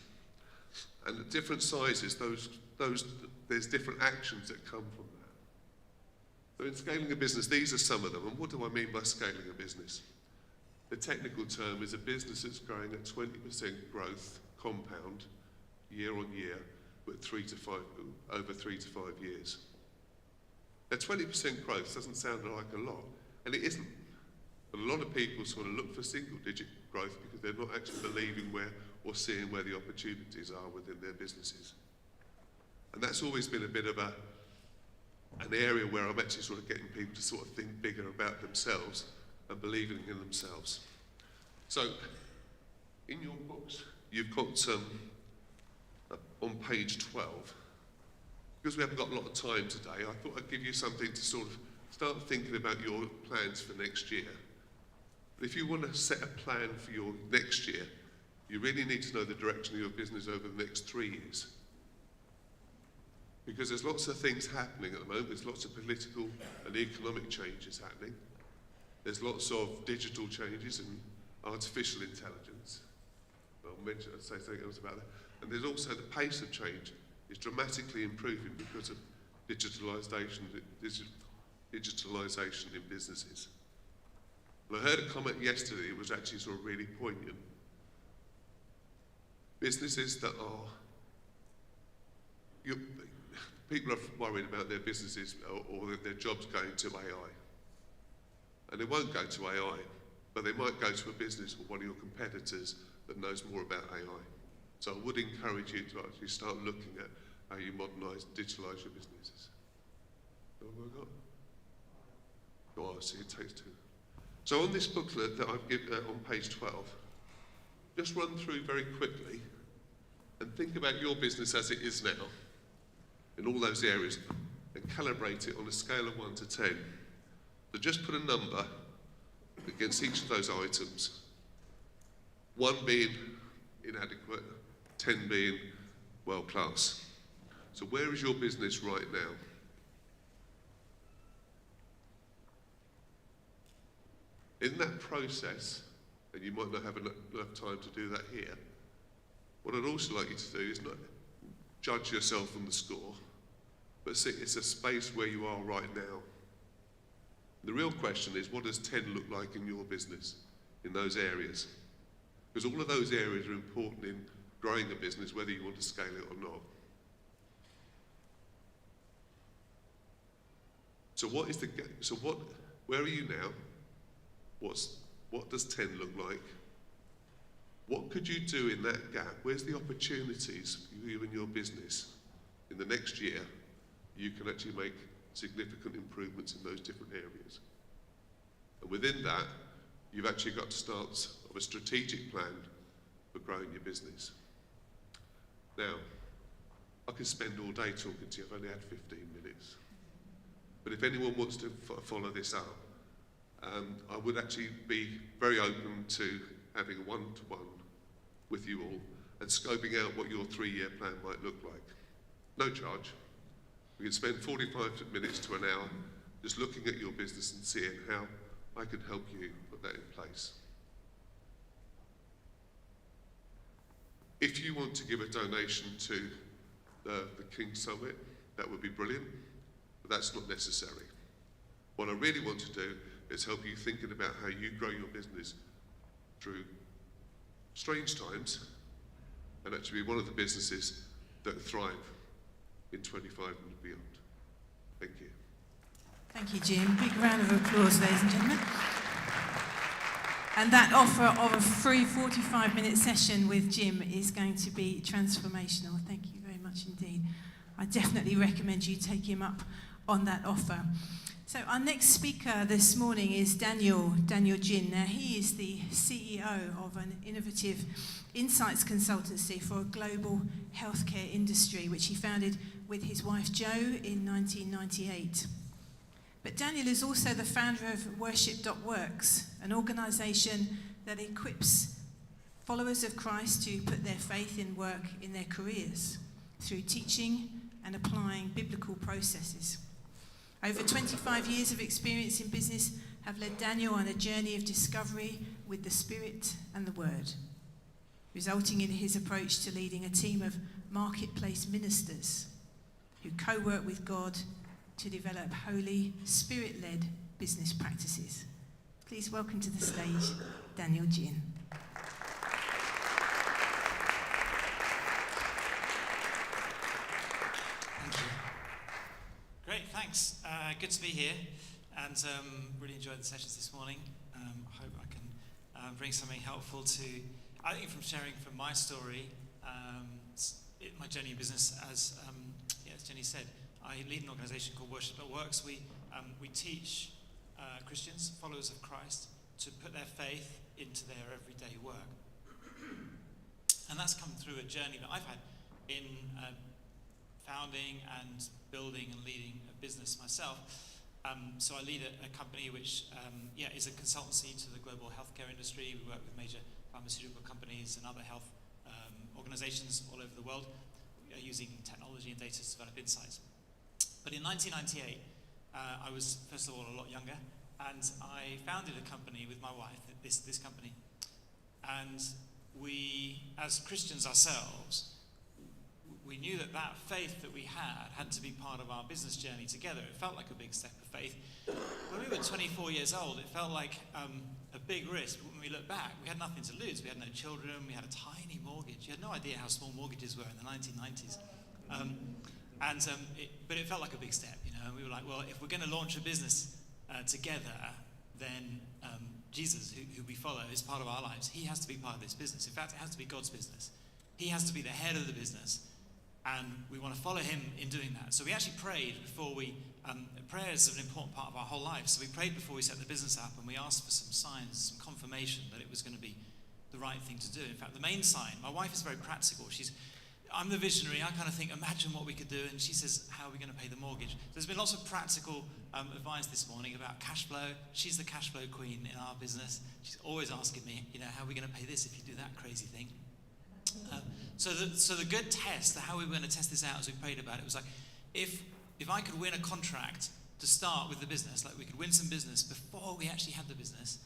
Speaker 19: And at different sizes, there's different actions that come from that. So in scaling a business, these are some of them. And what do I mean by scaling a business? The technical term is a business that's growing at 20% growth compound year on year with over 3 to 5 years. Now 20% growth doesn't sound like a lot, and it isn't. But a lot of people sort of look for single-digit growth because they're not actually believing where or seeing where the opportunities are within their businesses. And that's always been a bit of an area where I'm actually sort of getting people to sort of think bigger about themselves and believing in themselves. So, in your books, you've got on page 12, because we haven't got a lot of time today, I thought I'd give you something to sort of start thinking about your plans for next year. But if you want to set a plan for your next year, you really need to know the direction of your business over the next 3 years. Because there's lots of things happening at the moment. There's lots of political and economic changes happening. There's lots of digital changes and artificial intelligence. I'll say something else about that. And there's also the pace of change is dramatically improving because of digitalisation in businesses. And I heard a comment yesterday that was actually sort of really poignant. Businesses that are, people are worried about their businesses or their jobs going to AI. And they won't go to AI, but they might go to a business or one of your competitors that knows more about AI. So I would encourage you to actually start looking at how you modernise and digitalise your businesses. What have I got? Oh, I see, it takes two. So on this booklet that I've given on page 12, just run through very quickly and think about your business as it is now in all those areas and calibrate it on a scale of 1 to 10. So just put a number against each of those items, 1 being inadequate, 10 being world class. So where is your business right now? In that process, and you might not have enough time to do that here, what I'd also like you to do is not judge yourself on the score, but see it's a space where you are right now. The real question is, what does 10 look like in your business in those areas? Because all of those areas are important in growing a business, whether you want to scale it or not. So where are you now? What does 10 look like? What could you do in that gap? Where's the opportunities for you and your business in the next year? You can actually make significant improvements in those different areas. And within that, you've actually got to start of a strategic plan for growing your business. Now, I could spend all day talking to you. I've only had 15 minutes. But if anyone wants to follow this up, I would actually be very open to having a one-to-one with you all and scoping out what your 3-year plan might look like. No charge. We can spend 45 minutes to an hour just looking at your business and seeing how I can help you put that in place. If you want to give a donation to the King's Summit, that would be brilliant, but that's not necessary. What I really want to do is help you thinking about how you grow your business through strange times and actually be one of the businesses that thrive in 25 and beyond. Thank you.
Speaker 1: Thank you, Jim. Big round of applause, ladies and gentlemen. And that offer of a free 45-minute session with Jim is going to be transformational. Thank you very much indeed. I definitely recommend you take him up on that offer. So our next speaker this morning is Daniel Jin. Now, he is the CEO of an innovative insights consultancy for a global healthcare industry, which he founded with his wife Jo in 1998. But Daniel is also the founder of Worship.works, an organisation that equips followers of Christ to put their faith in work in their careers through teaching and applying biblical processes. Over 25 years of experience in business have led Daniel on a journey of discovery with the Spirit and the Word, resulting in his approach to leading a team of marketplace ministers who co-work with God to develop holy, Spirit-led business practices. Please welcome to the stage, Daniel Jin.
Speaker 20: Great, thanks. Good to be here, and really enjoyed the sessions this morning. I hope I can bring something helpful to, I think from sharing from my story, my journey in business, as Jenny said, I lead an organisation called Worship.works. We teach Christians, followers of Christ, to put their faith into their everyday work. And that's come through a journey that I've had in founding and building and leading a business myself. So I lead a company which is a consultancy to the global healthcare industry. We work with major pharmaceutical companies and other health organizations all over the world using technology and data to develop insights. But in 1998, I was, first of all, a lot younger, and I founded a company with my wife, this company. And we, as Christians ourselves, we knew that faith that we had to be part of our business journey together. It felt like a big step of faith. When we were 24 years old, it felt like a big risk. When we look back, we had nothing to lose. We had no children. We had a tiny mortgage. You had no idea how small mortgages were in the 1990s. But it felt like a big step, you know. And we were like, well, if we're going to launch a business together, then Jesus, who we follow, is part of our lives. He has to be part of this business. In fact, it has to be God's business. He has to be the head of the business. And we want to follow him in doing that. So we actually prayed before prayer is an important part of our whole life. So we prayed before we set the business up, and we asked for some signs, some confirmation that it was going to be the right thing to do. In fact, the main sign, my wife is very practical. I'm the visionary. I kind of think, imagine what we could do. And she says, how are we going to pay the mortgage? So there's been lots of practical advice this morning about cash flow. She's the cash flow queen in our business. She's always asking me, how are we going to pay this if you do that crazy thing? So the good test, how we were going to test this out as we prayed about it, was like, if I could win a contract to start with the business, like we could win some business before we actually had the business,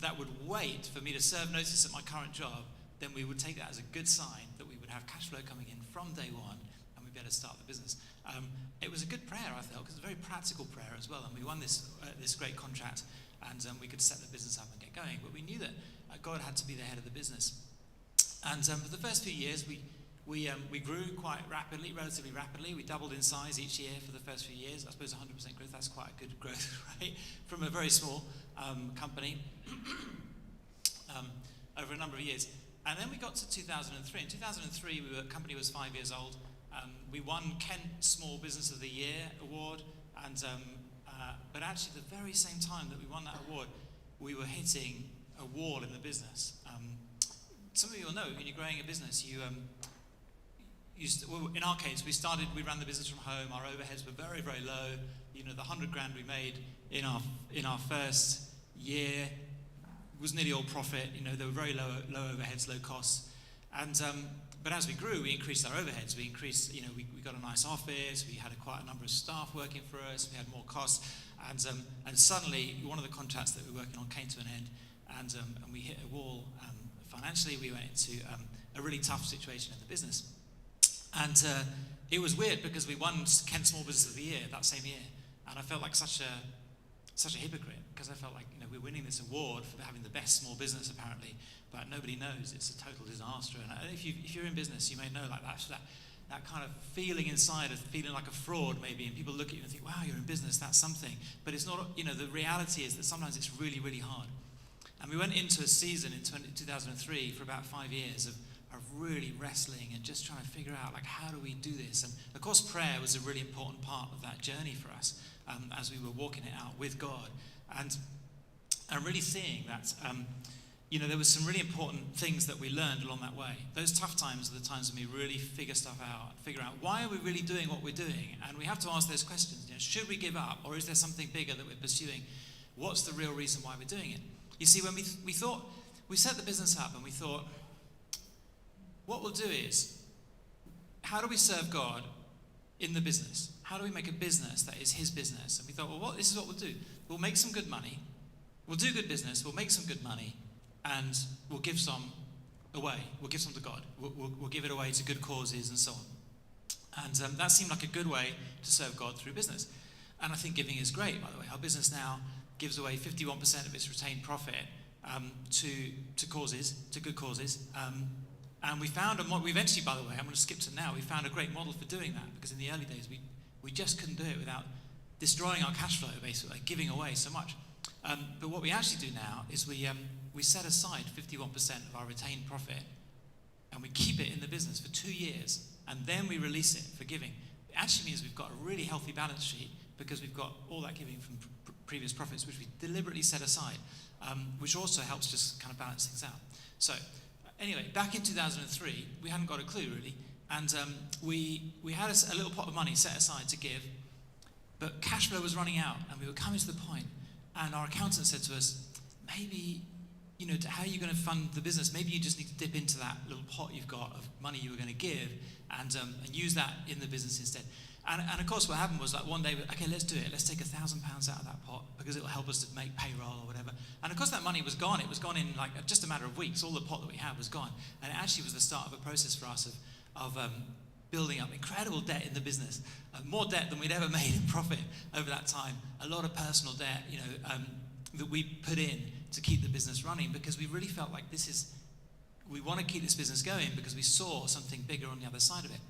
Speaker 20: that would wait for me to serve notice at my current job, then we would take that as a good sign that we would have cash flow coming in from day one, and we'd be able to start the business. It was a good prayer, I felt, because it's a very practical prayer as well, and we won this great contract, and we could set the business up and get going. But we knew that God had to be the head of the business. And for the first few years, we We grew quite rapidly, relatively rapidly. We doubled in size each year for the first few years. I suppose 100% growth, that's quite a good growth rate from a very small company over a number of years. And then we got to 2003. In 2003, the company was 5 years old. We won Kent Small Business of the Year award, and but actually the very same time that we won that award, we were hitting a wall in the business. Some of you will know, when you're growing a business, well, in our case, we ran the business from home. Our overheads were very, very low. You know, the 100 grand we made in our first year was nearly all profit. You know, there were very low overheads, low costs. And but as we grew, we increased our overheads. We increased, you know, we got a nice office. We had quite a number of staff working for us. We had more costs. And suddenly, one of the contracts that we were working on came to an end, and we hit a wall financially. We went into a really tough situation in the business. And it was weird because we won Kent Small Business of the Year that same year, and I felt like such a hypocrite, because I felt like, you know, we're winning this award for having the best small business apparently, but nobody knows it's a total disaster. And if you're in business, you may know like that kind of feeling inside of feeling like a fraud maybe, and people look at you and think, wow, you're in business, that's something. But it's not, you know, the reality is that sometimes it's really, really hard. And we went into a season in 2003 for about 5 years of really wrestling and just trying to figure out, like, how do we do this? And of course, prayer was a really important part of that journey for us as we were walking it out with God, and really seeing that, you know, there was some really important things that we learned along that way. Those tough times are the times when we really figure out why are we really doing what we're doing, and we have to ask those questions. You know, should we give up, or is there something bigger that we're pursuing? What's the real reason why we're doing it? You see, when we set the business up, and we thought, what we'll do is, how do we serve God in the business? How do we make a business that is his business? And we thought, well, this is what we'll do. We'll make some good money. We'll do good business. We'll make some good money. And we'll give some away. We'll give some to God. We'll give it away to good causes and so on. And that seemed like a good way to serve God through business. And I think giving is great, by the way. Our business now gives away 51% of its retained profit to causes, to good causes. And we found, we eventually, by the way, I'm going to skip to now, we found a great model for doing that, because in the early days we just couldn't do it without destroying our cash flow, basically, like giving away so much. But what we actually do now is we set aside 51% of our retained profit, and we keep it in the business for 2 years, and then we release it for giving. It actually means we've got a really healthy balance sheet, because we've got all that giving from previous profits, which we deliberately set aside, which also helps just kind of balance things out. So anyway, back in 2003, we hadn't got a clue really, and we had a little pot of money set aside to give, but cash flow was running out, and we were coming to the point, and our accountant said to us, maybe, you know, how are you going to fund the business? Maybe you just need to dip into that little pot you've got of money you were going to give, and use that in the business instead. And of course, what happened was, like, one day, okay, let's do it. Let's take £1,000 out of that pot, because it will help us to make payroll or whatever. And of course, that money was gone. It was gone in like just a matter of weeks. All the pot that we had was gone. And it actually was the start of a process for us of building up incredible debt in the business, more debt than we'd ever made in profit over that time. A lot of personal debt, you know, that we put in to keep the business running, because we really felt like we want to keep this business going because we saw something bigger on the other side of it.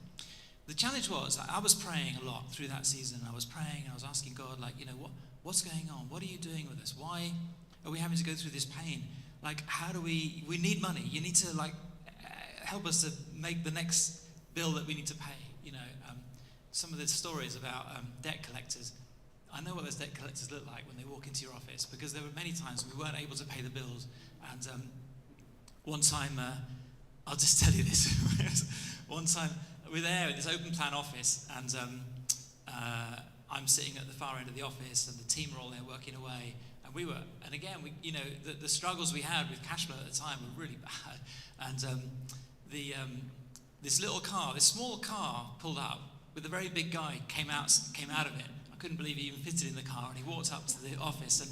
Speaker 20: The challenge was, I was praying a lot through that season. I was praying, and I was asking God, like, you know, what's going on? What are you doing with us? Why are we having to go through this pain? Like, how do we need money. You need to, like, help us to make the next bill that we need to pay. You know, some of the stories about debt collectors. I know what those debt collectors look like when they walk into your office, because there were many times we weren't able to pay the bills. And one time, I'll just tell you this. One time, we're there in this open plan office, and I'm sitting at the far end of the office, and the team are all there working away. And again, you know, the struggles we had with cash flow at the time were really bad. And this small car pulled up with a very big guy came out of it. I couldn't believe he even fitted in the car, and he walked up to the office,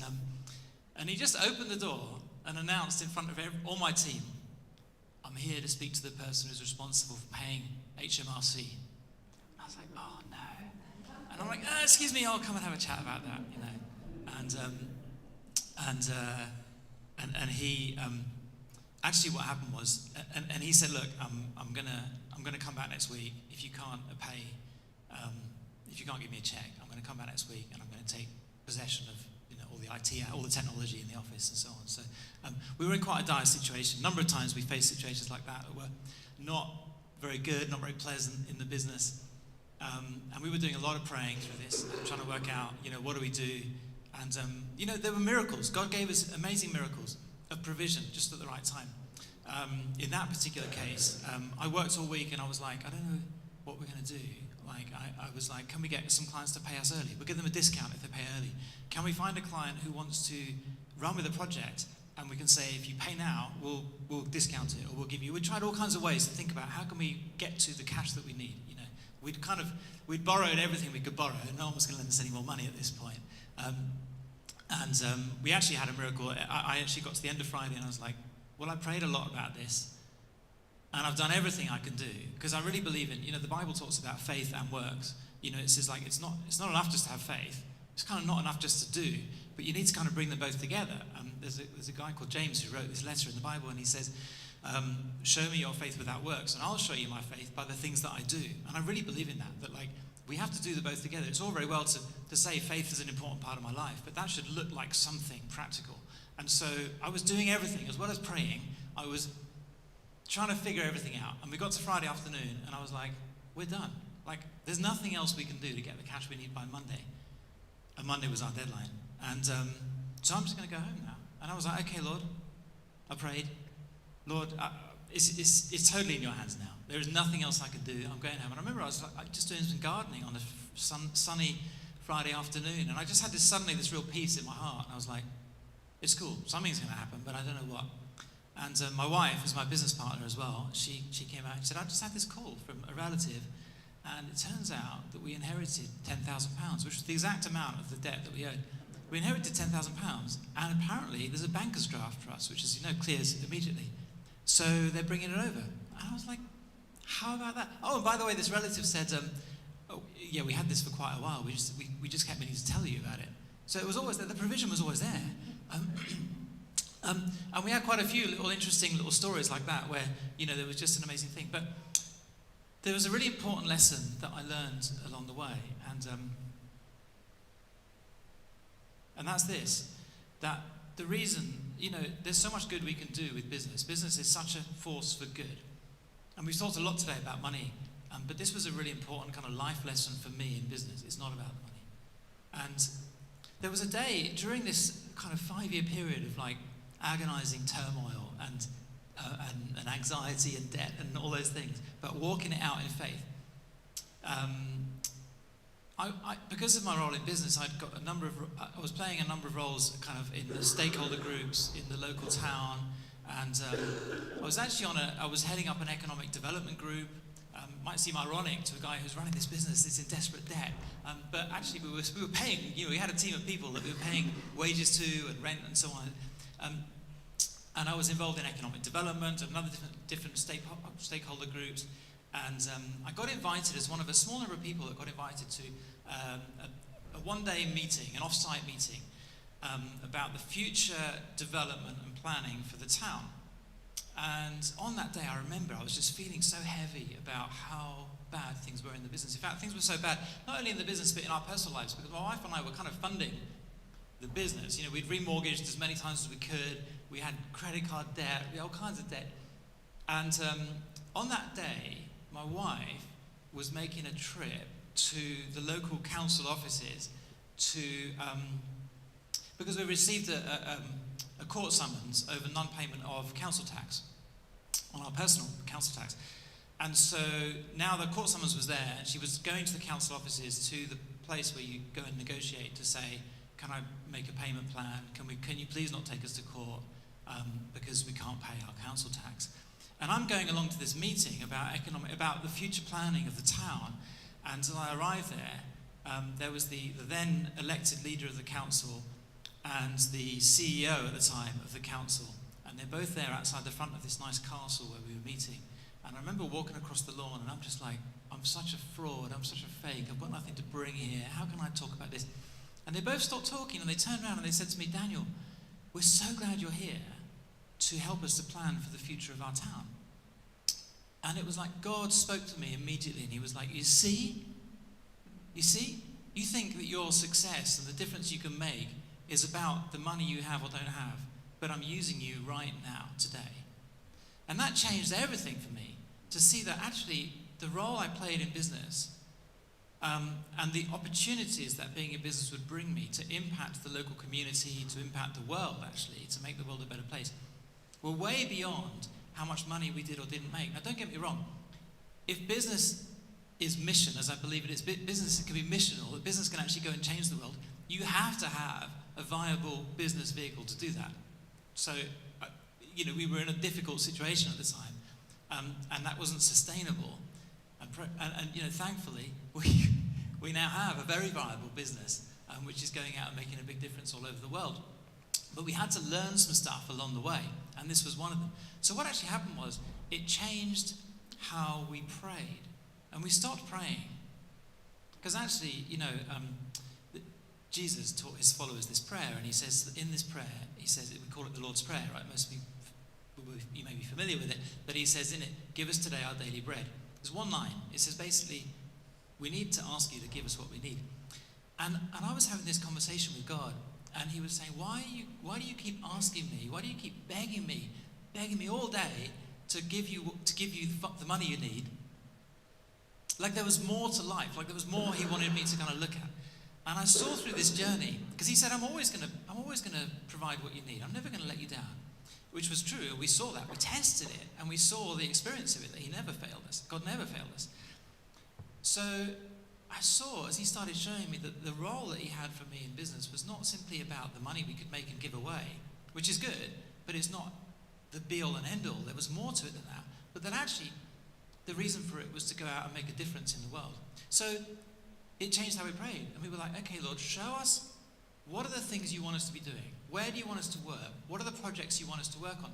Speaker 20: and he just opened the door and announced in front of all my team, I'm here to speak to the person who's responsible for paying HMRC. I was like, oh no. And I'm like, excuse me, I'll come and have a chat about that, you know. And he, actually what happened was, and he said, look, I'm gonna I'm going to come back next week. If you can't pay, if you can't give me a check, I'm going to come back next week and I'm going to take possession of all the IT, all the technology in the office and so on. So we were in quite a dire situation. A number of times we faced situations like that were not very good, not very pleasant in the business. And we were doing a lot of praying through this, trying to work out, what do we do? And, there were miracles. God gave us amazing miracles of provision just at the right time. In that particular case, I worked all week and I was like, I don't know what we're going to do. I was like, can we get some clients to pay us early? We'll give them a discount if they pay early. Can we find a client who wants to run with a project and we can say, if you pay now, we'll discount it or we'll give you. We tried all kinds of ways to think about how can we get to the cash that we need. We'd borrowed everything we could borrow. No one was going to lend us any more money at this point. We actually had a miracle. I actually got to the end of Friday and I was like, well, I prayed a lot about this. And I've done everything I can do because I really believe in, the Bible talks about faith and works. It says like it's not enough just to have faith. It's kind of not enough just to do, but you need to kind of bring them both together. There's a guy called James who wrote this letter in the Bible, and he says, "Show me your faith without works, and I'll show you my faith by the things that I do." And I really believe in that like we have to do the both together. It's all very well to say faith is an important part of my life, but that should look like something practical. And so I was doing everything as well as praying. I was trying to figure everything out. And we got to Friday afternoon and I was like, we're done. Like, there's nothing else we can do to get the cash we need by Monday. And Monday was our deadline. And so I'm just going to go home now. And I was like, okay, Lord. I prayed. Lord, it's totally in your hands now. There is nothing else I can do. I'm going home. And I remember I was like, just doing some gardening on a sunny Friday afternoon. And I just had this real peace in my heart. And I was like, it's cool. Something's going to happen, but I don't know what. And my wife, who's my business partner as well, she came out and said, I just had this call from a relative, and it turns out that we inherited £10,000, which was the exact amount of the debt that we owed. We inherited £10,000, and apparently there's a banker's draft for us, which is, clears immediately. So they're bringing it over. And I was like, how about that? Oh, and by the way, this relative said, we had this for quite a while. We just kept meaning to tell you about it. So it was always there. The provision was always there. And we had quite a few interesting little stories like that where, there was just an amazing thing. But there was a really important lesson that I learned along the way. And that's this, that the reason, there's so much good we can do with business. Business is such a force for good. And we've talked a lot today about money, but this was a really important kind of life lesson for me in business. It's not about the money. And there was a day during this kind of 5-year period of agonizing turmoil and anxiety and debt and all those things, but walking it out in faith. Because of my role in business, I was playing a number of roles kind of in the stakeholder groups in the local town, and I was actually I was heading up an economic development group. Might seem ironic to a guy who's running this business that's in desperate debt, but actually we were paying. We had a team of people that we were paying wages to and rent and so on. And I was involved in economic development and other different stakeholder groups. And I got invited as one of a small number of people that got invited to a one-day meeting, an off-site meeting, about the future development and planning for the town. And on that day, I remember I was just feeling so heavy about how bad things were in the business. In fact, things were so bad, not only in the business, but in our personal lives, because my wife and I were kind of funding the business. We'd remortgaged as many times as we could. We had credit card debt, we had all kinds of debt. And on that day, my wife was making a trip to the local council offices because we received a court summons over non-payment of council tax, on our personal council tax. And so now the court summons was there, and she was going to the council offices, to the place where you go and negotiate to say, can I make a payment plan? Can you please not take us to court because we can't pay our council tax? And I'm going along to this meeting about the future planning of the town. And as I arrived there was the then elected leader of the council and the CEO at the time of the council. And they're both there outside the front of this nice castle where we were meeting. And I remember walking across the lawn and I'm just like, I'm such a fraud, I'm such a fake, I've got nothing to bring here, how can I talk about this? And they both stopped talking and they turned around and they said to me, Daniel, we're so glad you're here to help us to plan for the future of our town. And it was like God spoke to me immediately, and he was like, you see? You think that your success and the difference you can make is about the money you have or don't have, but I'm using you right now, today. And that changed everything for me, to see that actually the role I played in business and the opportunities that being in business would bring me to impact the local community, to impact the world actually, to make the world a better place, were way beyond how much money we did or didn't make. Now don't get me wrong, if business is mission, as I believe it is, business can be missional, that business can actually go and change the world, you have to have a viable business vehicle to do that. So, we were in a difficult situation at the time, and that wasn't sustainable. And thankfully, we now have a very viable business, which is going out and making a big difference all over the world. But we had to learn some stuff along the way, and this was one of them. So what actually happened was, it changed how we prayed. And we stopped praying. Because actually, Jesus taught his followers this prayer, and he says that in this prayer, he says, we call it the Lord's Prayer, right? Most of you may be familiar with it, but he says in it, give us today our daily bread. There's one line. It says basically, we need to ask you to give us what we need. And I was having this conversation with God, and he was saying, why do you keep asking me? Why do you keep begging me all day to give you the money you need? Like there was more to life, like there was more he wanted me to kind of look at. And I saw through this journey, because he said, I'm always going to provide what you need. I'm never going to let you down, which was true. We saw that. We tested it, and we saw the experience of it, that he never failed us. God never failed us. So I saw, as he started showing me, that the role that he had for me in business was not simply about the money we could make and give away, which is good, but it's not the be-all and end-all. There was more to it than that. But that actually, the reason for it was to go out and make a difference in the world. So it changed how we prayed. And we were like, okay, Lord, show us what are the things you want us to be doing? Where do you want us to work? What are the projects you want us to work on?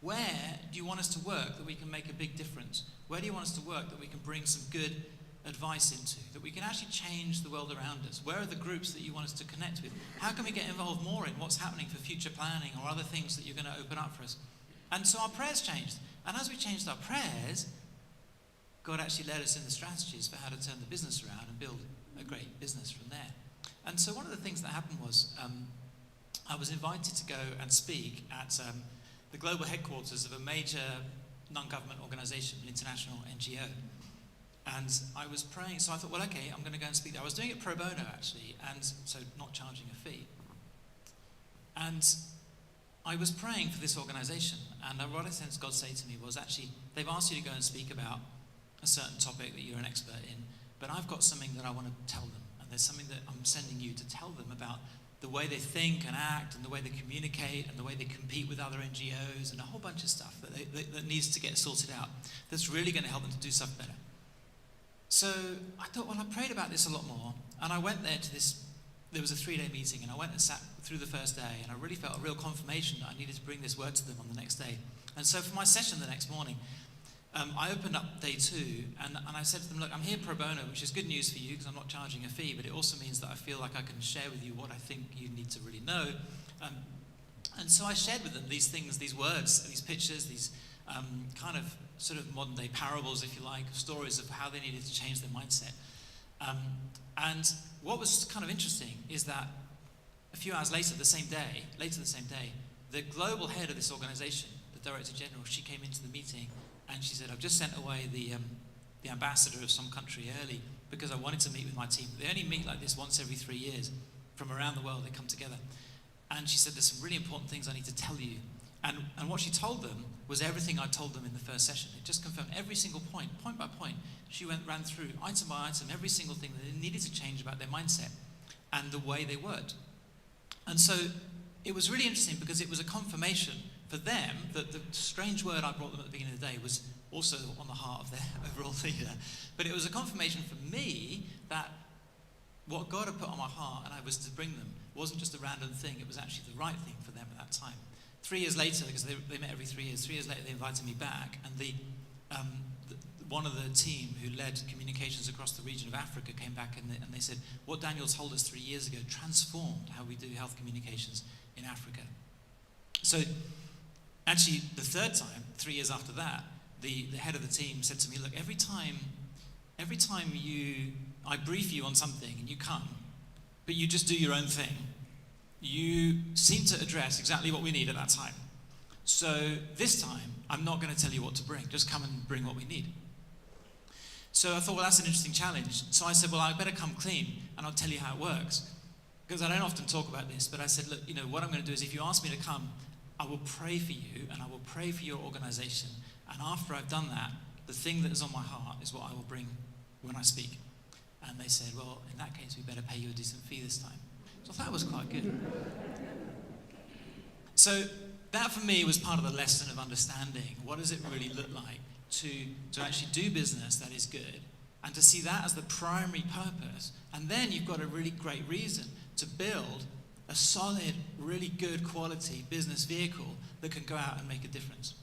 Speaker 20: Where do you want us to work that we can make a big difference? Where do you want us to work that we can bring some good advice into, that we can actually change the world around us? Where are the groups that you want us to connect with? How can we get involved more in what's happening for future planning or other things that you're going to open up for us? And so our prayers changed. And as we changed our prayers, God actually led us in the strategies for how to turn the business around and build a great business from there. And so one of the things that happened was I was invited to go and speak at the global headquarters of a major non-government organization, an international NGO. And I was praying, so I thought, well, okay, I'm going to go and speak there. I was doing it pro bono, actually, and so not charging a fee. And I was praying for this organization, and what I sensed God say to me was, actually, they've asked you to go and speak about a certain topic that you're an expert in, but I've got something that I want to tell them, and there's something that I'm sending you to tell them about the way they think and act, and the way they communicate, and the way they compete with other NGOs, and a whole bunch of stuff that needs to get sorted out, that's really going to help them to do stuff better. So I thought, well, I prayed about this a lot more, and I went there to this, there was a 3-day meeting, and I went and sat through the first day, and I really felt a real confirmation that I needed to bring this word to them on the next day. And so for my session the next morning, I opened up day 2, and I said to them, look, I'm here pro bono, which is good news for you because I'm not charging a fee, but it also means that I feel like I can share with you what I think you need to really know. And so I shared with them these things, these words, these pictures, these kind of sort of modern day parables, if you like, stories of how they needed to change their mindset. And what was kind of interesting is that a few hours later the same day, the global head of this organization, the director general, she came into the meeting and she said, I've just sent away the ambassador of some country early because I wanted to meet with my team. They only meet like this once every 3 years. From around the world, they come together. And she said, there's some really important things I need to tell you. And what she told them was everything I told them in the first session. It just confirmed every single point by point. She ran through item by item, every single thing that they needed to change about their mindset and the way they worked. And so it was really interesting because it was a confirmation for them that the strange word I brought them at the beginning of the day was also on the heart of their overall leader. But it was a confirmation for me that what God had put on my heart and I was to bring them wasn't just a random thing, it was actually the right thing for them at that time. 3 years later, because they met every 3 years, 3 years later they invited me back, and one of the team who led communications across the region of Africa came back and they said, what Daniel told us 3 years ago transformed how we do health communications in Africa. So actually the third time, 3 years after that, the head of the team said to me, look, every time I brief you on something and you come, but you just do your own thing, you seem to address exactly what we need at that time. So this time, I'm not going to tell you what to bring. Just come and bring what we need. So I thought, well, that's an interesting challenge. So I said, well, I better come clean, and I'll tell you how it works. Because I don't often talk about this, but I said, look, what I'm going to do is if you ask me to come, I will pray for you, and I will pray for your organization. And after I've done that, the thing that is on my heart is what I will bring when I speak. And they said, well, in that case, we better pay you a decent fee this time. So that was quite good. So that for me was part of the lesson of understanding what does it really look like to actually do business that is good, and to see that as the primary purpose. And then you've got a really great reason to build a solid, really good quality business vehicle that can go out and make a difference.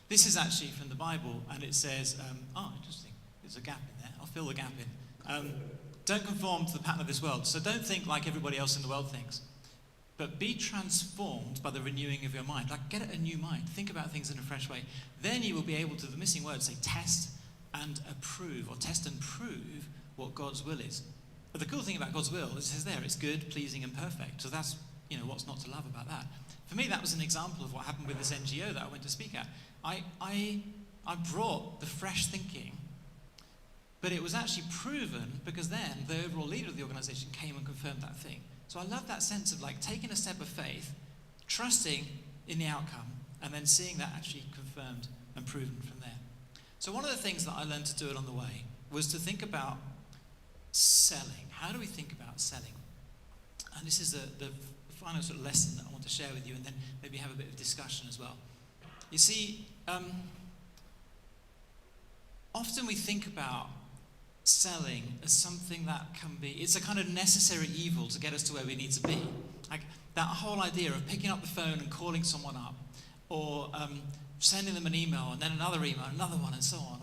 Speaker 20: This is actually from the Bible, and it says, interesting, there's a gap in there. I'll fill the gap in. Don't conform to the pattern of this world. So don't think like everybody else in the world thinks, but be transformed by the renewing of your mind. Like, get a new mind. Think about things in a fresh way. Then you will be able to, the missing word, say test and approve, or test and prove what God's will is. But the cool thing about God's will is it says there, it's good, pleasing, and perfect. So that's, what's not to love about that. For me, that was an example of what happened with this NGO that I went to speak at. I brought the fresh thinking, but it was actually proven because then the overall leader of the organization came and confirmed that thing. So I love that sense of like taking a step of faith, trusting in the outcome, and then seeing that actually confirmed and proven from there. So one of the things that I learned to do it on the way was to think about selling. How do we think about selling? And this is the final sort of lesson that I want to share with you, and then maybe have a bit of discussion as well. You see, often we think about selling as something that can be, it's a kind of necessary evil to get us to where we need to be. Like that whole idea of picking up the phone and calling someone up, or sending them an email and then another email, another one, and so on,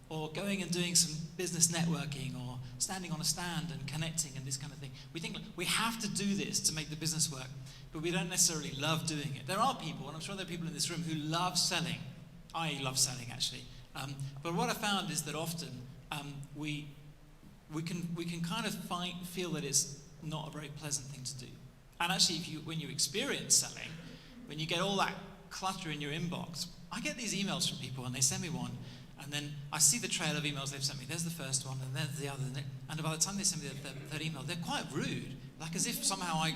Speaker 20: or going and doing some business networking, or standing on a stand and connecting and this kind of thing. We think we have to do this to make the business work, but we don't necessarily love doing it. There are people, and I'm sure there are people in this room who love selling. I love selling, actually. But what I found is that often we can kind of feel that it's not a very pleasant thing to do. And actually, when you experience selling, when you get all that clutter in your inbox, I get these emails from people and they send me one, and then I see the trail of emails they've sent me. There's the first one, and there's the other, and by the time they send me the third email, they're quite rude, like as if somehow like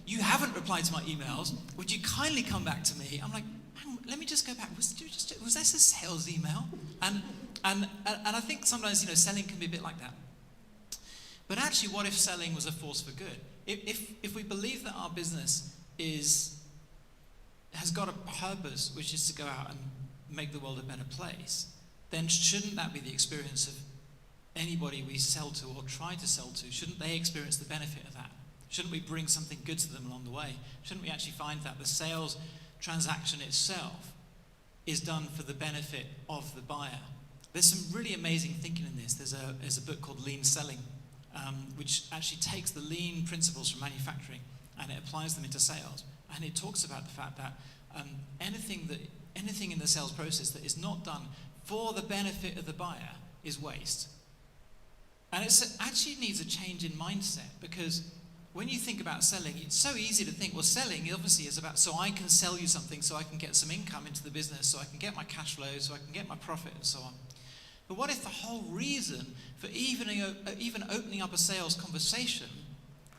Speaker 20: you haven't replied to my emails. Would you kindly come back to me? I'm like, hang on, let me just go back. Was this a sales email? And I think sometimes selling can be a bit like that. But actually, what if selling was a force for good? If we believe that our business has got a purpose, which is to go out and make the world a better place, then shouldn't that be the experience of anybody we sell to or try to sell to? Shouldn't they experience the benefit of that? Shouldn't we bring something good to them along the way? Shouldn't we actually find that the sales transaction itself is done for the benefit of the buyer? There's some really amazing thinking in this. There's a book called Lean Selling, which actually takes the lean principles from manufacturing and it applies them into sales. And it talks about the fact that anything in the sales process that is not done for the benefit of the buyer is waste. And it actually needs a change in mindset, because when you think about selling, it's so easy to think, well, selling obviously is about, so I can sell you something so I can get some income into the business, so I can get my cash flow, so I can get my profit, and so on. But what if the whole reason for even opening up a sales conversation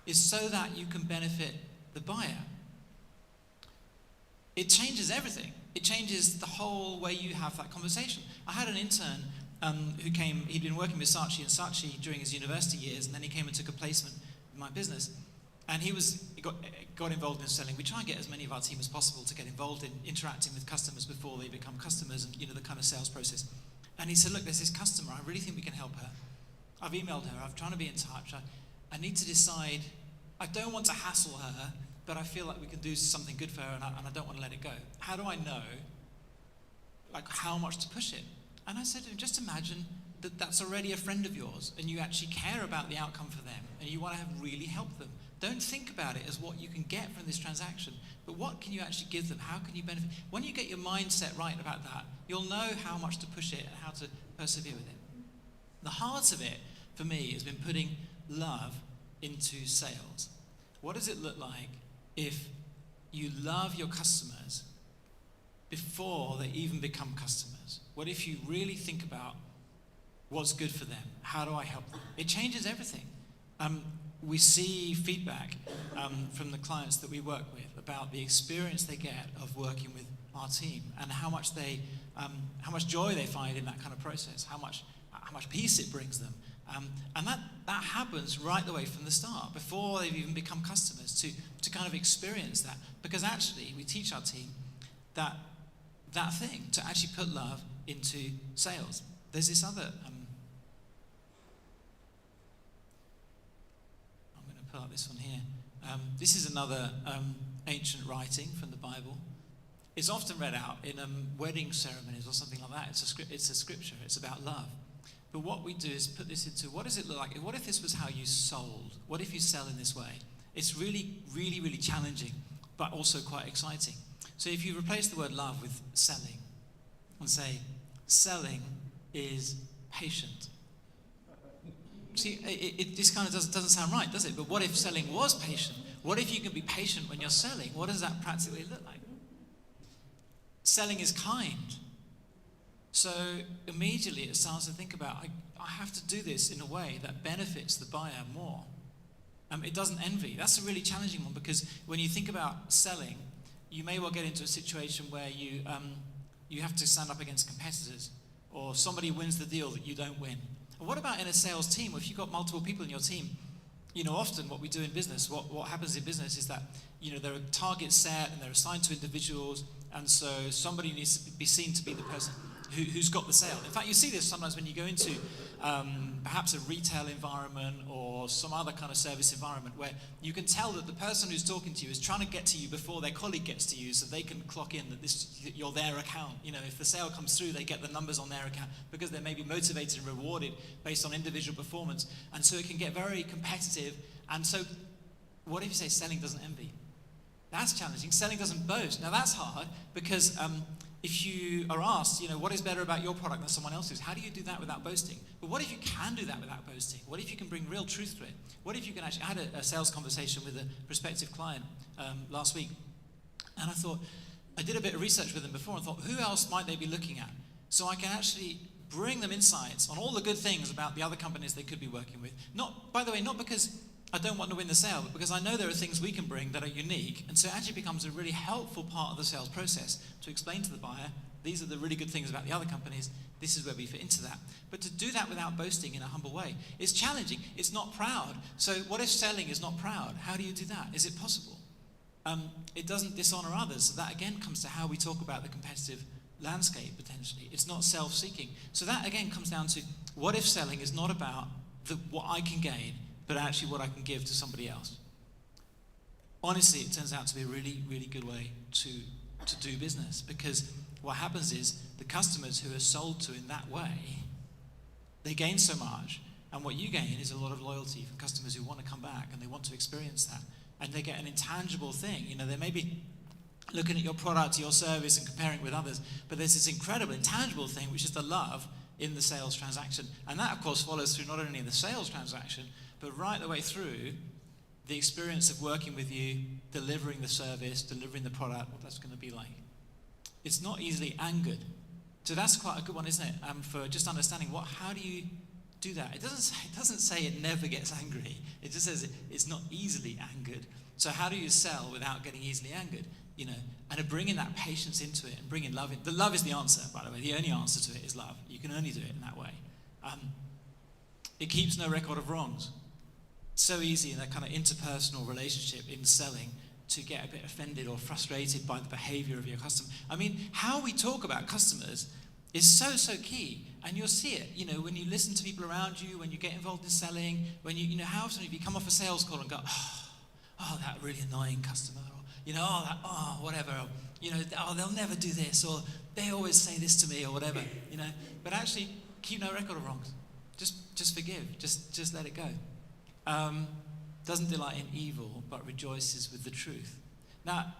Speaker 20: is so that you can benefit the buyer? It changes everything. It changes the whole way you have that conversation. I had an intern who came, he'd been working with Saatchi during his university years, and then he came and took a placement in my business. And he got involved in selling. We try and get as many of our team as possible to get involved in interacting with customers before they become customers, and the kind of sales process. And he said, look, there's this customer, I really think we can help her. I've emailed her, I'm trying to be in touch. I need to decide, I don't want to hassle her, but I feel like we can do something good for her, and I don't want to let it go. How do I know, how much to push it? And I said to him, just imagine that that's already a friend of yours, and you actually care about the outcome for them, and you want to really help them. Don't think about it as what you can get from this transaction, but but what can you actually give them? How can you benefit? When you get your mindset right about that, you'll know how much to push it and how to persevere with it. The heart of it, for me, has been putting love into sales. What does it look like if you love your customers before they even become customers? What if you really think about what's good for them? How do I help them? It changes everything. We see feedback from the clients that we work with about the experience they get of working with our team and how much joy they find in that kind of process, how much peace it brings them. And that happens right the way from the start, before they've even become customers, to kind of experience that. Because actually, we teach our team that thing, to actually put love into sales. There's this other, I'm going to pull up this one here. This is another ancient writing from the Bible. It's often read out in wedding ceremonies or something like that. It's a scripture. It's about love. But what we do is put this into, what does it look like? What if this was how you sold? What if you sell in this way? It's really, really, really challenging, but also quite exciting. So if you replace the word love with selling and say, selling is patient. See, this kind of doesn't sound right, does it? But what if selling was patient? What if you can be patient when you're selling? What does that practically look like? Selling is kind. So immediately it starts to think about, I have to do this in a way that benefits the buyer more. It doesn't envy. That's a really challenging one, because when you think about selling, you may well get into a situation where you have to stand up against competitors, or somebody wins the deal that you don't win. And what about in a sales team? If you've got multiple people in your team, often what we do in business, what happens in business is that, there are targets set and they're assigned to individuals, and so somebody needs to be seen to be the person who's got the sale. In fact, you see this sometimes when you go into perhaps a retail environment or some other kind of service environment, where you can tell that the person who's talking to you is trying to get to you before their colleague gets to you, so they can clock in that you're their account. If the sale comes through, they get the numbers on their account, because they may be motivated and rewarded based on individual performance. And so it can get very competitive. And so what if you say selling doesn't envy? That's challenging. Selling doesn't boast. Now that's hard, because if you are asked, what is better about your product than someone else's, how do you do that without boasting? But what if you can do that without boasting? What if you can bring real truth to it? What if you can actually, I had a sales conversation with a prospective client last week, and I did a bit of research with them before and thought, who else might they be looking at? So I can actually bring them insights on all the good things about the other companies they could be working with. By the way, not because I don't want to win the sale, but because I know there are things we can bring that are unique. And so it actually becomes a really helpful part of the sales process to explain to the buyer, these are the really good things about the other companies, this is where we fit into that. But to do that without boasting in a humble way is challenging. It's not proud. So what if selling is not proud? How do you do that? Is it possible? It doesn't dishonor others. So that again comes to how we talk about the competitive landscape potentially. It's not self-seeking. So that again comes down to, what if selling is not about what I can gain, but actually what I can give to somebody else? Honestly, it turns out to be a really, really good way to do business, because what happens is the customers who are sold to in that way, they gain so much, and what you gain is a lot of loyalty from customers who want to come back and they want to experience that, and they get an intangible thing. They may be looking at your product, your service, and comparing it with others, but there's this incredible intangible thing, which is the love in the sales transaction. And that, of course, follows through not only the sales transaction, but right the way through the experience of working with you, delivering the service, delivering the product, what that's going to be like. It's not easily angered. So that's quite a good one, isn't it? For just understanding how do you do that? It doesn't say it never gets angry. It just says it's not easily angered. So how do you sell without getting easily angered? And bringing that patience into it and bringing love in. The love is the answer, by the way. The only answer to it is love. You can only do it in that way. It keeps no record of wrongs. So easy in that kind of interpersonal relationship in selling to get a bit offended or frustrated by the behavior of your customer. How we talk about customers is so key. And you'll see it, when you listen to people around you, when you get involved in selling, when how often have you come off a sales call and go, oh, that really annoying customer, or, whatever, they'll never do this, or they always say this to me, or whatever, But actually, keep no record of wrongs. Just forgive. Just let it go. Doesn't delight in evil, but rejoices with the truth. Now,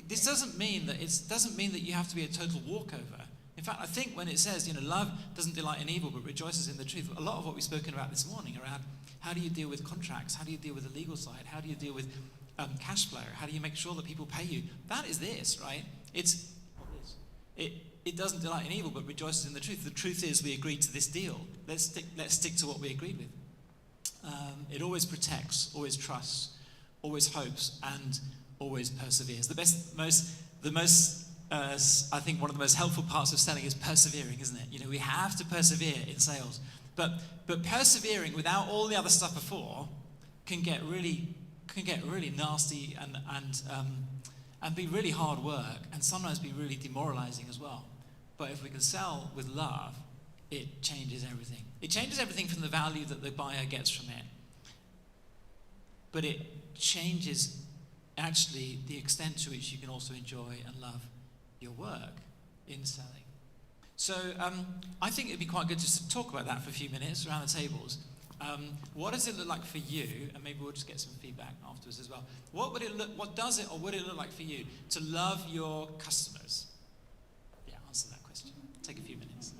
Speaker 20: this doesn't mean that you have to be a total walkover. In fact, I think when it says, love doesn't delight in evil but rejoices in the truth, a lot of what we've spoken about this morning around how do you deal with contracts, how do you deal with the legal side, how do you deal with cash flow, how do you make sure that people pay you? That is this, right? It doesn't delight in evil but rejoices in the truth. The truth is we agreed to this deal. Let's stick to what we agreed with. It always protects, always trusts, always hopes, and always perseveres. I think one of the most helpful parts of selling is persevering, isn't it? We have to persevere in sales, but persevering without all the other stuff before can get really nasty and be really hard work, and sometimes be really demoralizing as well. But if we can sell with love, it changes everything. It changes everything from the value that the buyer gets from it, but it changes actually the extent to which you can also enjoy and love your work in selling. So I think it'd be quite good just to talk about that for a few minutes around the tables. What does it look like for you? And maybe we'll just get some feedback afterwards as well. What does it look like for you to love your customers? Yeah, answer that question. Take a few minutes.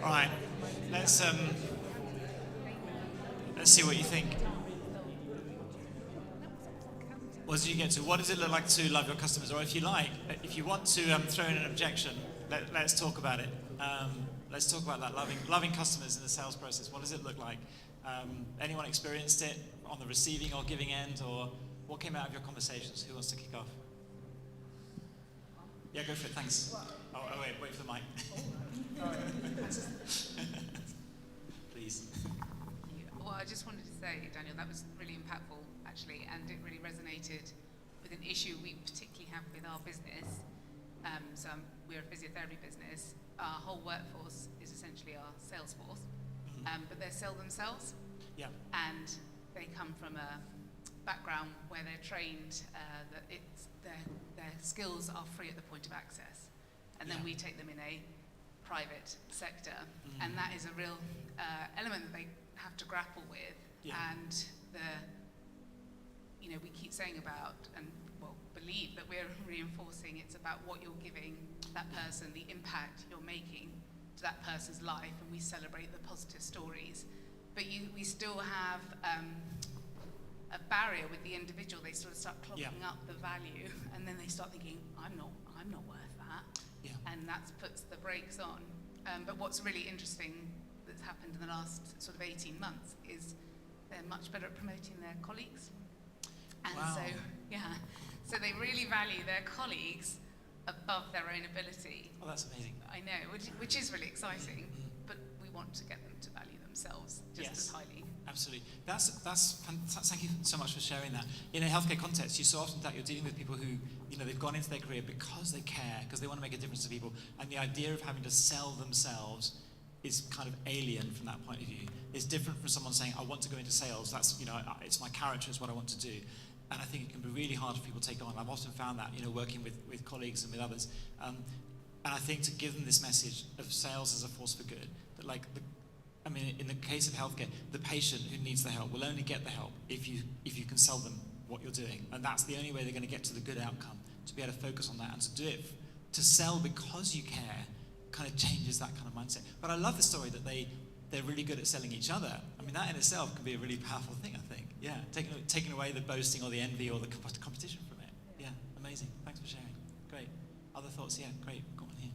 Speaker 20: All right, let's see what you think. What did you get to? What does it look like to love your customers? Or if you like, if you want to throw in an objection, let's talk about it. Let's talk about that, loving customers in the sales process. What does it look like? Anyone experienced it on the receiving or giving end, or what came out of your conversations? Who wants to kick off? Yeah, go for it, thanks. Oh, wait for the mic. Please.
Speaker 6: Well, I just wanted to say, Daniel, that was really impactful, actually, and it really resonated with an issue we particularly have with our business. We're a physiotherapy business. Our whole workforce is essentially our sales force, but they sell themselves.
Speaker 20: Yeah.
Speaker 6: And they come from a background where they're trained that their skills are free at the point of access, and then we take them in a private sector, and that is a real element that they have to grapple with. And we keep saying about and believe that we're reinforcing it's about what you're giving that person, the impact you're making to that person's life, and we celebrate the positive stories. But we still have a barrier with the individual. They sort of start clocking up the value, and then they start thinking, I'm not worth that, and that puts the brakes on. But what's really interesting that's happened in the last sort of 18 months is they're much better at promoting their colleagues, and so they really value their colleagues above their own ability.
Speaker 20: Oh, that's amazing.
Speaker 6: I know, which is really exciting, but we want to get them to value themselves just as highly.
Speaker 20: Absolutely. That's thank you so much for sharing that. In a healthcare context, you so often that you're dealing with people who, they've gone into their career because they care, because they want to make a difference to people, and the idea of having to sell themselves is kind of alien from that point of view. It's different from someone saying, I want to go into sales. That's, it's my character, it's what I want to do. And I think it can be really hard for people to take on. I've often found that, working with colleagues and with others. And I think to give them this message of sales as a force for good, that in the case of healthcare, the patient who needs the help will only get the help if you can sell them what you're doing. And that's the only way they're going to get to the good outcome, to be able to focus on that and to do it. To sell because you care kind of changes that kind of mindset. But I love the story that they're really good at selling each other. That in itself can be a really powerful thing, I think. Yeah, taking away the boasting or the envy or the competition from it. Yeah, amazing. Thanks for sharing. Great. Other thoughts? Yeah, great. Go on here.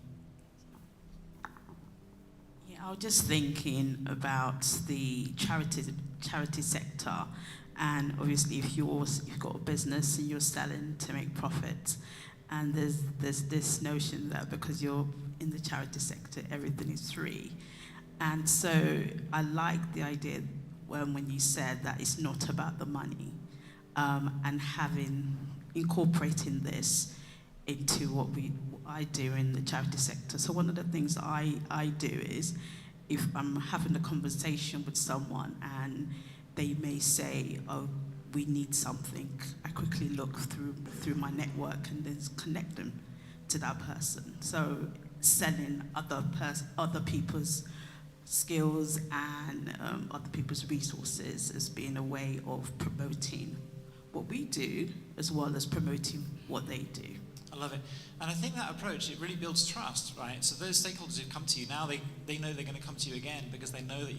Speaker 2: Yeah, I was just thinking about the charity sector, and obviously if you've got a business and you're selling to make profit, and there's this notion that because you're in the charity sector, everything is free. And so I like the idea when you said that it's not about the money, and incorporating this into what I do in the charity sector. So one of the things I do is, if I'm having a conversation with someone and they may say, oh, we need something, I quickly look through my network and then connect them to that person. So selling other people's skills and other people's resources as being a way of promoting what we do as well as promoting what they do.
Speaker 20: I love it. And I think that approach, it really builds trust, right? So those stakeholders who come to you now, they know they're going to come to you again because they know that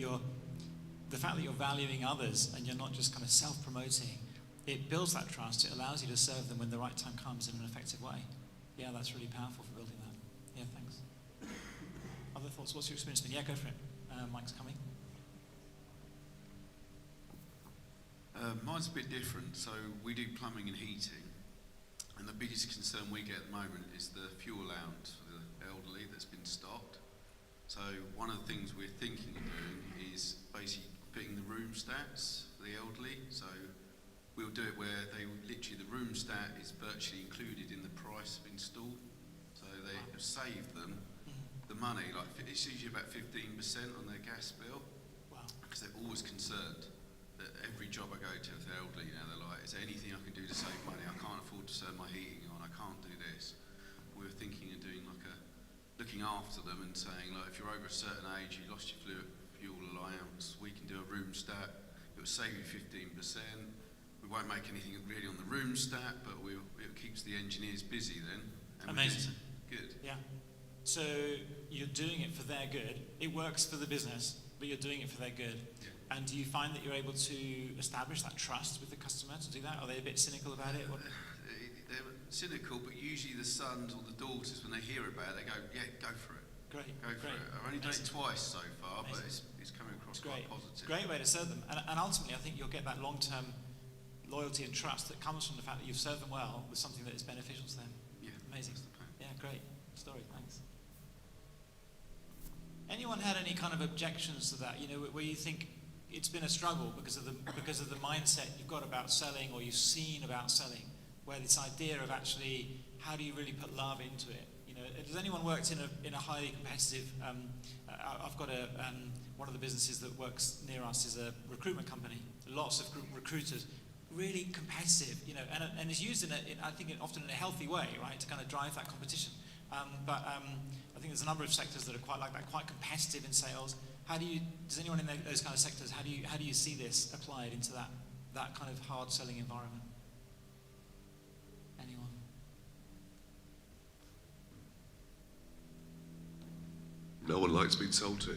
Speaker 20: the fact that you're valuing others and you're not just kind of self-promoting, it builds that trust. It allows you to serve them when the right time comes in an effective way. Yeah, that's really powerful for building that. Yeah, thanks. Other thoughts? What's your experience been? Yeah, go for it. Mike's coming.
Speaker 14: Mine's a bit different. So we do plumbing and heating, and the biggest concern we get at the moment is the fuel allowance for the elderly that's been stopped. So one of the things we're thinking of doing is basically fitting the room stats for the elderly. So we'll do it where the room stat is virtually included in the price of install. So they have saved them the money, it's usually about 15% on their gas bill. Wow. Because they're always concerned that every job I go to, if they're elderly, they're like, is there anything I can do to save money? I can't afford to turn my heating on, I can't do this. We were thinking of doing looking after them and saying, if you're over a certain age, you lost your fuel allowance, we can do a room stat, it will save you 15%. We won't make anything really on the room stat, but it keeps the engineers busy then.
Speaker 20: Amazing.
Speaker 14: Good.
Speaker 20: Yeah. So you're doing it for their good. It works for the business, but you're doing it for their good. Yeah. And do you find that you're able to establish that trust with the customer to do that? Are they a bit cynical about it?
Speaker 14: They're cynical, but usually the sons or the daughters, when they hear about it, they go, yeah, go for it.
Speaker 20: Great.
Speaker 14: Go for it. I've only done it twice so far, but it's coming across quite positive.
Speaker 20: Great way to serve them. And ultimately, I think you'll get that long-term loyalty and trust that comes from the fact that you've served them well with something that is beneficial to them.
Speaker 14: Yeah.
Speaker 20: Amazing. Yeah, great story. Thanks. Anyone had any kind of objections to that? You know, where you think it's been a struggle because of the mindset you've got about selling, or you've seen about selling, where this idea of actually how do you really put love into it? You know, has anyone worked in a highly competitive? I've got one of the businesses that works near us is a recruitment company. Lots of recruiters, really competitive. You know, and is used I think often in a healthy way, right, to kind of drive that competition. But I think there's a number of sectors that are quite like that, quite competitive in sales. Does anyone in those kind of sectors, how do you see this applied into that kind of hard selling environment? Anyone?
Speaker 19: No one likes being sold to,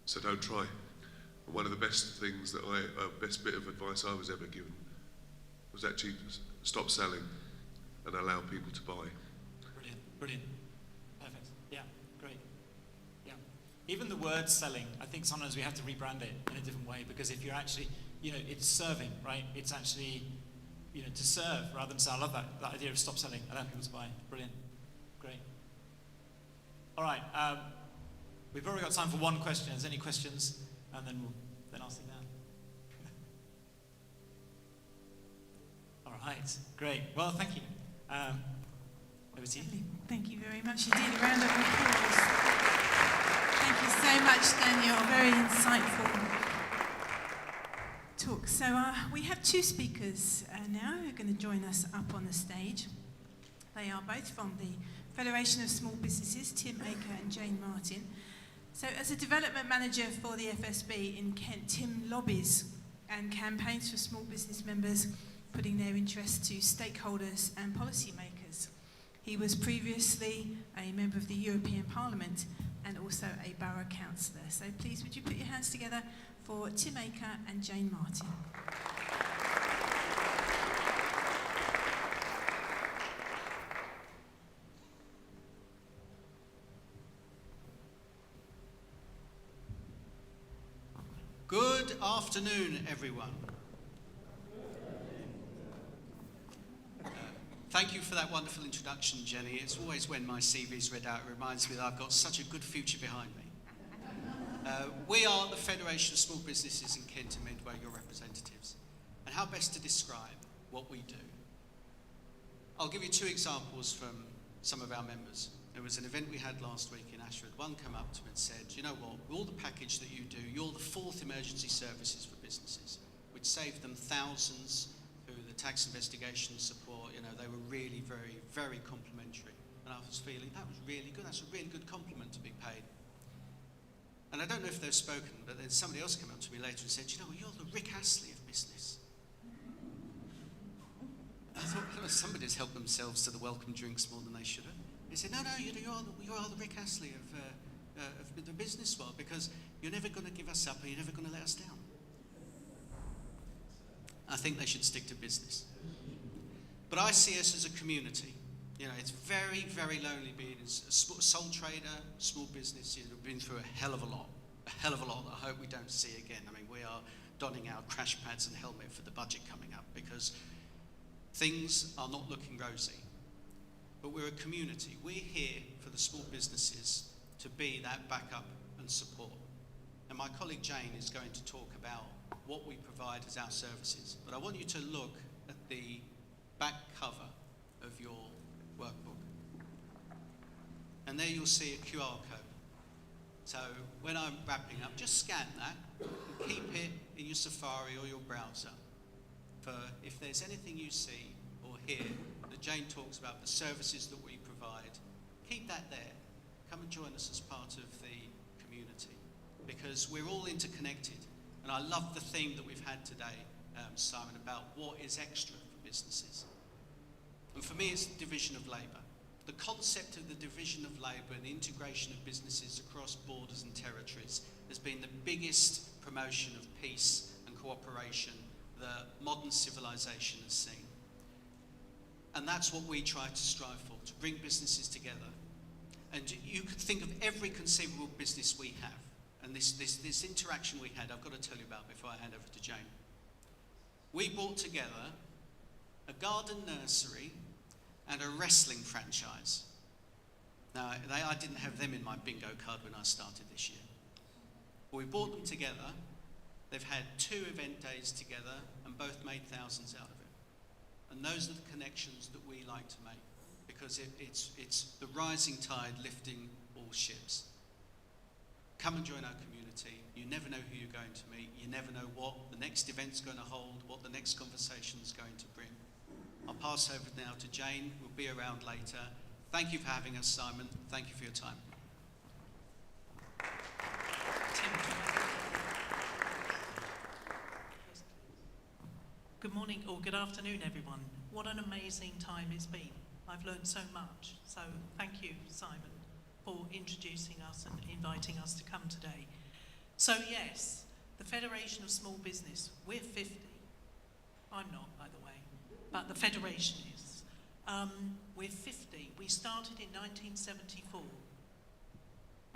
Speaker 19: so don't try. One of the best things best bit of advice I was ever given was actually stop selling and allow people to buy.
Speaker 20: Brilliant. Perfect. Yeah, great. Yeah. Even the word selling, I think sometimes we have to rebrand it in a different way, because if you're actually, you know, it's serving, right? It's actually, you know, to serve rather than sell. I love that idea of stop selling, allow people to buy. Brilliant. Great. All right. We've probably got time for one question. Is there any questions? And then I'll sit down. All right. Great. Well, thank you. Over to you.
Speaker 1: Thank you very much indeed. A round of applause. Thank you so much, Daniel. Very insightful talk. So we have two speakers now who are going to join us up on the stage. They are both from the Federation of Small Businesses, Tim Aker and Jane Martin. So as a development manager for the FSB in Kent, Tim lobbies and campaigns for small business members, putting their interests to stakeholders and policymakers. He was previously a member of the European Parliament and also a borough councillor. So please, would you put your hands together for Tim Aker and Jane Martin.
Speaker 3: Good afternoon, everyone. Thank you for that wonderful introduction, Jenny. It's always when my CV is read out, it reminds me that I've got such a good future behind me. We are the Federation of Small Businesses in Kent and Medway, your representatives. And how best to describe what we do? I'll give you two examples from some of our members. There was an event we had last week in Ashford. One came up to me and said, you know what, with all the package that you do, you're the fourth emergency services for businesses, which saved them thousands through the tax investigation support. You know, they were really very, very complimentary. And I was feeling that was really good. That's a really good compliment to be paid. And I don't know if they've spoken, but then somebody else came up to me later and said, you know, you're the Rick Astley of business. I thought, well, somebody's helped themselves to the welcome drinks more than they should have. He said, no, you are the Rick Astley of the business world, because you're never going to give us up and you're never going to let us down. I think they should stick to business. But I see us as a community. You know, it's very, very lonely being a sole trader, small business. You know, we've been through a hell of a lot that I hope we don't see again. I mean, we are donning our crash pads and helmet for the budget coming up, because things are not looking rosy. But we're a community. We're here for the small businesses to be that backup and support. And my colleague Jane is going to talk about what we provide as our services. But I want you to look at the back cover of your workbook. And there you'll see a QR code. So when I'm wrapping up, just scan that and keep it in your Safari or your browser. For if there's anything you see or hear that Jane talks about, the services that we provide, keep that there. Come and join us as part of the community, because we're all interconnected. And I love the theme that we've had today, Simon, about what is extra for businesses. And for me, it's the division of labour. The concept of the division of labour and the integration of businesses across borders and territories has been the biggest promotion of peace and cooperation that modern civilization has seen. And that's what we try to strive for, to bring businesses together. And you could think of every conceivable business we have. And this interaction we had, I've got to tell you about before I hand over to Jane. We brought together a garden nursery and a wrestling franchise. Now, I didn't have them in my bingo card when I started this year. But we brought them together. They've had 2 event days together and both made thousands out of it. And those are the connections that we like to make, because it's the rising tide lifting all ships. Come and join our community. You never know who you're going to meet. You never know what the next event's going to hold, what the next conversation's going to bring. I'll pass over now to Jane. We'll be around later. Thank you for having us, Simon. Thank you for your time.
Speaker 21: Good morning or good afternoon, everyone. What an amazing time it's been. I've learned so much. So thank you, Simon, for introducing us and inviting us to come today. So yes, the Federation of Small Business, we're 50. I'm not, by the way, but the Federation is. We're 50. We started in 1974.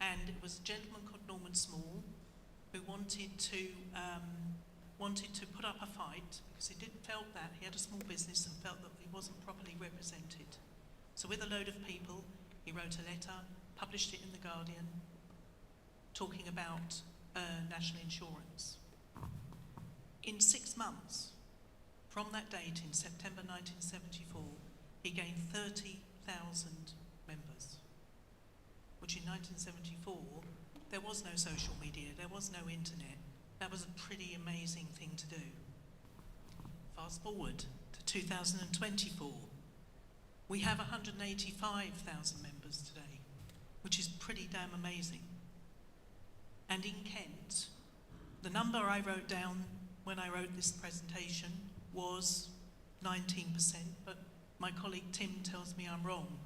Speaker 21: And it was a gentleman called Norman Small who wanted to put up a fight because he felt that he had a small business and felt that he wasn't properly represented. So with a load of people, he wrote a letter, published it in The Guardian, talking about national insurance. In 6 months, from that date in September 1974, he gained 30,000 members, which in 1974, there was no social media, there was no internet. That was a pretty amazing thing to do. Fast forward to 2024, we have 185,000 members today, which is pretty damn amazing. And in Kent, the number I wrote down when I wrote this presentation was 19%, but my colleague Tim tells me I'm wrong.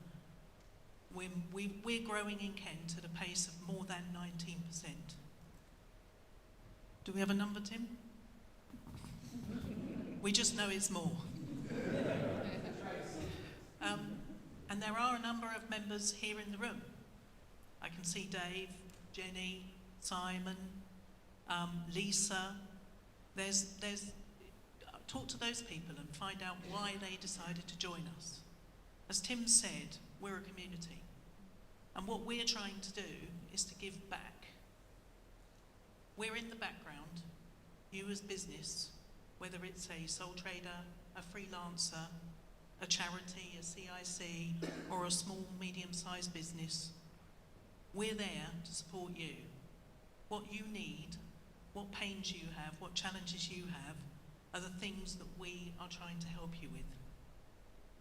Speaker 21: We're growing in Kent at a pace of more than 19%. Do we have a number, Tim? We just know it's more. And there are a number of members here in the room. I can see Dave, Jenny, Simon, Lisa. Talk to those people and find out why they decided to join us. As Tim said, we're a community. And what we're trying to do is to give back. We're in the background, you as business, whether it's a sole trader, a freelancer, a charity, a CIC, or a small, medium-sized business, we're there to support you. What you need, what pains you have, what challenges you have, are the things that we are trying to help you with.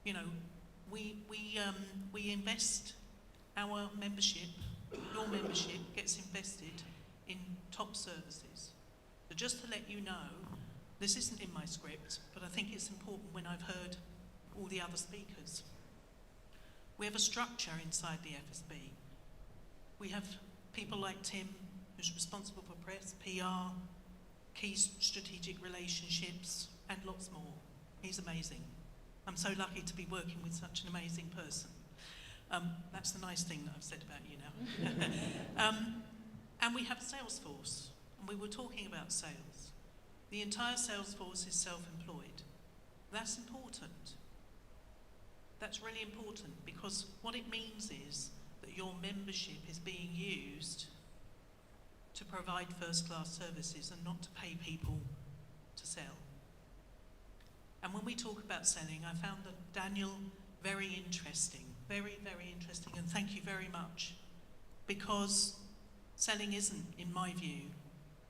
Speaker 21: You know, we invest our membership, your membership gets invested in top services. So just to let you know, this isn't in my script, but I think it's important when I've heard all the other speakers. We have a structure inside the FSB. We have people like Tim, who's responsible for press, PR, key strategic relationships, and lots more. He's amazing. I'm so lucky to be working with such an amazing person. That's the nice thing that I've said about you now. And we have a sales force, and we were talking about sales. The entire sales force is self-employed. That's important. That's really important, because what it means is that your membership is being used to provide first-class services and not to pay people to sell. And when we talk about selling, I found that Daniel very interesting, very, very interesting, and thank you very much, because selling isn't, in my view,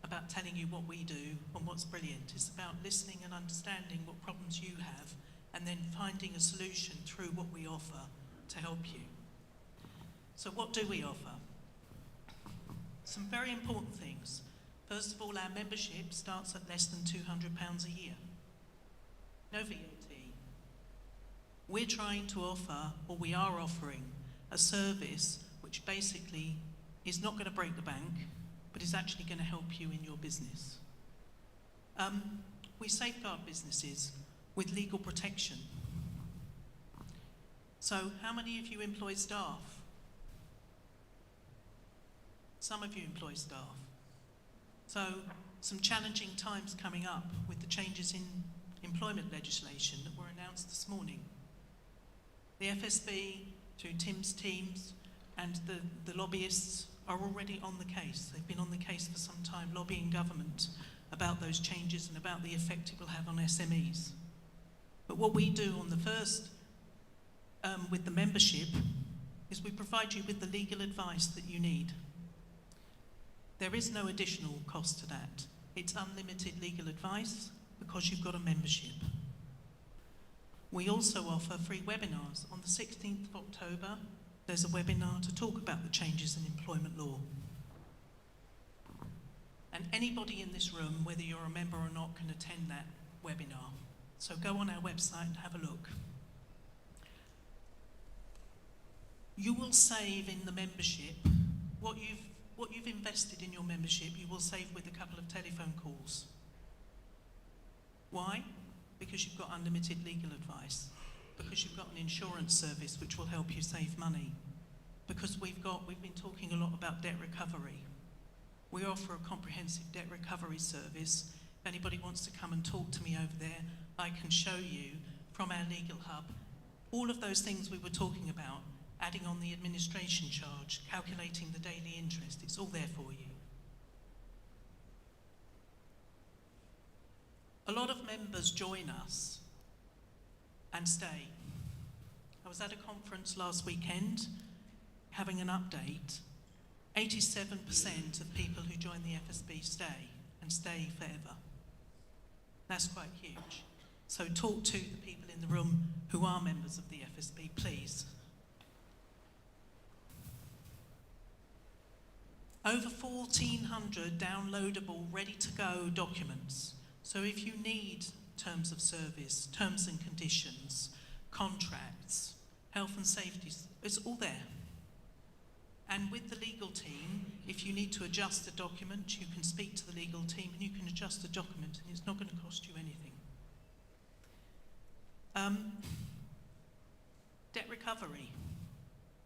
Speaker 21: about telling you what we do and what's brilliant. It's about listening and understanding what problems you have and then finding a solution through what we offer to help you. So what do we offer? Some very important things. First of all, our membership starts at less than £200 a year. No VAT. We're trying to offer, or we are offering, a service which basically is not going to break the bank, but is actually going to help you in your business. We safeguard businesses with legal protection. So how many of you employ staff? Some of you employ staff. So some challenging times coming up with the changes in employment legislation that were announced this morning. The FSB, through Tim's teams and the lobbyists, are already on the case. They've been on the case for some time, lobbying government about those changes and about the effect it will have on SMEs. But what we do on the first, with the membership, is we provide you with the legal advice that you need. There is no additional cost to that. It's unlimited legal advice because you've got a membership. We also offer free webinars. On the 16th of October, there's a webinar to talk about the changes in employment law. And anybody in this room, whether you're a member or not, can attend that webinar. So go on our website and have a look. You will save in the membership what you've invested in your membership. You will save with a couple of telephone calls. Why? Because you've got unlimited legal advice. Because you've got an insurance service which will help you save money. Because we've been talking a lot about debt recovery. We offer a comprehensive debt recovery service. If anybody wants to come and talk to me over there, I can show you from our legal hub all of those things we were talking about, adding on the administration charge, calculating the daily interest. It's all there for you. A lot of members join us and stay. I was at a conference last weekend having an update. 87% of people who join the FSB stay and stay forever. That's quite huge. So talk to the people in the room who are members of the FSB, please. Over 1,400 downloadable, ready-to-go documents. So if you need terms of service, terms and conditions, contracts, health and safety, it's all there. And with the legal team, if you need to adjust a document, you can speak to the legal team and you can adjust the document and it's not going to cost you anything. Debt recovery.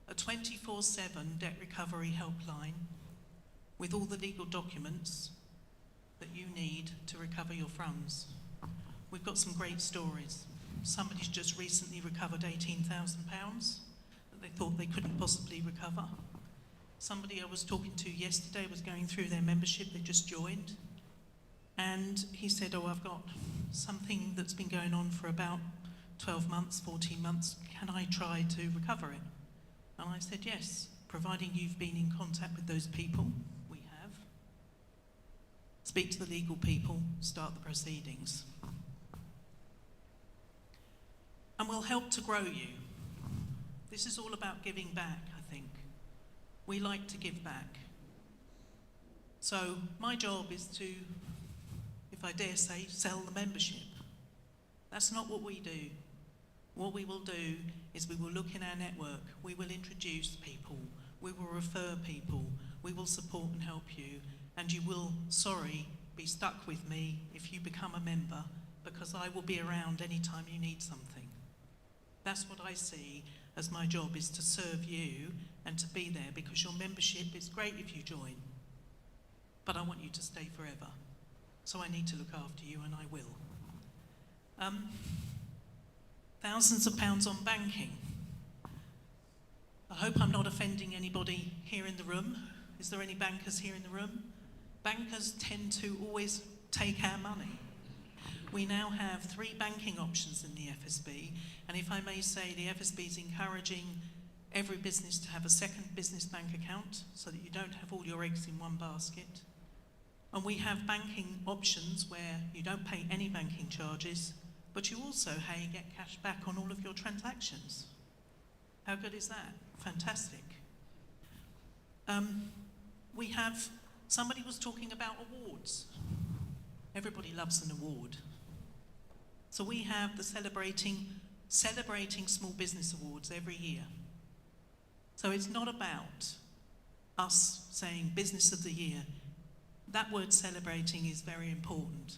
Speaker 21: A 24/7 debt recovery helpline with all the legal documents that you need to recover your funds. We've got some great stories. Somebody's just recently recovered £18,000 that they thought they couldn't possibly recover. Somebody I was talking to yesterday was going through their membership, they just joined, and he said, oh, I've got something that's been going on for about 12 months, 14 months, can I try to recover it? And I said, yes, providing you've been in contact with those people. We have. Speak to the legal people, start the proceedings. And we'll help to grow you. This is all about giving back, I think. We like to give back. So my job is to, if I dare say, sell the membership. That's not what we do. What we will do is we will look in our network, we will introduce people, we will refer people, we will support and help you, and you will, be stuck with me if you become a member, because I will be around anytime you need something. That's what I see as my job, is to serve you and to be there, because your membership is great if you join, but I want you to stay forever. So I need to look after you, and I will. Thousands of pounds on banking. I hope I'm not offending anybody here in the room. Is there any bankers here in the room? Bankers tend to always take our money. We now have 3 banking options in the FSB, and if I may say, the FSB is encouraging every business to have a second business bank account so that you don't have all your eggs in one basket. And we have banking options where you don't pay any banking charges, but you also get cash back on all of your transactions. How good is that? Fantastic. We have, somebody was talking about awards. Everybody loves an award. So we have the Celebrating Small Business Awards every year. So it's not about us saying Business of the Year. That word celebrating is very important,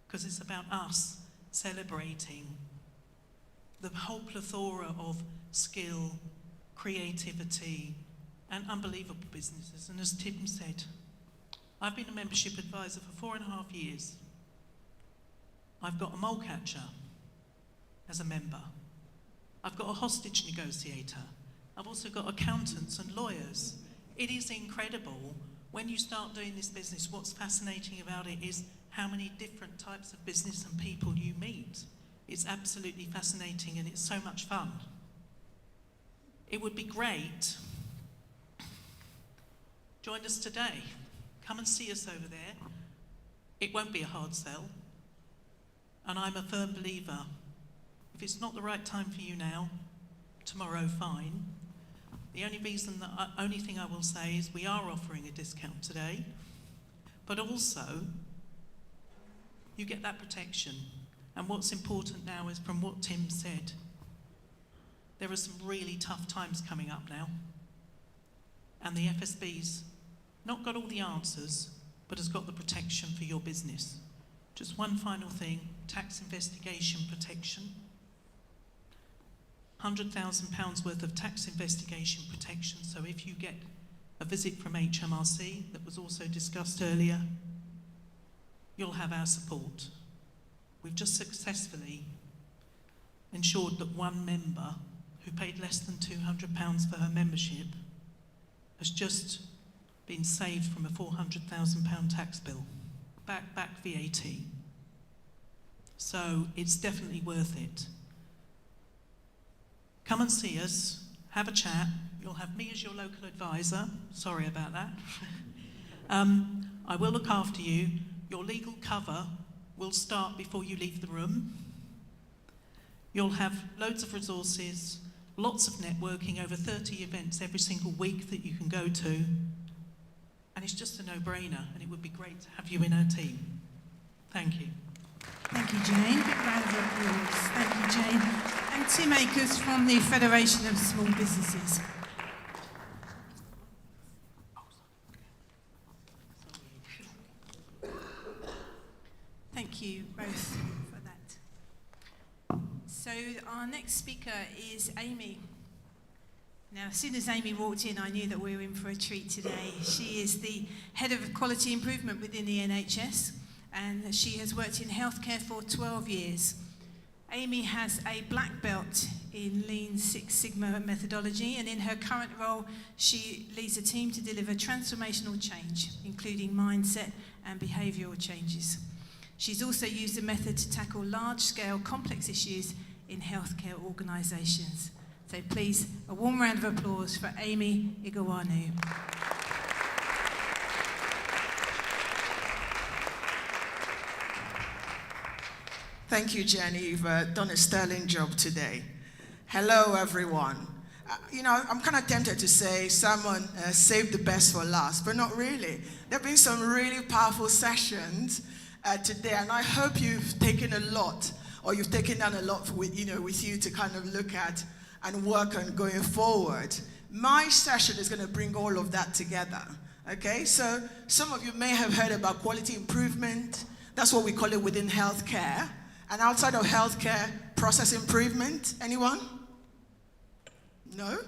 Speaker 21: because it's about us celebrating the whole plethora of skill, creativity, and unbelievable businesses. And as Tim said, I've been a membership advisor for 4.5 years. I've got a mole catcher as a member. I've got a hostage negotiator. I've also got accountants and lawyers. It is incredible when you start doing this business. What's fascinating about it is how many different types of business and people you meet. It's absolutely fascinating and it's so much fun. It would be great. Join us today. Come and see us over there. It won't be a hard sell. And I'm a firm believer. If it's not the right time for you now, tomorrow, fine. The only thing I will say is we are offering a discount today, but also you get that protection. And what's important now is, from what Tim said, there are some really tough times coming up now. And the FSB's not got all the answers, but has got the protection for your business. Just one final thing, tax investigation protection. £100,000 worth of tax investigation protection, so if you get a visit from HMRC, that was also discussed earlier, you'll have our support. We've just successfully ensured that one member who paid less than £200 for her membership has just been saved from a £400,000 tax bill, back VAT. So it's definitely worth it. Come and see us, have a chat. You'll have me as your local advisor. Sorry about that. I will look after you. Your legal cover will start before you leave the room. You'll have loads of resources, lots of networking, over 30 events every single week that you can go to. And it's just a no-brainer, and it would be great to have you in our team. Thank you.
Speaker 1: Thank you, Jane. Big round of applause. Thank you, Jane. And Tim Akers from the Federation of Small Businesses. Thank you both for that. So our next speaker is Amy. Now, as soon as Amy walked in, I knew that we were in for a treat today. She is the head of quality improvement within the NHS, and she has worked in healthcare for 12 years. Amy has a black belt in Lean Six Sigma methodology, and in her current role, she leads a team to deliver transformational change, including mindset and behavioural changes. She's also used the method to tackle large-scale complex issues in healthcare organisations. So please, a warm round of applause for Amy Igawanu.
Speaker 4: Thank you, Jenny. You've done a sterling job today. Hello, everyone. I'm kind of tempted to say someone saved the best for last, but not really. There have been some really powerful sessions today, and I hope you've taken a lot, or you've taken down a lot with you to kind of look at and work on going forward. My session is going to bring all of that together. Okay, so some of you may have heard about quality improvement. That's what we call it within healthcare. And outside of healthcare, process improvement. Anyone? No?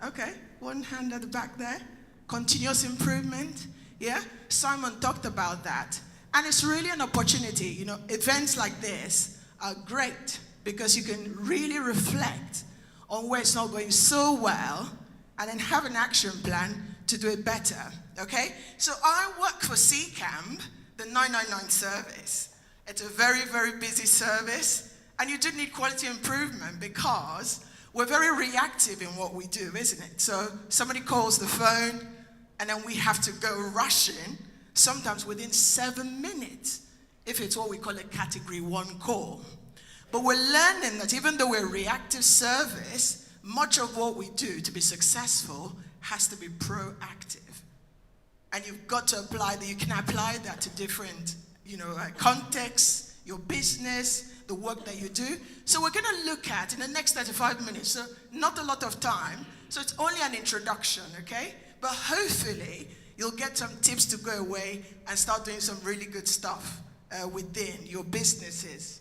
Speaker 4: Okay, one hand at the back there. Continuous improvement. Yeah, Simon talked about that. And it's really an opportunity. Events like this are great because you can really reflect on where it's not going so well and then have an action plan to do it better. Okay? So I work for CCAMP, the 999 service. It's a very, very busy service, and you do need quality improvement because we're very reactive in what we do, isn't it? So somebody calls the phone, and then we have to go rushing, sometimes within 7 minutes, if it's what we call a category 1 call. But we're learning that even though we're a reactive service, much of what we do to be successful has to be proactive. And you've got to apply that. You can apply that to different contexts, your business, the work that you do. So we're going to look at, in the next 35 minutes, so not a lot of time, so it's only an introduction, okay? But hopefully, you'll get some tips to go away and start doing some really good stuff within your businesses.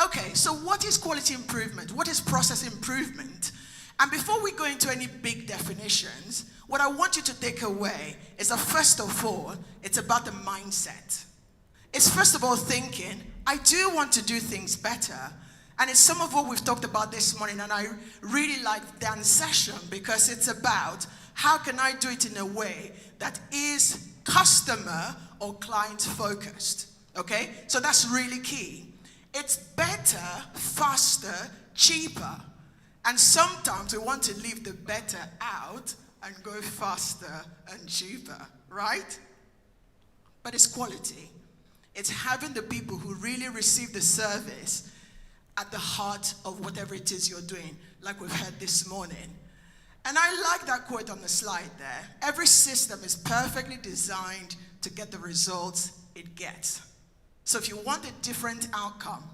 Speaker 4: Okay, so what is quality improvement? What is process improvement? And before we go into any big definitions, what I want you to take away is that first of all, it's about the mindset. It's first of all thinking, I do want to do things better. And it's some of what we've talked about this morning, and I really like Dan's session because it's about how can I do it in a way that is customer or client focused, okay? So that's really key. It's better, faster, cheaper. And sometimes we want to leave the better out and go faster and cheaper, right? But it's quality. It's having the people who really receive the service at the heart of whatever it is you're doing, like we've heard this morning. And I like that quote on the slide there. Every system is perfectly designed to get the results it gets. So if you want a different outcome,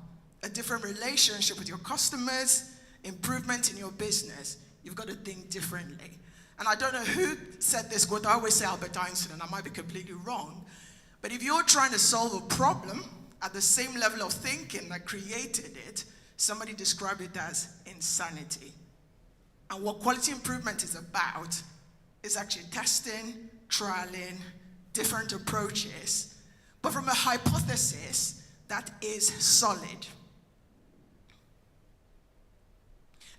Speaker 4: a different relationship with your customers, improvement in your business, you've got to think differently. And I don't know who said this quote. I always say Albert Einstein, and I might be completely wrong. But if you're trying to solve a problem at the same level of thinking that created it, somebody described it as insanity. And what quality improvement is about is actually testing, trialing, different approaches, but from a hypothesis that is solid.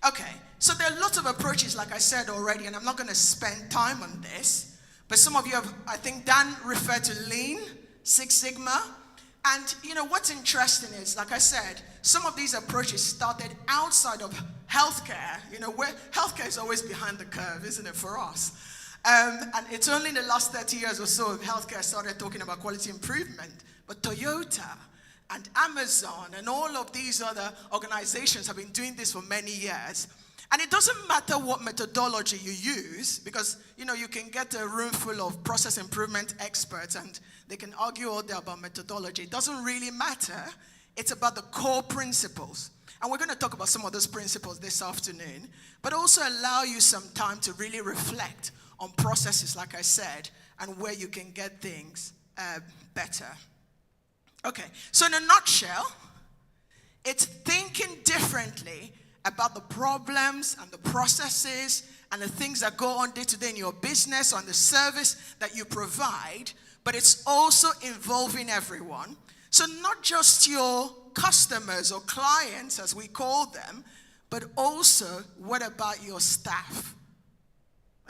Speaker 4: Okay, so there are lots of approaches, like I said already, and I'm not going to spend time on this, but some of you have, I think Dan referred to Lean, Six Sigma, and you know what's interesting is, like I said, some of these approaches started outside of healthcare, you know, where healthcare is always behind the curve, isn't it, for us? And it's only in the last 30 years or so healthcare started talking about quality improvement, but Toyota and Amazon and all of these other organizations have been doing this for many years. And it doesn't matter what methodology you use, because you know you can get a room full of process improvement experts and they can argue all day about methodology. It doesn't really matter. It's about the core principles. And we're going to talk about some of those principles this afternoon, but also allow you some time to really reflect on processes, like I said, and where you can get things better. Okay, so in a nutshell, it's thinking differently about the problems and the processes and the things that go on day to day in your business or in the service that you provide, but it's also involving everyone. So not just your customers or clients, as we call them, but also what about your staff?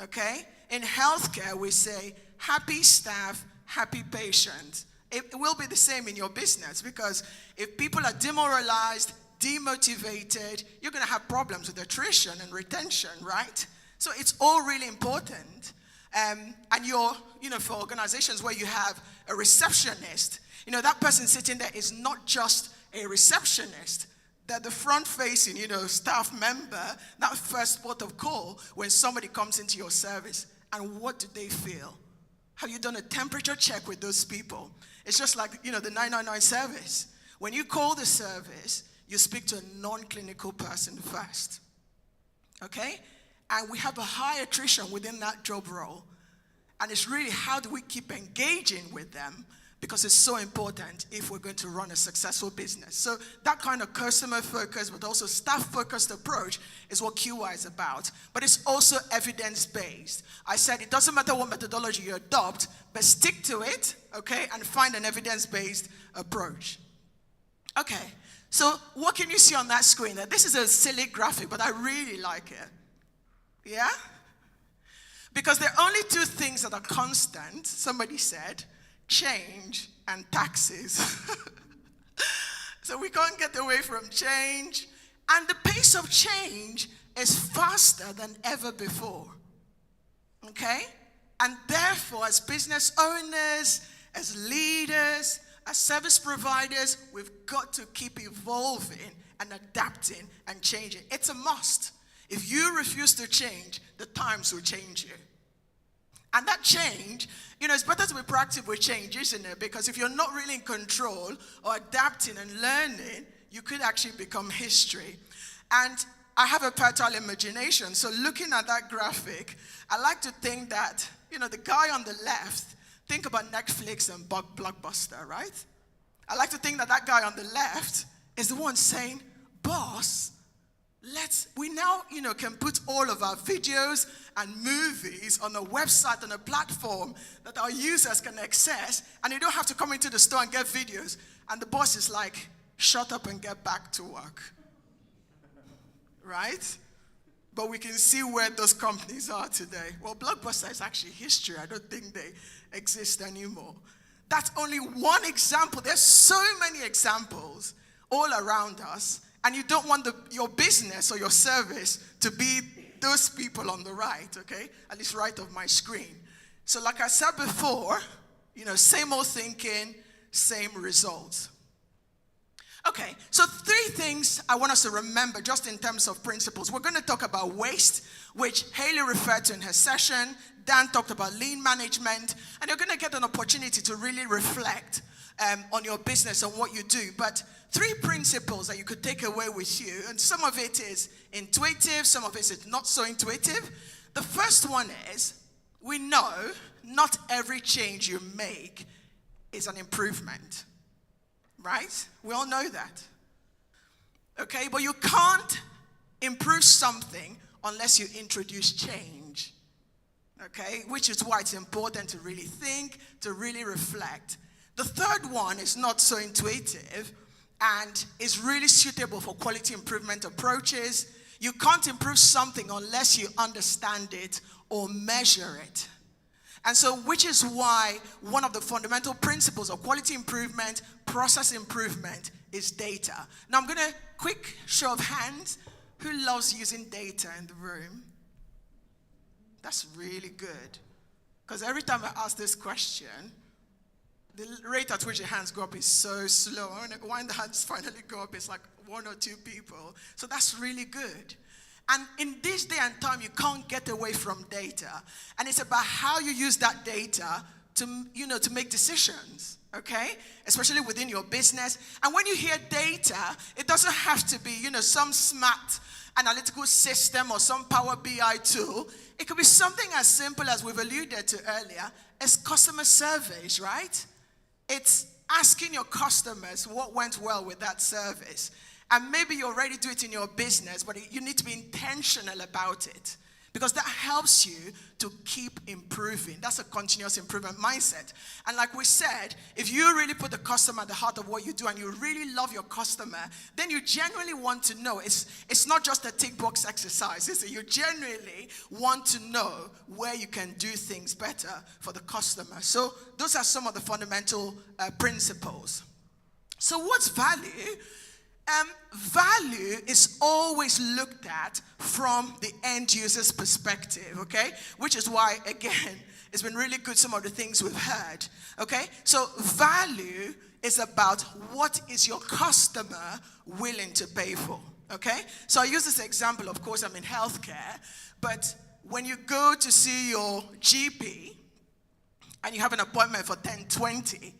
Speaker 4: Okay? In healthcare, we say happy staff, happy patients. It will be the same in your business, because if people are demoralized, demotivated, you're going to have problems with attrition and retention, right? So it's all really important. And for organizations where you have a receptionist, that person sitting there is not just a receptionist. They're the front-facing, staff member, that first port of call when somebody comes into your service. And what do they feel? Have you done a temperature check with those people? It's just like, the 999 service. When you call the service, you speak to a non-clinical person first. Okay? And we have a high attrition within that job role. And it's really how do we keep engaging with them, because it's so important if we're going to run a successful business. So that kind of customer-focused, but also staff-focused approach is what QI is about. But it's also evidence-based. I said it doesn't matter what methodology you adopt, but stick to it, okay, and find an evidence-based approach. Okay, so what can you see on that screen? This is a silly graphic, but I really like it. Yeah? Because there are only two things that are constant, somebody said: change and taxes. So we can't get away from change. And the pace of change is faster than ever before. Okay? And therefore, as business owners, as leaders, as service providers, we've got to keep evolving and adapting and changing. It's a must. If you refuse to change, the times will change you. And that change, it's better to be proactive with change, isn't it? Because if you're not really in control or adapting and learning, you could actually become history. And I have a fertile imagination, so looking at that graphic, I like to think that, the guy on the left, think about Netflix and Blockbuster, right? I like to think that guy on the left is the one saying, boss, we now, can put all of our videos and movies on a website, on a platform that our users can access, and you don't have to come into the store and get videos. And the boss is like, shut up and get back to work. Right? But we can see where those companies are today. Well, Blockbuster is actually history. I don't think they exist anymore. That's only one example. There's so many examples all around us, and you don't want your business or your service to be those people on the right, okay? At least right of my screen. So like I said before, same old thinking, same results. Okay, so 3 things I want us to remember just in terms of principles. We're going to talk about waste, which Haley referred to in her session. Dan talked about lean management, and you're going to get an opportunity to really reflect on your business and what you do. But 3 principles that you could take away with you, and some of it is intuitive, some of it is not so intuitive. The first one is, we know not every change you make is an improvement, right? We all know that. Okay, but you can't improve something unless you introduce change. Okay, which is why it's important to really think, to really reflect. The third one is not so intuitive and is really suitable for quality improvement approaches. You can't improve something unless you understand it or measure it. And so, which is why one of the fundamental principles of quality improvement, process improvement, is data. Now, I'm going to quick show of hands. Who loves using data in the room? That's really good. Because every time I ask this question, the rate at which the hands go up is so slow. When the hands finally go up, it's like 1 or 2 people. So that's really good. And in this day and time, you can't get away from data. And it's about how you use that data to make decisions, okay? Especially within your business. And when you hear data, it doesn't have to be, some smart analytical system or some Power BI tool. It could be something as simple as we've alluded to earlier as customer surveys, right? It's asking your customers what went well with that service. And maybe you already do it in your business, but you need to be intentional about it. Because that helps you to keep improving. That's a continuous improvement mindset. And like we said, if you really put the customer at the heart of what you do and you really love your customer, then you genuinely want to know. It's not just a tick box exercise. You genuinely want to know where you can do things better for the customer. So those are some of the fundamental principles. So what's value? Value is always looked at from the end user's perspective, okay? Which is why, again, it's been really good, some of the things we've heard, okay? So value is about what is your customer willing to pay for, okay? So I use this example, of course, I'm in healthcare, but when you go to see your GP and you have an appointment for 10:20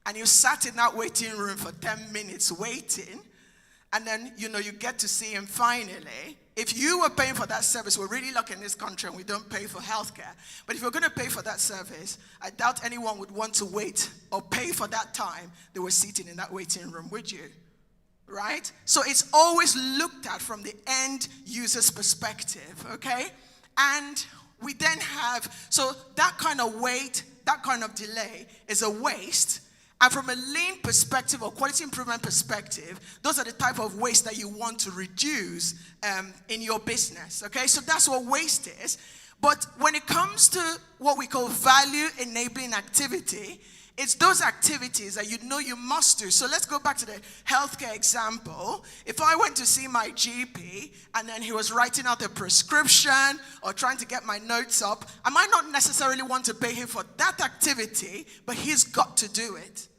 Speaker 4: and you sat in that waiting room for 10 minutes waiting, and then, you get to see him finally. If you were paying for that service, we're really lucky in this country and we don't pay for healthcare. But if you're going to pay for that service, I doubt anyone would want to wait or pay for that time they were sitting in that waiting room, would you? Right? So it's always looked at from the end user's perspective, okay? And we then have, so that kind of wait, that kind of delay is a waste. And from a lean perspective or quality improvement perspective, those are the type of waste that you want to reduce in your business, okay? So that's what waste is. But when it comes to what we call value-enabling activity, it's those activities that you must do. So let's go back to the healthcare example. If I went to see my GP and then he was writing out a prescription or trying to get my notes up, I might not necessarily want to pay him for that activity, but he's got to do it.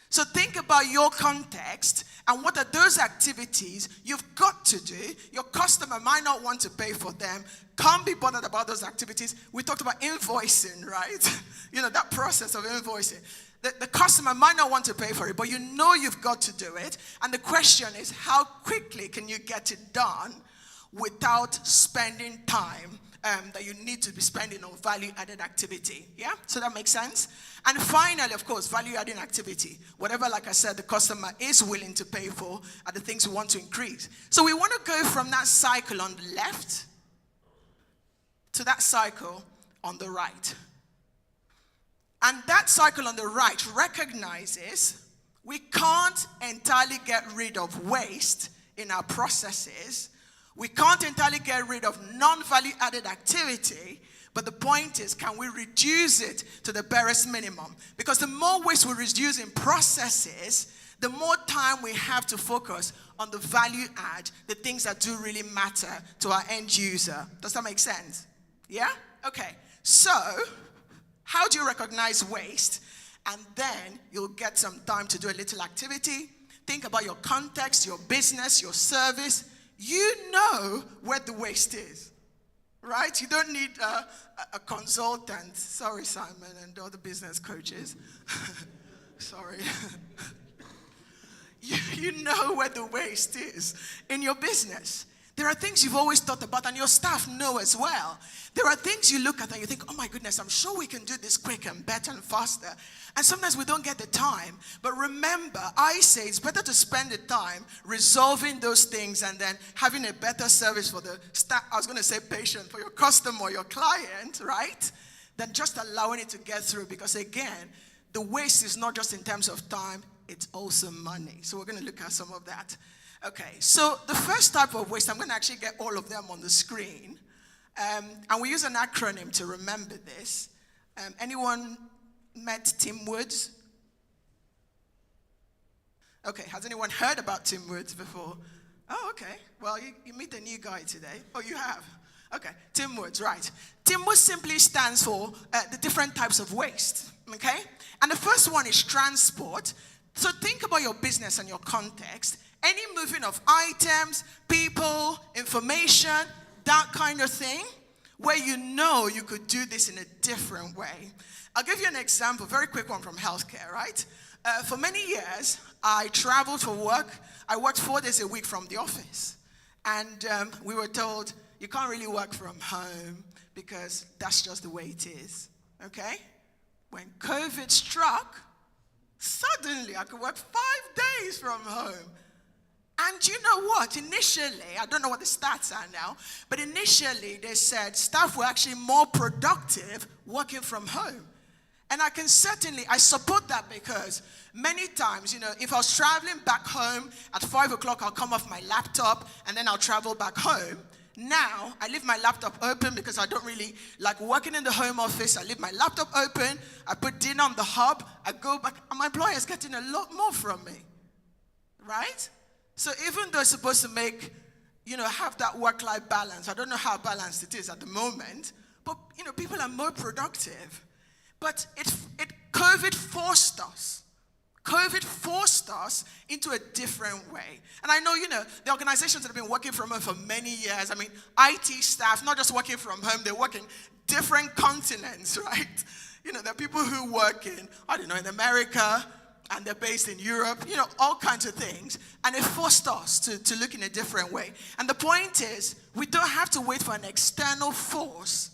Speaker 4: So think about your context and what are those activities you've got to do. Your customer might not want to pay for them, can't be bothered about those activities. We talked about invoicing, right? That process of invoicing. The customer might not want to pay for it, but you've got to do it. And the question is, how quickly can you get it done without spending time that you need to be spending on value-added activity. Yeah? So that makes sense? And finally, of course, value-adding activity. Whatever, like I said, the customer is willing to pay for are the things we want to increase. So we want to go from that cycle on the left to that cycle on the right. And that cycle on the right recognizes we can't entirely get rid of waste in our processes. We can't entirely get rid of non-value added activity, but the point is, can we reduce it to the barest minimum? Because the more waste we reduce in processes, the more time we have to focus on the value add, the things that do really matter to our end user. Does that make sense? Yeah? Okay. So, how do you recognize waste? And then you'll get some time to do a little activity. Think about your context, your business, your service. You know where the waste is, right? You don't need a consultant. Sorry, Simon, and all the business coaches. Sorry. You know where the waste is in your business. There are things you've always thought about, and your staff know as well. There are things you look at and you think, oh my goodness, I'm sure we can do this quicker and better and faster. And sometimes we don't get the time. But remember, I say it's better to spend the time resolving those things and then having a better service for the staff, I was going to say patient, for your customer or your client, right? Than just allowing it to get through. Because again, the waste is not just in terms of time, it's also money. So we're going to look at some of that. Okay, so the first type of waste, I'm going to actually get all of them on the screen. And we use an acronym to remember this. Anyone met Tim Woods? Okay, has anyone heard about Tim Woods before? Oh, okay. Well, you meet a new guy today. Oh, you have? Okay, Tim Woods, right. Tim Woods simply stands for the different types of waste, okay? And the first one is transport. So think about your business and your context. Any moving of items, people, information, that kind of thing, where you know you could do this in a different way. I'll give you an example, very quick one from healthcare, right? For many years, I traveled for work. I worked 4 days a week from the office. And we were told, you can't really work from home because that's just the way it is, okay? When COVID struck, suddenly I could work 5 days from home. And you know what? Initially, I don't know what the stats are now, but initially they said staff were actually more productive working from home. And I support that because many times, if I was traveling back home at 5 o'clock, I'll come off my laptop and then I'll travel back home. Now, I leave my laptop open because I don't really like working in the home office. I leave my laptop open, I put dinner on the hub, I go back, and my employer is getting a lot more from me, right? So even though it's supposed to make, have that work-life balance, I don't know how balanced it is at the moment, but, people are more productive. But COVID forced us. COVID forced us into a different way. And I know, the organizations that have been working from home for many years, IT staff, not just working from home, they work in different continents, right? There are people who work in America, and they're based in Europe, all kinds of things. And it forced us to look in a different way. And the point is, we don't have to wait for an external force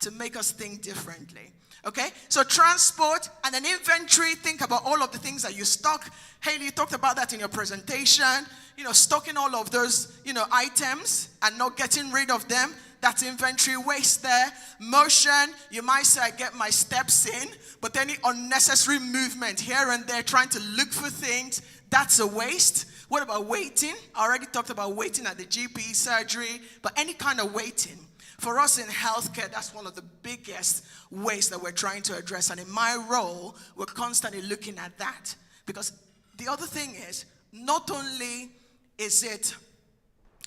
Speaker 4: to make us think differently. Okay? So transport and then inventory, think about all of the things that you stock. Haley, you talked about that in your presentation. Stocking all of those, items and not getting rid of them. That's inventory waste there. Motion, you might say I get my steps in, but any unnecessary movement here and there, trying to look for things, that's a waste. What about waiting? I already talked about waiting at the GP surgery, but any kind of waiting. For us in healthcare, that's one of the biggest ways that we're trying to address. And in my role, we're constantly looking at that. Because the other thing is, not only is it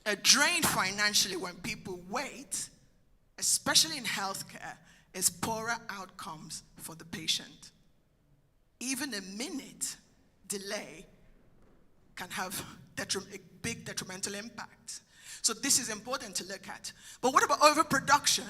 Speaker 4: a drain financially when people wait, especially in healthcare, is poorer outcomes for the patient. Even a minute delay can have a big detrimental impact. So this is important to look at. But what about overproduction?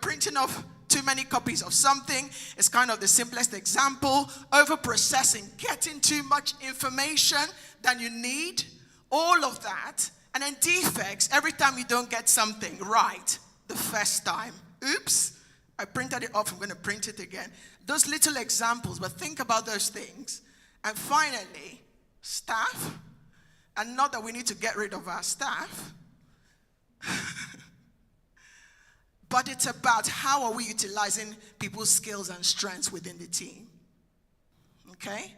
Speaker 4: Printing off too many copies of something is kind of the simplest example. Overprocessing, getting too much information than you need, all of that. And then defects, every time you don't get something right, the first time. Oops, I printed it off, I'm going to print it again. Those little examples, but think about those things. And finally, staff. And not that we need to get rid of our staff, but it's about how are we utilizing people's skills and strengths within the team. Okay?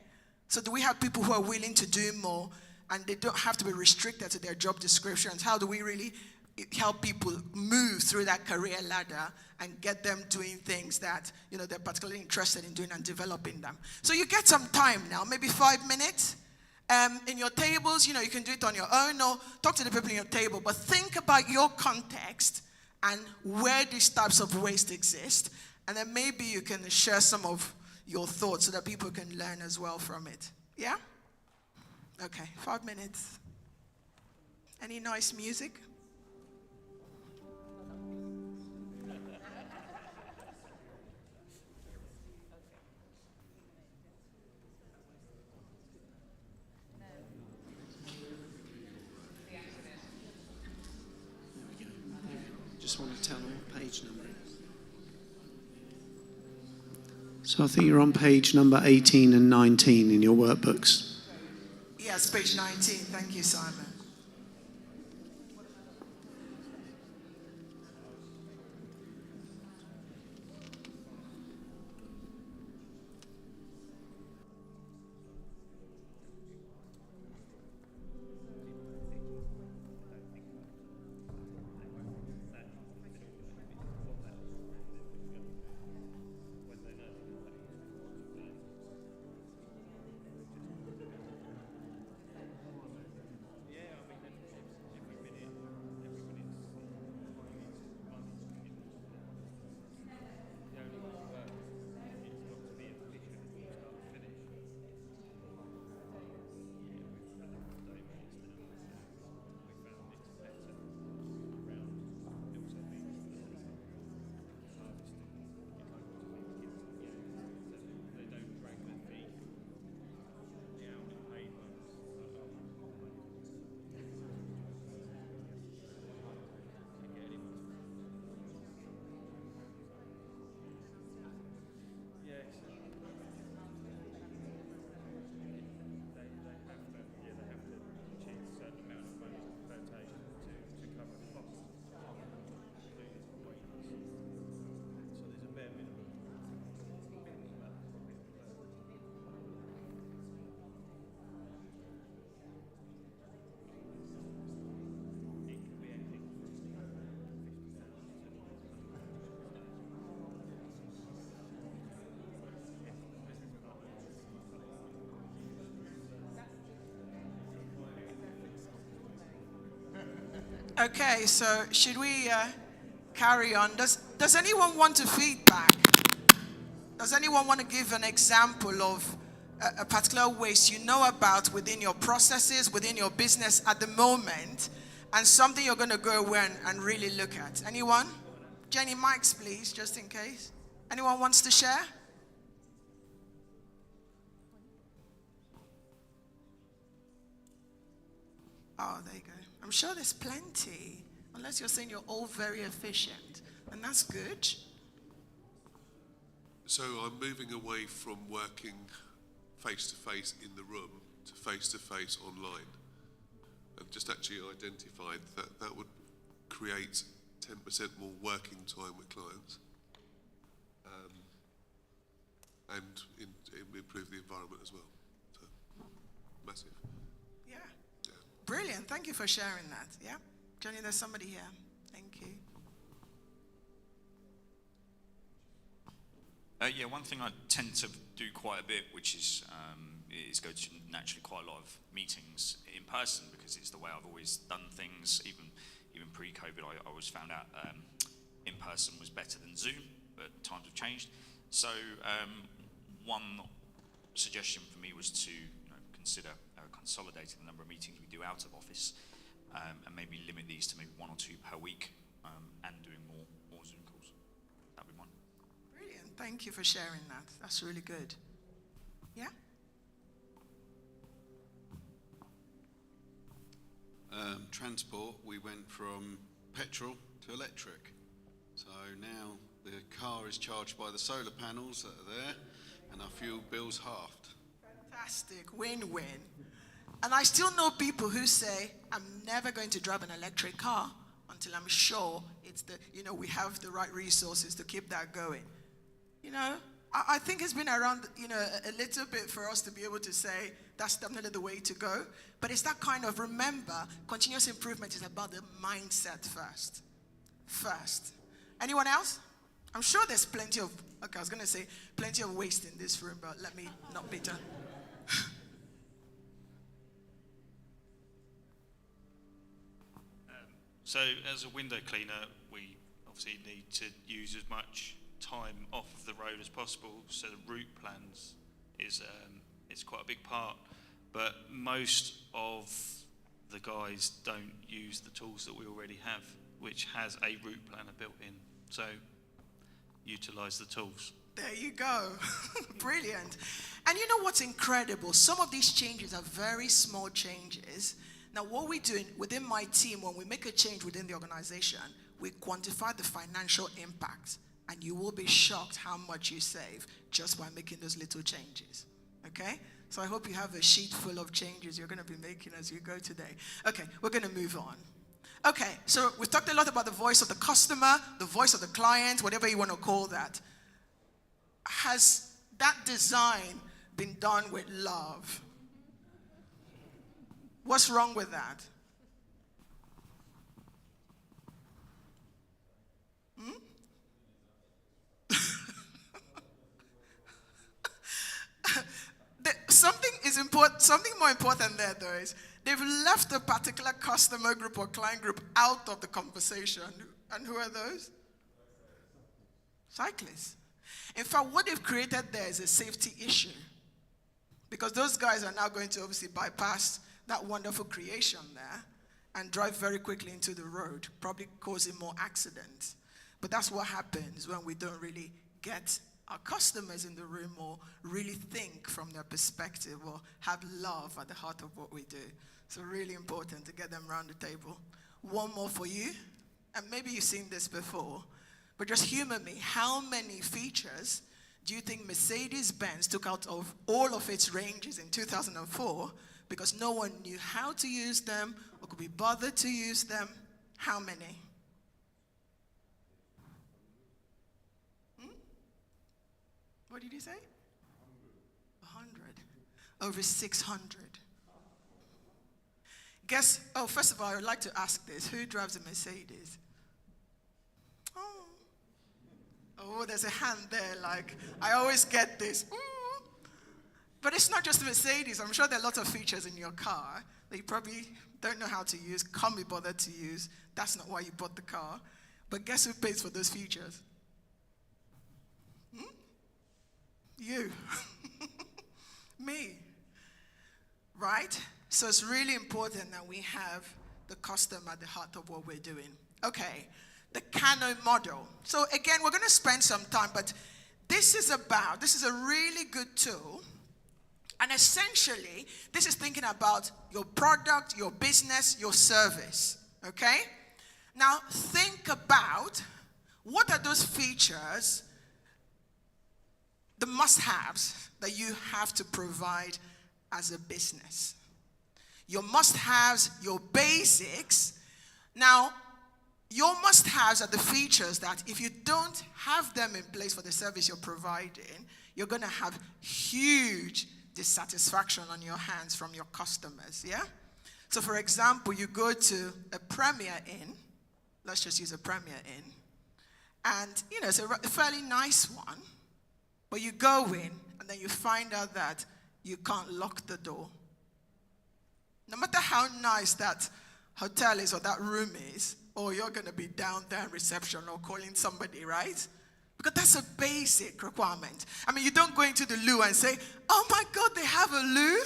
Speaker 4: So do we have people who are willing to do more and they don't have to be restricted to their job descriptions? How do we really help people move through that career ladder and get them doing things that, you know, they're particularly interested in doing and developing them? So you get some time now, maybe 5 minutes. In your tables, you know, you can do it on your own or talk to the people in your table, but think about your context and where these types of waste exist. And then maybe you can share some of your thoughts so that people can learn as well from it. Yeah? Okay, 5 minutes. Any nice music?
Speaker 3: Just want to tell them what page number it is. So I think you're on page number 18 and 19 in your workbooks.
Speaker 4: Yes, page 19. Thank you, Simon. Okay, so should we carry on? Does anyone want to feedback? Does anyone want to give an example of a particular waste you know about within your processes, within your business at the moment, and something you're going to go away and really look at? Anyone? Jenny, mics, please, just in case. Anyone wants to share? Oh, there you go. I'm sure there's plenty, unless you're saying you're all very efficient, and that's good.
Speaker 19: So I'm moving away from working face-to-face in the room to face-to-face online. I've just actually identified that that would create 10% more working time with clients and improve the environment as well. So, massive.
Speaker 4: Yeah. Brilliant. Thank you for sharing that. Yeah. Johnny, there's somebody here. Thank you.
Speaker 5: Yeah, one thing I tend to do quite a bit, which is go to naturally quite a lot of meetings in person, because it's the way I've always done things. Even pre-COVID, I always found out in person was better than Zoom, but times have changed. So one suggestion for me was to consider consolidating the number of meetings we do out of office, and maybe limit these to maybe 1 or 2 per week, and doing more Zoom calls. That'd be one.
Speaker 4: Brilliant. Thank you for sharing that. That's really good. Yeah?
Speaker 14: Transport, we went from petrol to electric.
Speaker 17: So now the car is charged by the solar panels that are there, and our fuel bill's halved.
Speaker 4: Fantastic, win-win. And I still know people who say, I'm never going to drive an electric car until I'm sure we have the right resources to keep that going. I think it's been around, a little bit for us to be able to say that's definitely the way to go. But it's that kind of, remember, continuous improvement is about the mindset first. Anyone else? I'm sure there's plenty of waste in this room, but let me not be done.
Speaker 5: So as a window cleaner, we obviously need to use as much time off of the road as possible. So the route plans is quite a big part. But most of the guys don't use the tools that we already have, which has a route planner built in. So utilise the tools.
Speaker 4: There you go. Brilliant. And you know what's incredible? Some of these changes are very small changes. Now, what we're doing within my team, when we make a change within the organization, we quantify the financial impact. And you will be shocked how much you save just by making those little changes. Okay? So I hope you have a sheet full of changes you're going to be making as you go today. Okay, we're going to move on. Okay, so we've talked a lot about the voice of the customer, the voice of the client, whatever you want to call that. Has that design been done with love? What's wrong with that? Something more important there, though, is they've left a particular customer group or client group out of the conversation. And who are those? Cyclists. In fact, what they've created there is a safety issue. Because those guys are now going to obviously bypass that wonderful creation there and drive very quickly into the road, probably causing more accidents. But that's what happens when we don't really get our customers in the room or really think from their perspective or have love at the heart of what we do. So really important to get them around the table. One more for you, and maybe you've seen this before, but just humor me. How many features do you think Mercedes-Benz took out of all of its ranges in 2004 because no one knew how to use them or could be bothered to use them? How many? What did you say? 100. Over 600. First of all, I would like to ask this. Who drives a Mercedes? Oh, there's a hand there, like, I always get this. But it's not just a Mercedes. I'm sure there are lots of features in your car that you probably don't know how to use, can't be bothered to use. That's not why you bought the car. But guess who pays for those features? You. Me. Right? So it's really important that we have the customer at the heart of what we're doing. Okay, the Kano model. So again, we're going to spend some time, but this is a really good tool. And essentially, this is thinking about your product, your business, your service. Okay? Now, think about what are those features, the must-haves that you have to provide as a business. Your must-haves, your basics. Now, your must-haves are the features that if you don't have them in place for the service you're providing, you're going to have huge dissatisfaction on your hands from your customers, yeah? So, for example, you go to a Premier Inn. Let's just use a Premier Inn. And, it's a fairly nice one. But you go in, and then you find out that you can't lock the door. No matter how nice that hotel is or that room is, or you're going to be down there in reception or calling somebody, right? Because that's a basic requirement. I mean, you don't go into the loo and say, oh my God, they have a loo?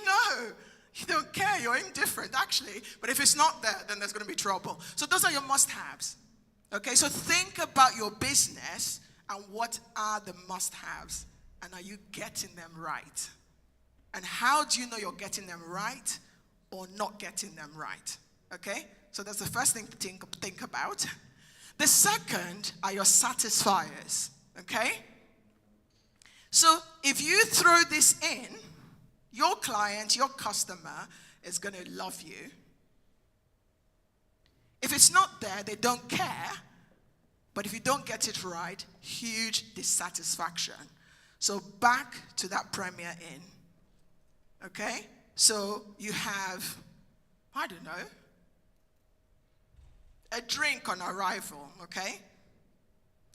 Speaker 4: No, you don't care. You're indifferent, actually. But if it's not there, then there's going to be trouble. So those are your must-haves. Okay, so think about your business and what are the must-haves, and are you getting them right? And how do you know you're getting them right or not getting them right? Okay? So that's the first thing to think about. The second are your satisfiers, okay? So if you throw this in, your client, your customer is going to love you. If it's not there, they don't care. But if you don't get it right, huge dissatisfaction. So back to that Premier Inn, okay? So you have, I don't know, a drink on arrival, okay?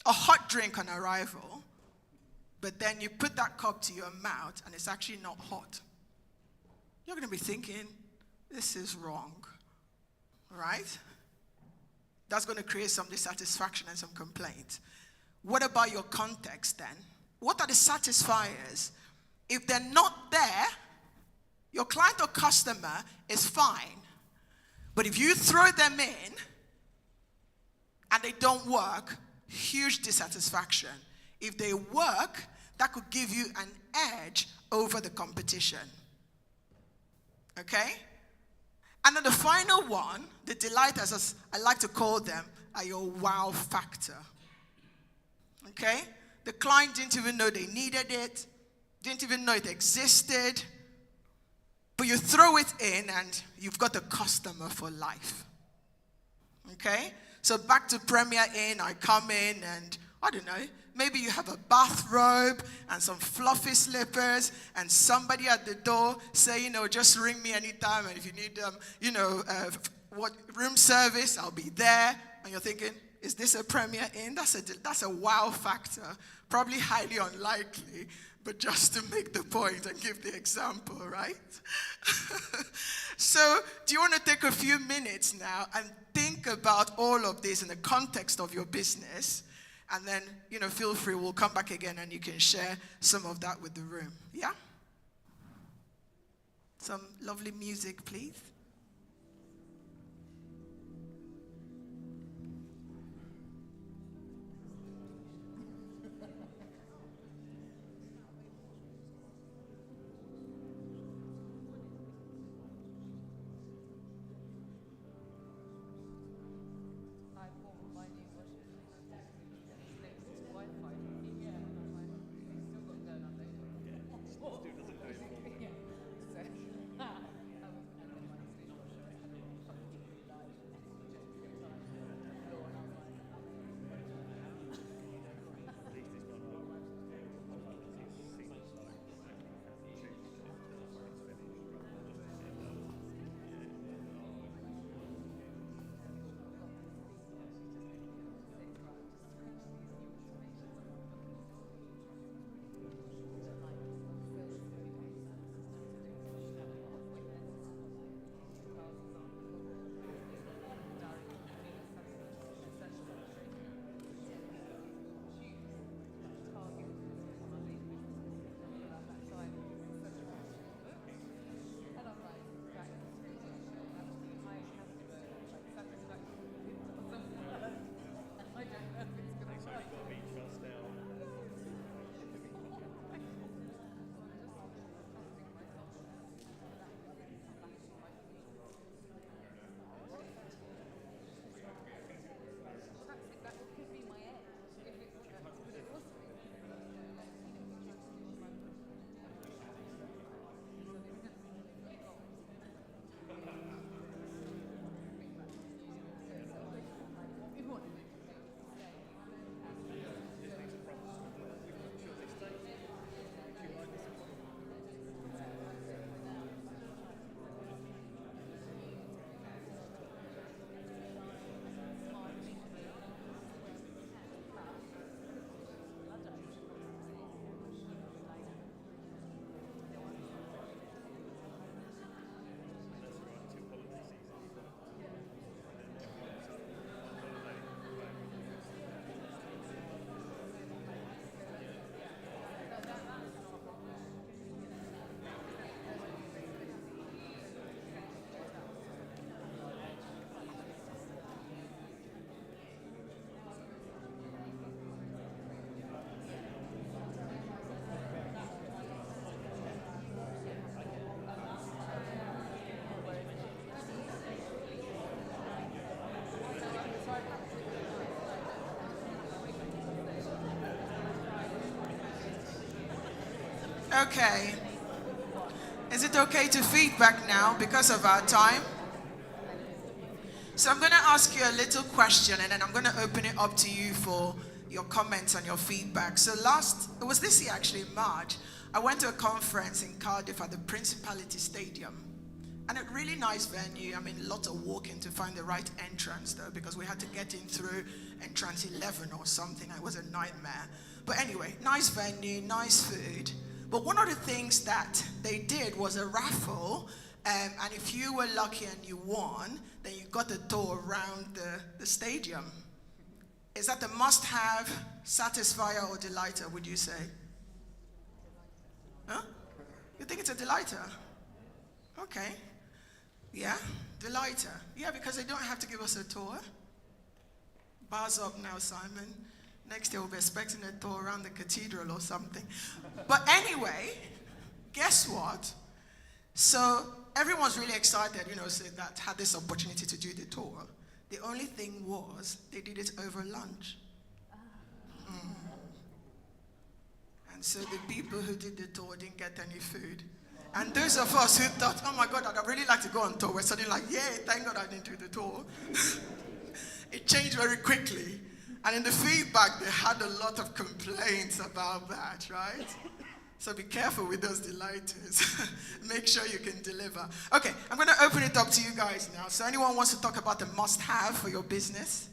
Speaker 4: A hot drink on arrival, but then you put that cup to your mouth and it's actually not hot. You're going to be thinking, this is wrong, right? That's going to create some dissatisfaction and some complaint. What about your context then? What are the satisfiers? If they're not there, your client or customer is fine. But if you throw them in and they don't work, huge dissatisfaction. If they work, that could give you an edge over the competition. Okay? And then the final one, the delighters, as I like to call them, are your wow factor. Okay? The client didn't even know they needed it, didn't even know it existed, but you throw it in and you've got a customer for life. Okay? So back to Premier Inn, I come in and, I don't know, maybe you have a bathrobe and some fluffy slippers and somebody at the door say, just ring me anytime, and if you need, room service, I'll be there. And you're thinking, is this a Premier Inn? That's a wow factor. Probably highly unlikely, but just to make the point and give the example, right? So do you want to take a few minutes now and think about all of this in the context of your business? And then, feel free, we'll come back again and you can share some of that with the room. Yeah? Some lovely music, please. Okay. Is it okay to feedback now because of our time? So I'm going to ask you a little question, and then I'm going to open it up to you for your comments and your feedback. So it was this year actually, in March, I went to a conference in Cardiff at the Principality Stadium. And a really nice venue. I mean, lots of walking to find the right entrance though, because we had to get in through entrance 11 or something. It was a nightmare. But anyway, nice venue, nice food. But one of the things that they did was a raffle. And if you were lucky and you won, then you got a tour around the stadium. Is that a must-have, satisfier, or delighter, would you say? Huh? You think it's a delighter? Okay. Yeah, delighter. Yeah, because they don't have to give us a tour. Bars up now, Simon. Next year we'll be expecting a tour around the cathedral or something. But anyway, guess what? So everyone's really excited, so that had this opportunity to do the tour. The only thing was they did it over lunch. And so the people who did the tour didn't get any food. And those of us who thought, oh my God, I'd really like to go on tour, we're suddenly like, yay, thank God I didn't do the tour. It changed very quickly. And in the feedback, they had a lot of complaints about that, right? So be careful with those delighters. Make sure you can deliver. Okay, I'm going to open it up to you guys now. So anyone wants to talk about the must-have for your business?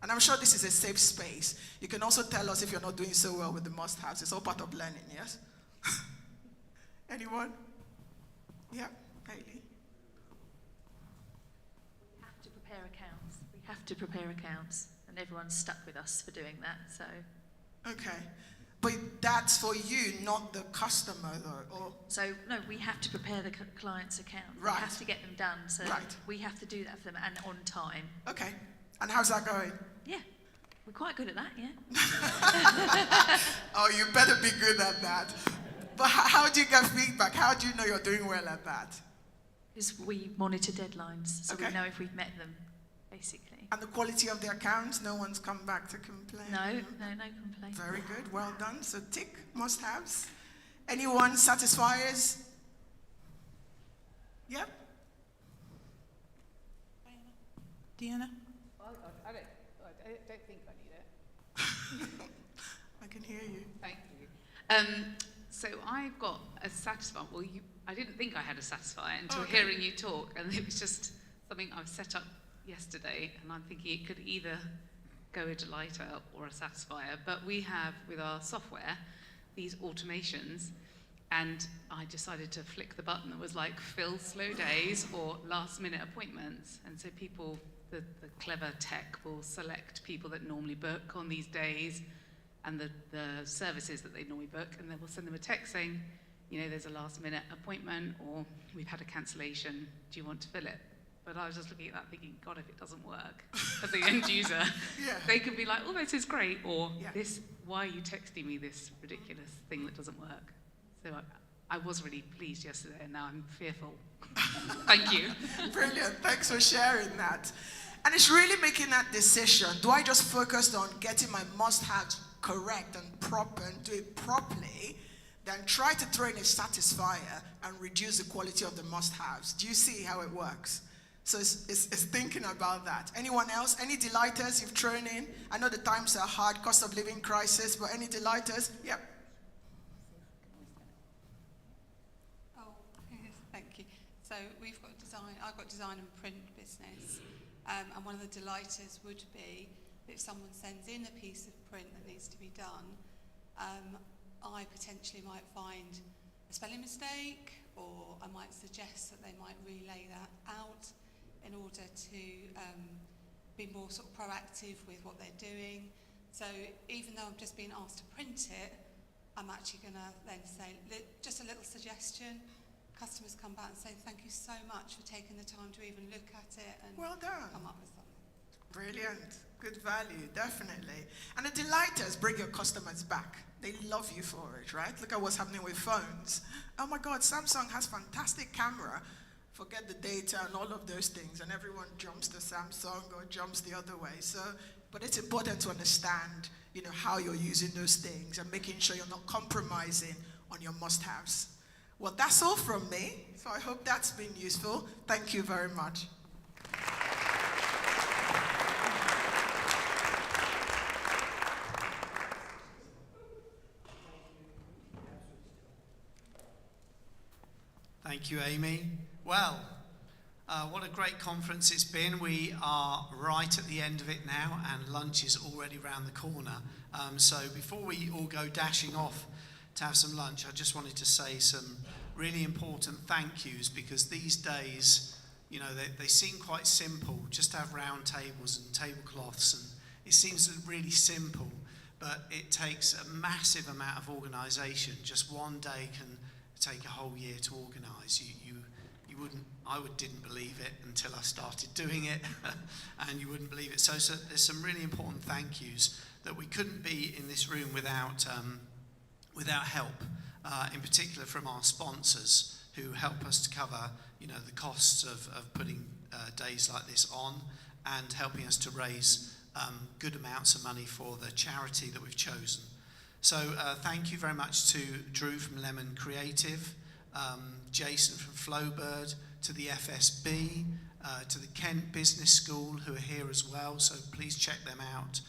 Speaker 4: And I'm sure this is a safe space. You can also tell us if you're not doing so well with the must-haves. It's all part of learning, yes? Anyone? Yeah, Hayley.
Speaker 12: We have to prepare accounts. We have to prepare accounts, and everyone's stuck with us for doing that. So.
Speaker 4: Okay, but that's for you, not the customer, though. Or
Speaker 12: so no, we have to prepare the client's account.
Speaker 4: Right.
Speaker 12: We have to get them done. So
Speaker 4: right.
Speaker 12: We have to do that for them and on time.
Speaker 4: Okay, and how's that going?
Speaker 12: Yeah. We're quite good at that, yeah.
Speaker 4: Oh, you better be good at that. But how do you get feedback? How do you know you're doing well at that?
Speaker 12: Because we monitor deadlines, so
Speaker 4: okay.
Speaker 12: We know if we've met them, basically.
Speaker 4: And the quality of the accounts, no one's come back to complain?
Speaker 12: No complaint.
Speaker 4: Very good, well done. So tick, must-haves. Anyone, satisfiers? Yep.
Speaker 6: Deanna?
Speaker 18: I don't think I need it.
Speaker 4: I can hear you.
Speaker 6: Thank you. So I've got a satisfier. Well, I didn't think I had a satisfier until hearing you talk, and it was just something I set up yesterday, and I'm thinking it could either go a delighter or a satisfier. But we have, with our software, these automations, and I decided to flick the button that was like fill slow days or last-minute appointments, and so people. The clever tech will select people that normally book on these days and the services that they normally book, and then we'll send them a text saying, there's a last minute appointment or we've had a cancellation, do you want to fill it? But I was just looking at that thinking, God, if it doesn't work for the end user, they could be like, oh, this is great, or why are you texting me this ridiculous thing that doesn't work? So I was really pleased yesterday, and now I'm fearful. Thank you.
Speaker 4: Brilliant. Thanks for sharing that. And it's really making that decision. Do I just focus on getting my must-haves correct and proper and do it properly, then try to throw in a satisfier and reduce the quality of the must-haves? Do you see how it works? So it's thinking about that. Anyone else? Any delighters you've thrown in? I know the times are hard, cost of living crisis, but any delighters? Yep.
Speaker 7: Thank you. So I've got design and print business, and one of the delighters would be that if someone sends in a piece of print that needs to be done, I potentially might find a spelling mistake, or I might suggest that they might relay that out in order to be more sort of proactive with what they're doing. So even though I'm just being asked to print it, I'm actually going to then say, just a little suggestion. Customers come back and say, thank you so much for taking the time to even look at it and
Speaker 4: well done.
Speaker 7: Come up with something.
Speaker 4: Brilliant. Good value, definitely. And the delighters bring your customers back. They love you for it, right? Look at what's happening with phones. Oh my God, Samsung has fantastic camera. forget the data and all of those things, and everyone jumps to Samsung or jumps the other way. So, but it's important to understand, how you're using those things and making sure you're not compromising on your must-haves. Well, that's all from me. So I hope that's been useful. Thank you very much.
Speaker 3: Thank you, Amy. Well, what a great conference it's been. We are right at the end of it now, and lunch is already round the corner. So before we all go dashing off to have some lunch, I just wanted to say some really important thank yous, because these days, they seem quite simple, just to have round tables and tablecloths, and it seems really simple, but it takes a massive amount of organisation. Just one day can take a whole year to organise. I didn't believe it until I started doing it, and you wouldn't believe it. So there's some really important thank yous that we couldn't be in this room without help, in particular from our sponsors, who help us to cover, the costs of putting days like this on, and helping us to raise good amounts of money for the charity that we've chosen. So thank you very much to Drew from Lemon Creative, Jason from Flowbird, to the FSB, to the Kent Business School, who are here as well, so please check them out.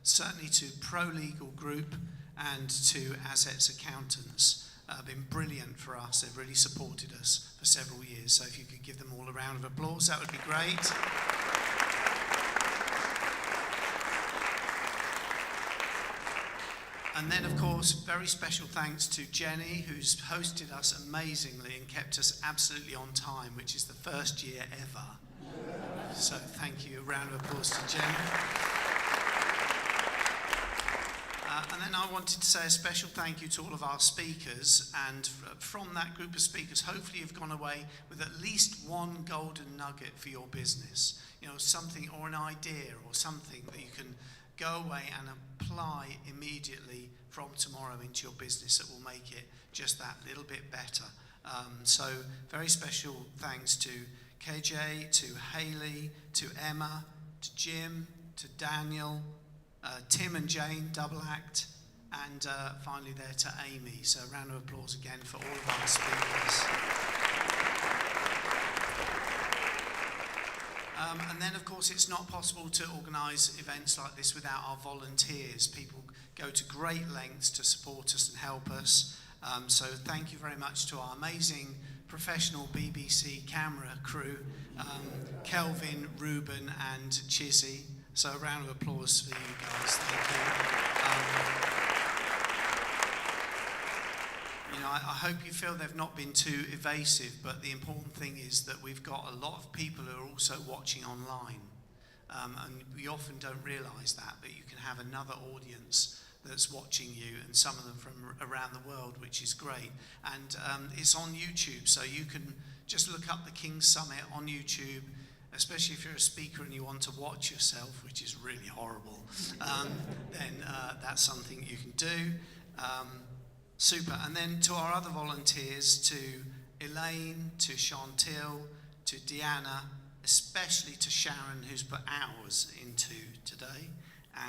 Speaker 3: Certainly to Pro Legal Group and to Assets Accountants. Been brilliant for us. They've really supported us for several years, so if you could give them all a round of applause, that would be great. And then, of course, very special thanks to Jenny, who's hosted us amazingly and kept us absolutely on time, which is the first year ever. So thank you. A round of applause to Jenny. And then I wanted to say a special thank you to all of our speakers. And from that group of speakers, hopefully you've gone away with at least one golden nugget for your business. Something, or an idea, or something that you can go away and apply immediately from tomorrow into your business that will make it just that little bit better. So very special thanks to KJ, to Hayley, to Emma, to Jim, to Daniel, Tim and Jane, double act, and finally there to Amy. So a round of applause again for all of our speakers. And then, of course, it's not possible to organise events like this without our volunteers. People go to great lengths to support us and help us. So thank you very much to our amazing professional BBC camera crew, Kelvin, Ruben and Chizzy. So a round of applause for you guys. Thank you. I hope you feel they've not been too evasive, but the important thing is that we've got a lot of people who are also watching online. And we often don't realise that, but you can have another audience that's watching you, and some of them from around the world, which is great. And it's on YouTube, so you can just look up the King's Summit on YouTube, especially if you're a speaker and you want to watch yourself, which is really horrible, then that's something you can do. Super. And then to our other volunteers, to Elaine, to Chantil, to Deanna, especially to Sharon, who's put hours into today,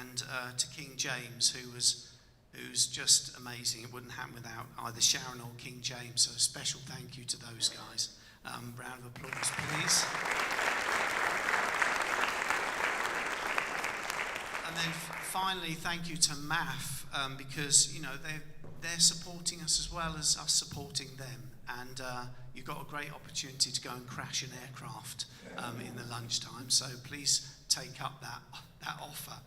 Speaker 3: and to King James, who's just amazing. It wouldn't happen without either Sharon or King James, so a special thank you to those guys. Round of applause, please. And then finally, thank you to MAF, because they're supporting us as well as us supporting them, and you've got a great opportunity to go and crash an aircraft in the lunchtime, so please take up that offer.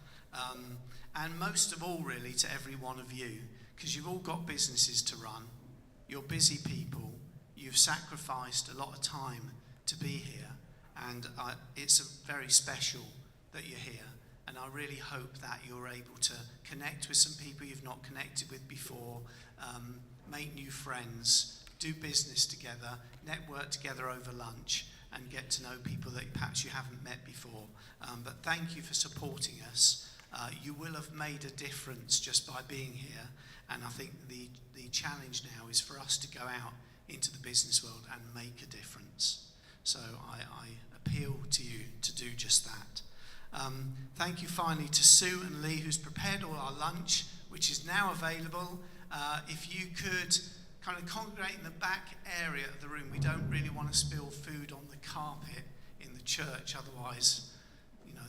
Speaker 3: And most of all, really, to every one of you, because you've all got businesses to run, you're busy people, you've sacrificed a lot of time to be here, and it's very special that you're here. And I really hope that you're able to connect with some people you've not connected with before, make new friends, do business together, network together over lunch, and get to know people that perhaps you haven't met before. But thank you for supporting us. You will have made a difference just by being here. And I think the challenge now is for us to go out into the business world and make a difference. So I appeal to you to do just that. Thank you finally to Sue and Lee, who's prepared all our lunch, which is now available. If you could kind of congregate in the back area of the room. We don't really want to spill food on the carpet in the church, otherwise,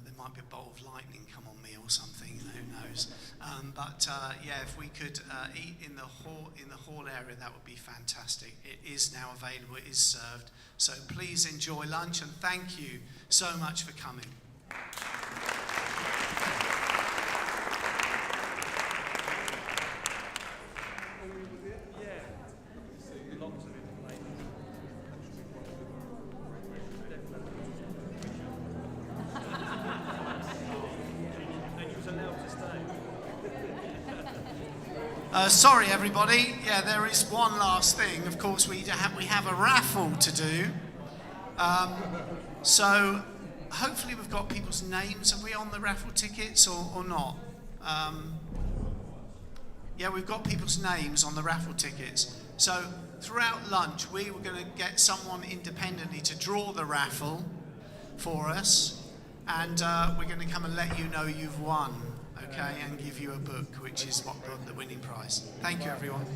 Speaker 3: there might be a bolt of lightning come on me or something, who knows. If we could eat in the hall area, that would be fantastic. It is now available, it is served. So please enjoy lunch, and thank you so much for coming. Sorry, everybody. Yeah, there is one last thing. Of course, we have a raffle to do. So hopefully we've got people's names. Are we on the raffle tickets or not? Yeah, we've got people's names on the raffle tickets. So throughout lunch, we were going to get someone independently to draw the raffle for us. And we're going to come and let you know you've won. Okay, and give you a book, which is what the winning prize. Thank you, everyone.